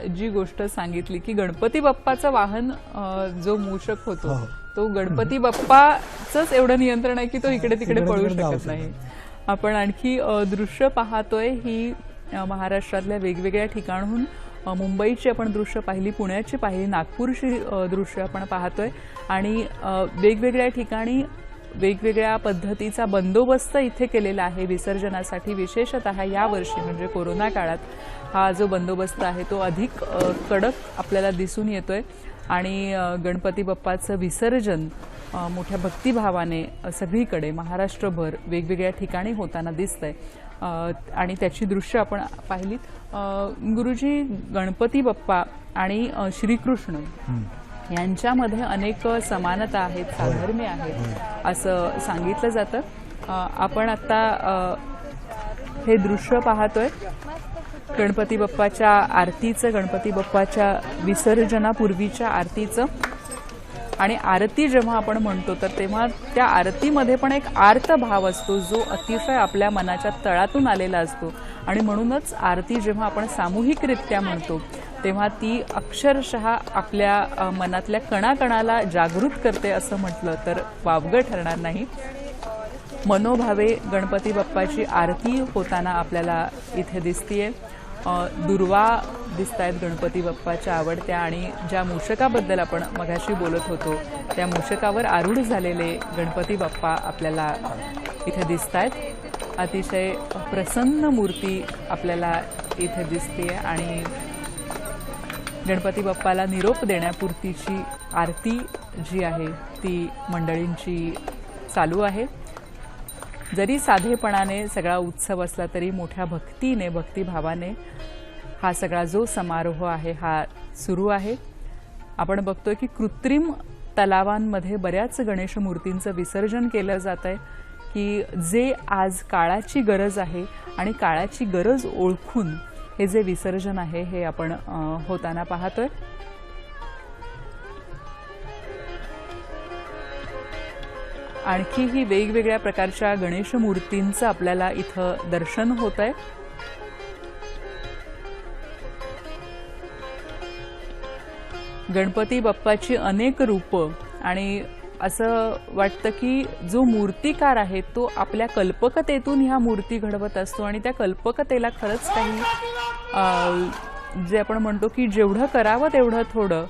जी गोष्ट सांगितली की गणपती बाप्पाचं वाहन जो मूषक होतो तो गणपती बाप्पाचंच एवढं नियंत्रण आहे की तो इकडे तिकडे पळू शकत नाही. आपण आणखी दृश्य पाहतोय ही महाराष्ट्रातल्या वेगवेगळ्या ठिकाणहून. मुंबईची आपण दृश्य पाहिली, पुण्याची पाहिली, नागपूरची दृश्य आपण पाहतोय, आणि वेगवेगळ्या ठिकाणी वेगवेगळ्या पद्धतीचा बंदोबस्त इथे केलेला आहे विसर्जनासाठी. विशेषतः यावर्षी म्हणजे कोरोना काळात हा जो बंदोबस्त आहे तो अधिक कडक आपल्याला दिसून येतोय आणि गणपती बाप्पाचं विसर्जन मोठ्या भक्तिभावाने सगळीकडे महाराष्ट्रभर वेगवेगळ्या ठिकाणी होताना दिसतंय आणि त्याची दृश्य आपण पाहिलीत. गुरुजी, गणपती बाप्पा आणि श्रीकृष्ण यांच्यामध्ये अनेक समानता आहेत, साधर्म्य आहेत असं सांगितलं जातं. आपण आता हे दृश्य पाहतोय गणपती बाप्पाच्या आरतीचं, गणपती बाप्पाच्या विसर्जनापूर्वीच्या आरतीचं. आणि आरती जेव्हा आपण म्हणतो तर तेव्हा त्या आरतीमध्ये पण एक आर्त भाव असतो जो अतिशय आपल्या मनाच्या तळातून आलेला असतो आणि म्हणूनच आरती जेव्हा आपण सामूहिकरित्या म्हणतो तेव्हा ती अक्षरशः आपल्या मनातल्या कणाकणाला जागृत करते असं म्हटलं तर वावगं ठरणार नाही. मनोभावे गणपती बाप्पाची आरती होताना आपल्याला इथे दिसतीये. दुर्वा दिसत आहेत गणपती बाप्पाच्या आवडत्या आणि ज्या मूषकाबद्दल आपण मगाशी बोलत होतो त्या मूषकावर आरूढ झालेले गणपती बाप्पा आपल्याला इथे दिसत आहेत. अतिशय प्रसन्न मूर्ती आपल्याला इथे दिसते आणि गणपती बाप्पाला निरोप देण्यापुरतीची आरती जी आहे ती मंडळींची चालू आहे. जरी साधेपणाने सगळा उत्सव असला तरी मोठ्या भक्तीने, भक्तिभावाने हा सगळा जो समारोह आहे हा सुरू आहे. आपण बघतोय की कृत्रिम तलावांमध्ये बऱ्याच गणेश मूर्तींचं विसर्जन केलं जात आहे की जे आज काळाची गरज आहे आणि काळाची गरज ओळखून हे जे विसर्जन आहे हे आपण होताना पाहतोय. आणखीही वेगवेगळ्या प्रकारच्या गणेश मूर्तींचं आपल्याला इथं दर्शन होत आहे. गणपती बाप्पाची अनेक रूपं आणि असं वाटतं की जो मूर्तिकार आहे तो आपल्या कल्पकतेतून ह्या मूर्ती घडवत असतो आणि त्या कल्पकतेला खरंच काही जे आपण म्हणतो की जेवढं करावं तेवढं थोडं,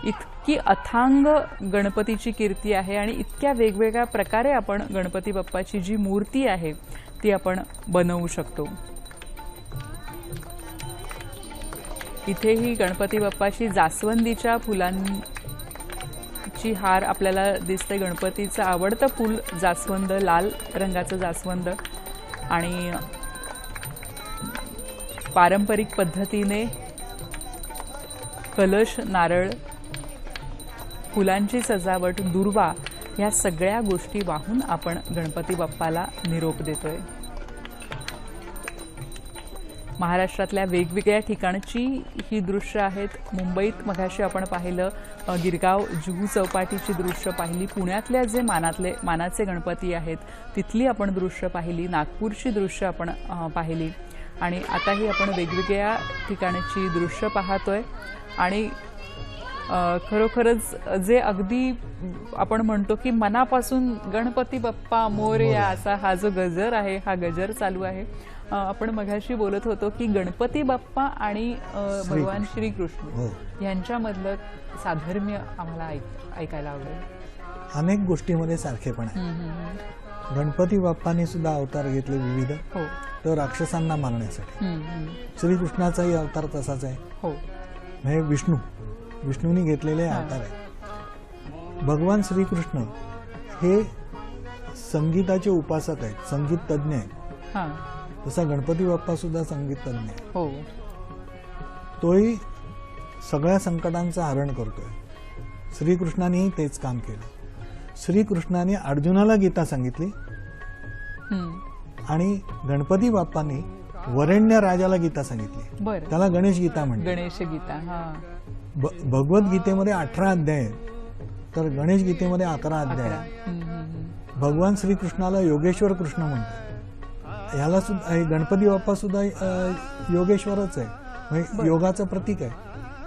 इतकी अथांग गणपतीची कीर्ती आहे आणि इतक्या वेगवेगळ्या प्रकारे आपण गणपती बाप्पाची जी मूर्ती आहे ती आपण बनवू शकतो. इथेही गणपती बाप्पाची जास्वंदीच्या फुलांची हार आपल्याला दिसते. गणपतीचं आवडतं फूल जास्वंद, लाल रंगाचं जास्वंद आणि पारंपरिक पद्धतीने कलश, नारळ, फुलांची सजावट, दुर्वा ह्या सगळ्या गोष्टी वाहून आपण गणपती बाप्पाला निरोप देतोय. महाराष्ट्रातल्या वेगवेगळ्या ठिकाणची ही दृश्य आहेत. मुंबईत मगाशी आपण पाहिलं गिरगाव जुहू चौपाटीची दृश्य पाहिली. पुण्यातल्या जे मानाचे गणपती आहेत तिथली आपण दृश्य पाहिली. नागपूरची दृश्य आपण पाहिली आणि आताही आपण वेगवेगळ्या ठिकाणची दृश्य पाहतोय. आणि खरोखरच जे अगदी आपण म्हणतो की मनापासून गणपती बाप्पा मोरया असा हा जो गजर आहे हा गजर चालू आहे. आपण मगाशी बोलत होतो की गणपती बाप्पा आणि भगवान श्रीकृष्ण यांच्यामधलं साधर्म्य आम्हाला ऐकायला आवडेल. अनेक गोष्टीमध्ये सारखेपण आहे. गणपती बाप्पाने सुद्धा अवतार घेतले विविध, तर राक्षसांना मारण्यासाठी. श्रीकृष्णाचाही अवतार तसाच आहे. म्हणजे विष्णूंनी घेतलेले अवतार आहे. भगवान श्रीकृष्ण हे संगीताचे उपासक आहेत, संगीत तज्ञ आहेत. तसा गणपती बाप्पा सुद्धा संगीत तज्ञ आहे. तोही सगळ्या संकटांचं हरण करतोय. श्रीकृष्णानेही तेच काम केलं. श्रीकृष्णाने अर्जुनाला गीता सांगितली आणि गणपती बाप्पांनी वरेण्य राजाला गीता सांगितली. त्याला गणेश गीता म्हणतात. गणेश गीता. भगवद्गीतेमध्ये 18 अध्याय आहेत, तर गणेश गीतेमध्ये 11 अध्याय आहेत. भगवान श्रीकृष्णाला योगेश्वर कृष्ण म्हणतात. ह्याला सुद्धा गणपती बाप्पा सुद्धा योगेश्वरच आहे, म्हणजे योगाचं प्रतीक आहे.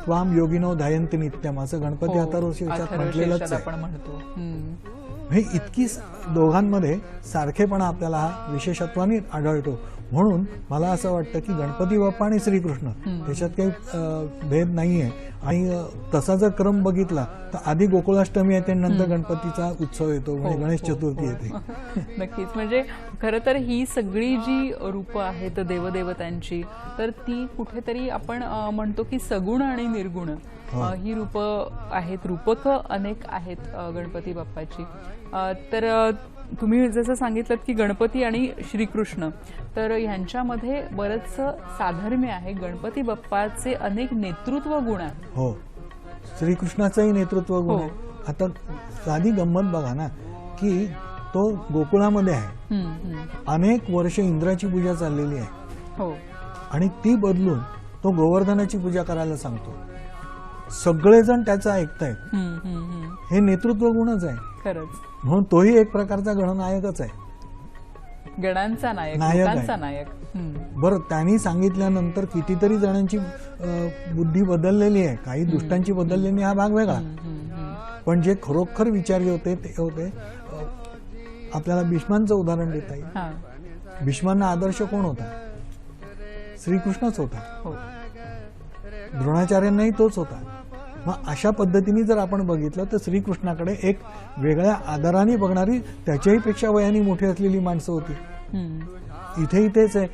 त्वाम योगिनो ध्यायन्ति नित्यम असं गणपती अथर्वशीर्षात म्हटलेलंच आहे. इतकी दोघांमध्ये सारखेपणा आपल्याला हा विशेषत्वाने आढळतो. म्हणून मला असं वाटतं की गणपती बाप्पा आणि श्रीकृष्ण त्याच्यात काही भेद नाही आहे. आणि तसा जर क्रम बघितला तर आधी गोकुळाष्टमी येते, नंतर गणपतीचा उत्सव येतो, म्हणजे गणेश चतुर्थी येते. नक्कीच. म्हणजे खरं तर ही सगळी जी रूपं आहेत देवदेवतांची, तर ती कुठेतरी आपण म्हणतो की सगुण आणि निर्गुण ही रूपं आहेत, रूपकं अनेक आहेत गणपती बाप्पाची. तर तुम्ही जसं सांगितलं की गणपती आणि श्रीकृष्ण, तर ह्यांच्यामध्ये बरंचसं साधर्म्य आहे. गणपती बाप्पाचे अनेक नेतृत्व गुण आहेत. हो, श्रीकृष्णाचंही नेतृत्व गुण आहे. आता साधी गंमत बघा ना की तो गोकुळामध्ये आहे, अनेक वर्ष इंद्राची पूजा चाललेली आहे, हो, आणि ती बदलून तो गोवर्धनाची पूजा करायला सांगतो. सगळेजण त्याचं ऐकतायत. हे नेतृत्व गुणच आहे खरंच. म्हणून तोही एक प्रकारचा गणनायकच आहे, गणांचा नायक, नायक लोकांचा आहे. नायक. बरं, त्यांनी सांगितल्यानंतर कितीतरी जणांची बुद्धी बदललेली आहे, काही दुष्टांची बदललेली, हा भाग वेगळा. पण जे खरोखर विचारी होते ते होते. आपल्याला भीष्मांचं उदाहरण देता येईल. भीष्मांना आदर्श कोण होता? श्रीकृष्णच होता. द्रोणाचार्यांनाही तोच होता. मग अशा पद्धतीने जर आपण बघितलं तर श्रीकृष्णाकडे एक वेगळ्या आदराने बघणारी, त्याच्याही पेक्षा वयाने मोठी असलेली माणसं होती. इथेही तेच आहे.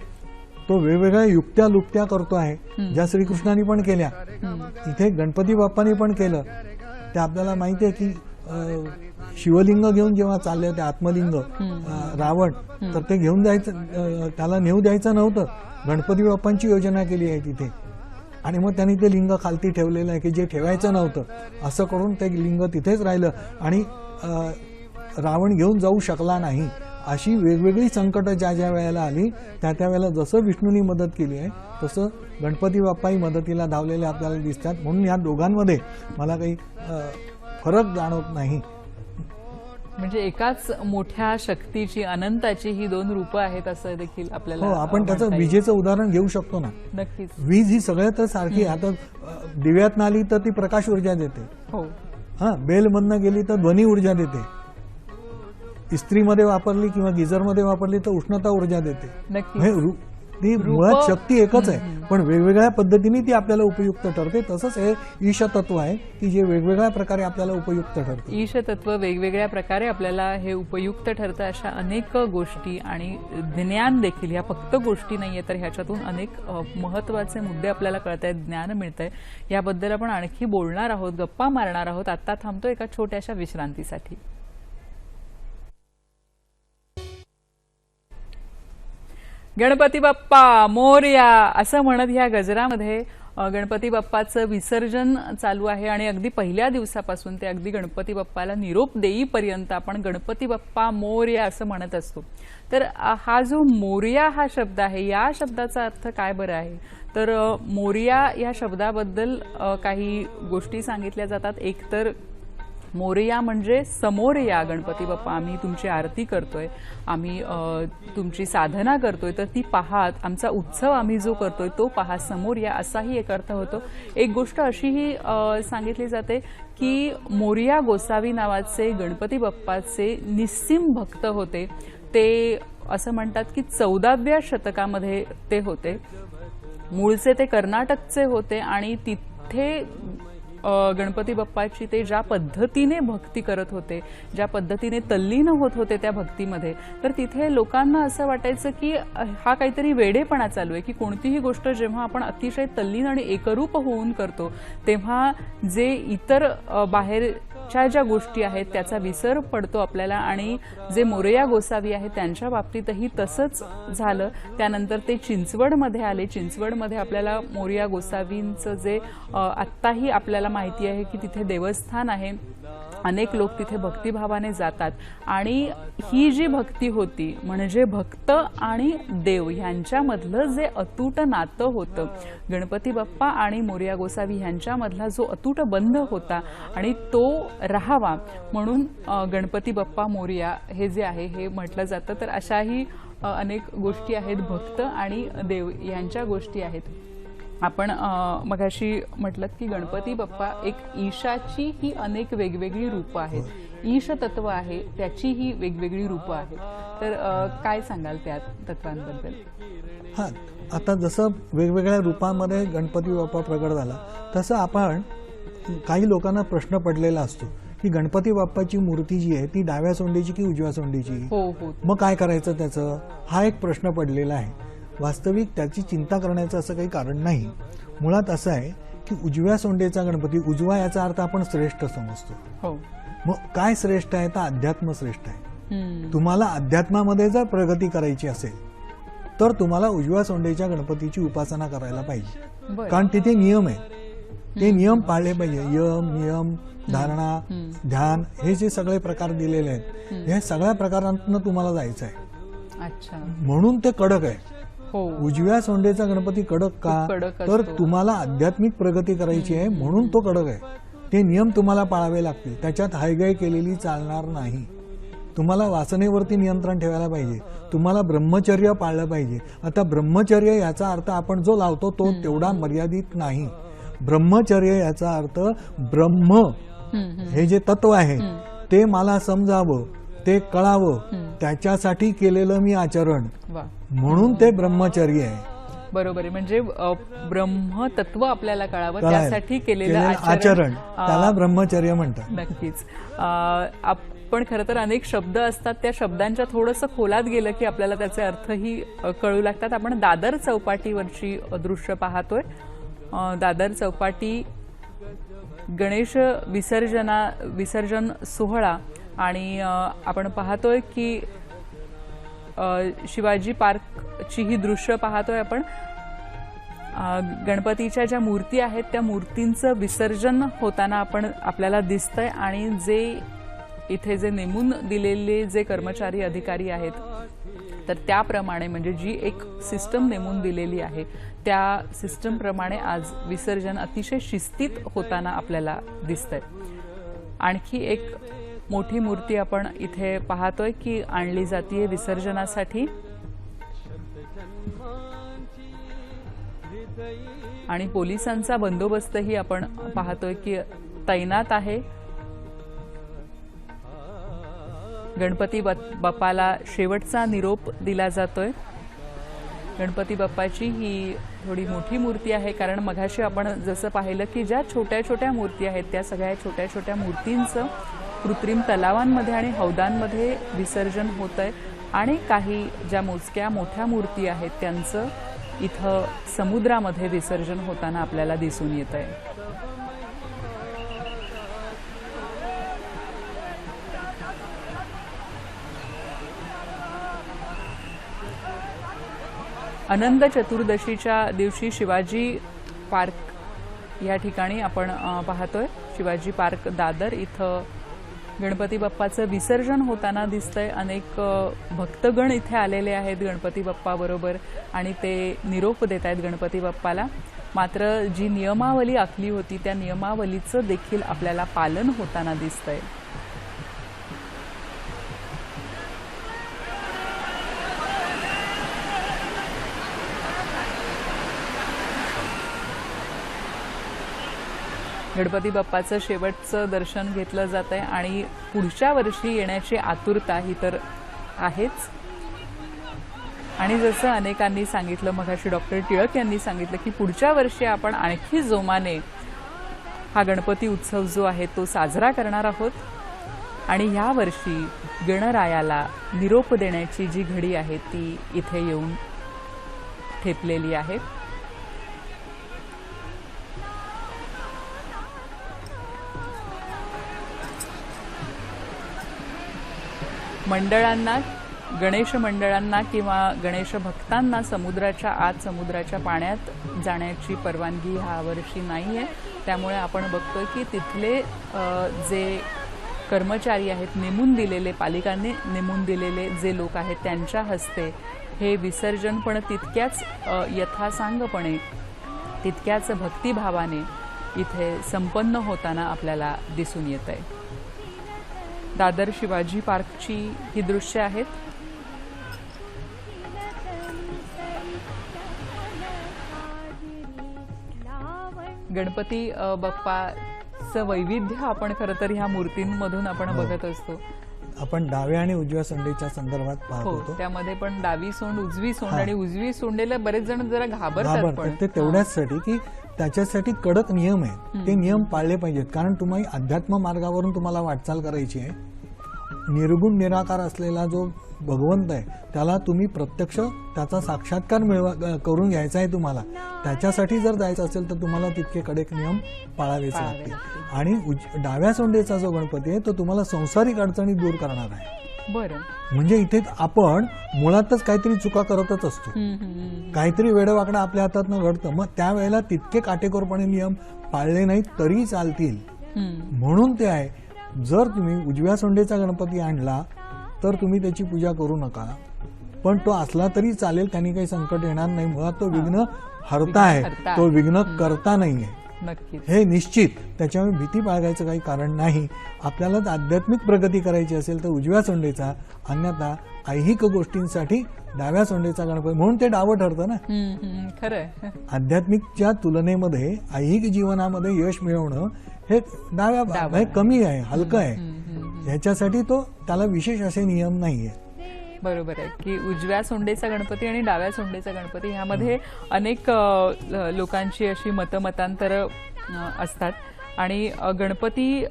तो वेगवेगळ्या युक्त्या लुक्त्या करतो आहे, ज्या श्रीकृष्णाने पण केल्या, इथे गणपती बाप्पाने पण केलं. ते आपल्याला माहिती आहे की शिवलिंग घेऊन जेव्हा चालले होते, आत्मलिंग रावण, तर ते घेऊन जायचं, त्याला नेऊ द्यायचं नव्हतं. गणपती बाप्पांची योजना केली आहे तिथे, आणि मग त्यांनी ते लिंग खालती ठेवलेलं आहे की जे ठेवायचं नव्हतं. असं करून ते लिंग तिथेच राहिलं आणि रावण घेऊन जाऊ शकला नाही. अशी वेगवेगळी संकट ज्या ज्या वेळेला आली त्या वेळेला जसं विष्णूंनी मदत केली आहे तसं गणपती बाप्पाही मदतीला धावलेले आपल्याला दिसतात. म्हणून या दोघांमध्ये मला काही फरक जाणवत नाही. म्हणजे एकाच मोठ्या शक्तीची, अनंताची ही दोन रूपं आहेत असं देखील आपल्याला. हो, आपण त्याचं विजेचं उदाहरण घेऊ शकतो ना. नक्कीच. वीज ही सगळ्यात तरसारखी. आता दिव्यात आली तर ती प्रकाश ऊर्जा देते. हो, बेलमधनं गेली तर ध्वनी ऊर्जा देते. इस्त्रीमध्ये वापरली किंवा गिझरमध्ये वापरली तर उष्णता ऊर्जा देते. नक्कीच. ती मुळात शक्ती एकच आहे, पण वेगवेगळ्या पद्धतीने ती आपल्याला उपयुक्त ठरते. तसंच हे ईशतत्व आहे की जे वेगवेगळ्या प्रकारे आपल्याला उपयुक्त ठरतं. ईशतत्व वेगवेगळ्या प्रकारे आपल्याला हे उपयुक्त ठरतं. अशा अनेक गोष्टी आणि ज्ञान देखील, ह्या फक्त गोष्टी नाहीये तर ह्याच्यातून अनेक महत्त्वाचे मुद्दे आपल्याला कळत आहेत, ज्ञान मिळतंय. याबद्दल आपण आणखी बोलणार आहोत, गप्पा मारणार आहोत. आता थांबतो एका छोट्याशा विश्रांतीसाठी. गणपती बाप्पा मोरया असं म्हणत ह्या गजरामध्ये गणपती बाप्पाचं विसर्जन चालू आहे. आणि अगदी पहिल्या दिवसापासून ते अगदी गणपती बाप्पाला निरोप देईपर्यंत आपण गणपती बाप्पा मोरया असं म्हणत असतो. तर हा जो मोरया हा शब्द आहे, या शब्दाचा अर्थ काय बरं आहे? तर मोरया या शब्दाबद्दल काही गोष्टी सांगितल्या जातात. एक तर मोरया म्हणजे समोर या गणपती बाप्पा, आम्ही तुमची आरती करतोय, आम्ही तुमची साधना करतोय, तर ती पहा, आमचा उत्सव आम्ही जो करतोय तो पहा, समोर या, असाही एक अर्थ होतो. एक गोष्ट अशीही सांगितली जाते की मोरया गोसावी नावाचे गणपती बाप्पाचे निस्सीम भक्त होते. ते असं म्हणतात की 14व्या शतकामध्ये ते होते. मूळचे ते कर्नाटकचे होते आणि तिथे गणपती बाप्पाची ते ज्या पद्धतीने भक्ती करत होते, ज्या पद्धतीने तल्लीन होत होते त्या भक्तीमध्ये, तर तिथे लोकांना असं वाटायचं की हा काहीतरी वेडेपणा चालू आहे. की कोणतीही गोष्ट जेव्हा आपण अतिशय तल्लीन आणि एकरूप होऊन करतो तेव्हा जे इतर बाहेरच्या ज्या गोष्टी आहेत त्याचा विसर पडतो आपल्याला. आणि जे मोरया गोसावी आहेत त्यांच्या बाबतीतही तसंच झालं. त्यानंतर ते चिंचवडमध्ये आले. चिंचवडमध्ये आपल्याला मोरया गोसावींचं जे आत्ताही आपल्याला माहिती आहे की तिथे देवस्थान आहे, अनेक लोक तिथे भक्तिभावाने जातात. आणि ही जी भक्ती होती म्हणजे भक्त आणि देव ह्यांच्यामधलं जे अतूट नातं होतं, गणपती बाप्पा आणि मोरया गोसावी ह्यांच्यामधला जो अतूट बंध होता आणि तो राहावा म्हणून गणपती बाप्पा मोरया हे जे आहे हे म्हटलं जातं. तर अशाही अनेक गोष्टी आहेत, भक्त आणि देव यांच्या गोष्टी आहेत. आपण मगाशी म्हटलं की गणपती बाप्पा एक ईशाची ही अनेक वेगवेगळी रूपं आहेत. ईश तत्व आहे त्याची ही वेगवेगळी रूपं आहेत. तर काय सांगाल त्या तत्वांबद्दल? हां, आता जसं वेगवेगळ्या रूपामध्ये गणपती बाप्पा प्रगट झाला, तसं आपण काही लोकांना प्रश्न पडलेला असतो की गणपती बाप्पाची मूर्ती जी आहे ती डाव्या सोंडीची की उजव्या सोंडीची, मग काय करायचं त्याचं, हा एक प्रश्न पडलेला आहे. वास्तविक त्याची चिंता करण्याचं असं काही कारण नाही. मुळात असं आहे की उजव्या सोंडेचा गणपती, उजवा याचा अर्थ आपण श्रेष्ठ समजतो. मग काय श्रेष्ठ आहे तर अध्यात्म श्रेष्ठ आहे. तुम्हाला अध्यात्मामध्ये जर प्रगती करायची असेल तर तुम्हाला उजव्या सोंडेच्या गणपतीची उपासना करायला पाहिजे, कारण तिथे नियम आहे. ते नियम पाळले पाहिजे. यम, नियम, धारणा, ध्यान, हे जे सगळे प्रकार दिलेले आहेत, हे सगळ्या प्रकारांतून तुम्हाला जायचं आहे. म्हणून ते कडक आहे. उजव्या सोंडेचा गणपती कडक का, तर तुम्हाला आध्यात्मिक प्रगती करायची आहे म्हणून तो कडक आहे. ते नियम तुम्हाला पाळावे लागतील. त्याच्यात हायगाय केलेली चालणार नाही. तुम्हाला वासनेवरती नियंत्रण ठेवायला पाहिजे. तुम्हाला ब्रह्मचर्य पाळलं पाहिजे. आता ब्रह्मचर्य याचा अर्थ आपण जो लावतो तो तेवढा मर्यादित नाही. ब्रह्मचर्य याचा अर्थ ब्रह्म हे जे तत्व आहे ते मला समजावं, ते कळावं, त्याच्यासाठी केलेलं मी आचरण, म्हणून ते ब्रह्मचर्य आहे. बरोबर आहे. म्हणजे ब्रह्मतत्व आपल्याला कळावं त्यासाठी केलेलं आचरण, त्याला ब्रह्मचर्य म्हणतात. नक्कीच. आपण खरं तर अनेक शब्द असतात, त्या शब्दांच्या थोडंसं खोलात गेलं की आपल्याला त्याचे अर्थही कळू लागतात. आपण दादर चौपाटीवरची दृश्य पाहतोय. दादर चौपाटी गणेश विसर्जन सोहळा, आणि आपण पाहतोय की शिवाजी पार्कची ही दृश्य पाहतोय आपण. गणपतीच्या ज्या मूर्ती आहेत त्या मूर्तींचं विसर्जन होताना आपल्याला दिसतंय, आणि जे इथे जे नेमून दिलेले जे कर्मचारी अधिकारी आहेत तर त्याप्रमाणे, म्हणजे जी एक सिस्टम नेमून दिलेली आहे त्या सिस्टम प्रमाणे आज विसर्जन अतिशय शिस्तीत होताना आपल्याला दिसतंय. आणखी एक मोठी मूर्ती आपण इथे पाहतोय की आणली जातीये विसर्जनासाठी, आणि पोलिसांचा बंदोबस्तही आपण पाहतोय की तैनात आहे. गणपती बाप्पाला शेवटचा निरोप दिला जातोय. गणपती बाप्पाची ही थोडी मोठी मूर्ती आहे, कारण मघाशी आपण जसं पाहिलं की ज्या छोट्या छोट्या मूर्ती आहेत त्या सगळ्या छोट्या छोट्या मूर्तींचं कृत्रिम तलावांमध्ये आणि हौदांमध्ये विसर्जन होतंय, आणि काही ज्या मोजक्या मोठ्या मूर्ती आहेत त्यांचं इथं समुद्रामध्ये विसर्जन होताना आपल्याला दिसून येतंय. अनंत चतुर्दशीच्या दिवशी शिवाजी पार्क या ठिकाणी आपण पाहतोय. शिवाजी पार्क दादर इथं गणपती बाप्पाचं विसर्जन होताना दिसतंय. अनेक भक्तगण इथे आलेले आहेत गणपती बाप्पा बरोबर, आणि ते निरोप देत आहेत गणपती बाप्पाला. मात्र जी नियमावली आखली होती त्या नियमावलीचं देखील आपल्याला पालन होताना दिसतंय. गणपती बाप्पाचं शेवटचं दर्शन घेतलं जात आहे, आणि पुढच्या वर्षी येण्याची आतुरता ही तर आहेच. आणि जसं अनेकांनी सांगितलं, मगाशी डॉक्टर टिळक यांनी सांगितलं की पुढच्या वर्षी आपण आणखी जोमाने हा गणपती उत्सव जो आहे तो साजरा करणार आहोत, आणि ह्या वर्षी गणरायाला निरोप देण्याची जी घडी आहे ती इथे येऊन ठेपलेली आहे. मंडळांना, गणेश मंडळांना किंवा गणेश भक्तांना समुद्राच्या आत, समुद्राच्या पाण्यात जाण्याची परवानगी ह्या वर्षी नाही आहे. त्यामुळे आपण बघतोय की तिथले जे कर्मचारी आहेत, नेमून दिलेले, पालिकांनी नेमून दिलेले जे लोक आहेत त्यांच्या हस्ते हे विसर्जन पण तितक्याच यथासांगपणे, तितक्याच भक्तिभावाने इथे संपन्न होताना आपल्याला दिसून येत आहे. दादर शिवाजी पार्कची ही दृश्य आहेत. गणपती बाप्पाचं वैविध्य आपण खरं तर ह्या मूर्तींमधून आपण बघत असतो. आपण डाव्या आणि उजव्या सोंडेच्या संदर्भात पाहत हो होतो. त्यामध्ये पण डावी सोंड उजवी सोंड आणि उजवी सोंडेला बरेच जण जरा घाबरतात पण ते तेवढ्याचसाठी की त्याच्यासाठी कडक नियम आहेत, ते नियम पाळले पाहिजेत. कारण तुम्ही अध्यात्म मार्गावरून तुम्हाला वाटचाल करायची आहे. निर्गुण निराकार असलेला जो भगवंत आहे त्याला तुम्ही प्रत्यक्ष त्याचा साक्षात्कार करून घ्यायचा आहे तुम्हाला. त्याच्यासाठी जर जायचं असेल तर तुम्हाला तितके कडक नियम पाळावेच लागतील. आणि डाव्या सोंडेचा जो गणपती आहे तो तुम्हाला संसारिक अडचणी दूर करणार आहे. बरं, म्हणजे इथे आपण मुळातच काहीतरी चुका करतच असतो, काहीतरी वेडवाकडं आपल्या हातातनं घडतं. मग त्यावेळेला तितके काटेकोरपणे नियम पाळले नाहीत तरी चालतील. म्हणून ते आहे, जर तुम्ही उजव्या सोंडेचा गणपती आणला तर तुम्ही त्याची पूजा करू नका, पण तो असला तरी चालेल, त्यांनी काही संकट येणार नाही. मुळात तो विघ्न हरता आहे, तो विघ्न करता नाहीये, नक्कीच हे निश्चित. त्याच्यामुळे भीती बाळगायचं काही कारण नाही. आपल्याला आध्यात्मिक प्रगती करायची असेल तर उजव्या सोंडेचा, अन्यथा ऐहिक गोष्टींसाठी डाव्या सोंडेचा गणपती, म्हणून ते डावं ठरतं ना. खरंय. आध्यात्मिकच्या तुलनेमध्ये ऐहिक जीवनामध्ये यश मिळवणं हे डाव्या कमी आहे, हलकं आहे. ह्याच्यासाठी त्याला विशेष असे नियम नाहीये. बरोबर आहे की उजव्या सोंडेचा गणपती आणि डाव्या सोंडेचा गणपती ह्यामध्ये अनेक लोकांची अशी मतमतांतर असतात. आणि गणपती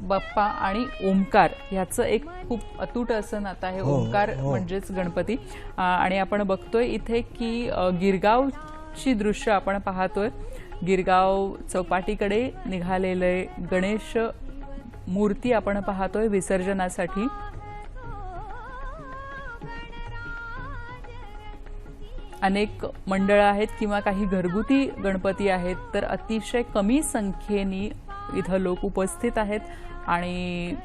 बाप्पा आणि ओमकार ह्याचं एक खूप अतूट असं नातं आहे. ओमकार म्हणजेच गणपती. आणि आपण बघतोय इथे की गिरगावची दृश्य आपण पाहतोय. गिरगाव चौपाटीकडे निघालेले गणेश मूर्ती आपण पाहतोय विसर्जनासाठी. अनेक मंडळं आहेत किंवा काही घरगुती गणपती आहेत, तर अतिशय कमी संख्येने इथं लोक उपस्थित आहेत. आणि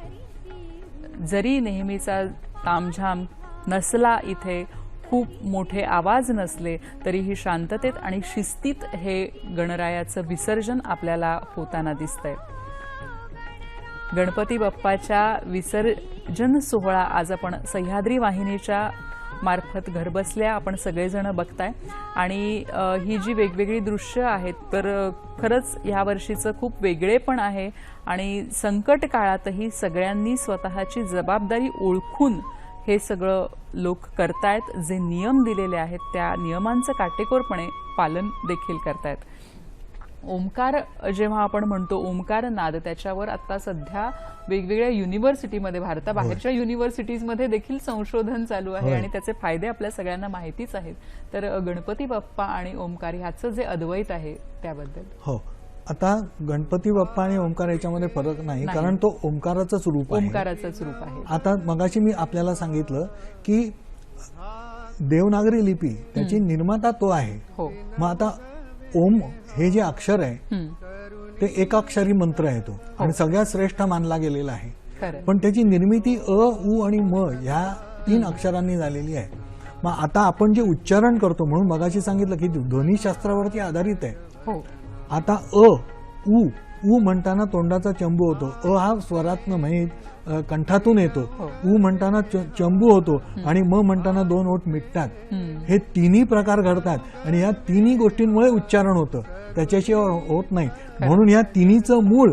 जरी नेहमीचा तामझाम नसला, इथे खूप मोठे आवाज नसले, तरीही शांततेत आणि शिस्तीत हे गणरायाचं विसर्जन आपल्याला होताना दिसतंय. गणपती बाप्पाच्या विसर्जन सोहळा आज आपण सह्याद्री वाहिनीच्या मार्फत घरबसल्या आपण सगळेजण बघताय. आणि ही जी वेगवेगळी दृश्य आहेत तर खरंच ह्या वर्षीचं खूप वेगळेपण आहे. आणि संकट काळातही सगळ्यांनी स्वतःची जबाबदारी ओळखून हे सगळं लोक करतायत. जे नियम दिलेले आहेत त्या नियमांचं काटेकोरपणे पालन देखील करतायत. ओमकार जेव्हा आपण म्हणतो ओमकार नाद, त्याच्यावर आता सध्या वेगवेगळ्या युनिव्हर्सिटीमध्ये, भारताबाहेरच्या युनिव्हर्सिटीजमध्ये देखील संशोधन चालू आहे आणि त्याचे फायदे आपल्या सगळ्यांना माहितीच आहेत. तर गणपती बाप्पा आणि ओमकार ह्याचं जे अद्वैत आहे त्याबद्दल. हो, आता गणपती बाप्पा आणि ओमकार याच्यामध्ये फरक नाही, कारण तो ओमकाराचंच रूप आहे. ओमकाराचंच रूप आहे. आता मगाशी मी आपल्याला सांगितलं की देवनागरी लिपी त्याची निर्माता तो आहे. हो, मग आता ओम हे जे अक्षर आहे ते एकाक्षरी मंत्र आहे तो, आणि सगळ्यात श्रेष्ठ मानला गेलेला आहे. पण त्याची निर्मिती अ, उ आणि म ह्या 3 अक्षरांनी झालेली आहे. मग आता आपण जे उच्चारण करतो, म्हणून मगाशी सांगितलं की ध्वनिशास्त्रावरती आधारित आहे. आता अ, उ म्हणताना तोंडाचा चंबू होतो, अ हा स्वरातनं म्हणजे कंठातून येतो, उ म्हणताना चंबू होतो, आणि म म्हणताना 2 ओठ मिटतात. हे तिन्ही प्रकार घडतात आणि या तिन्ही गोष्टींमुळे उच्चारण होतं, त्याच्याशिवाय होत नाही. म्हणून या तिन्हीचं मूळ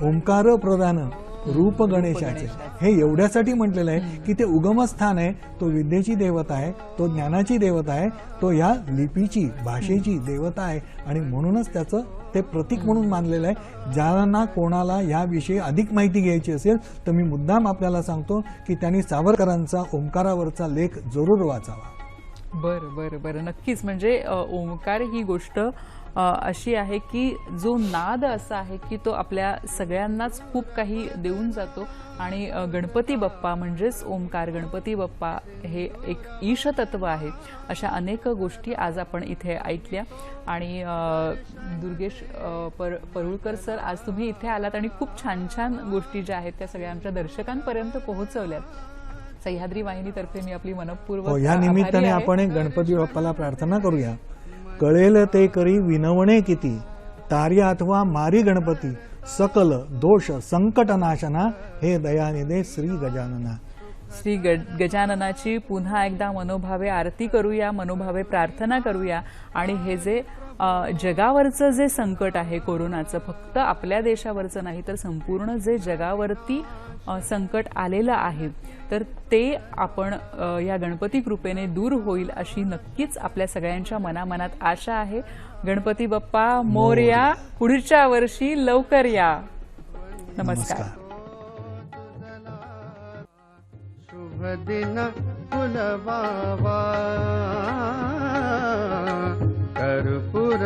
ओंकार प्रधान रूप गणेशाचे, हे एवढ्यासाठी म्हटलेलं आहे की ते उगमस्थान आहे, तो विद्येची देवता आहे, तो ज्ञानाची देवता आहे, तो या लिपीची भाषेची देवता आहे. आणि म्हणूनच त्याचं ते प्रतीक म्हणून मानलेलं आहे. ज्यांना कोणाला याविषयी अधिक माहिती घ्यायची असेल तर मी मुद्दाम आपल्याला सांगतो की त्यांनी सावरकरांचा ओंकारावरचा लेख जरूर वाचावा. बरं, नक्कीच. म्हणजे ओंकार ही गोष्ट अशी आहे की जो नाद असा आहे की तो आपल्या सगळ्यांनाच खूप काही देऊन जातो. आणि गणपती बाप्पा म्हणजेच ओंकार, गणपती बाप्पा हे एक ईशतत्व आहे. अशा अनेक गोष्टी आज आपण इथे ऐकल्या. आणि दुर्गेश परुळकर सर, आज तुम्ही इथे आलात आणि खूप छान छान गोष्टी ज्या आहेत त्या सगळ्या आमच्या दर्शकांपर्यंत पोहोचवल्यात. सह्याद्री वाहिनीतर्फे मी आपली मनपूर्वक या निमित्ताने आपण एक गणपती बाप्पाला प्रार्थना करूया. कळेल ते करी विनवणे किती, तार्य अथवा मारी गणपती, सकल दोष संकट नाशना, हे दयानिधे श्री गजानना. श्री गजाननाची पुन्हा एकदा मनोभावे आरती करूया, मनोभावे प्रार्थना करूया आणि हे जे जगावरचं जे संकट आहे कोरोनाचं, फक्त आपल्या देशावरचं नाही तर संपूर्ण जे जगावरती संकट आलेलं आहे, तर ते आपण या गणपती कृपेने दूर होईल अशी नक्कीच आपल्या सगळ्यांच्या मनामनात आशा आहे. गणपती बाप्पा मोरया, पुढच्या वर्षी लवकर या. नमस्कार. शुभ दिन फुलवावा कर्पूर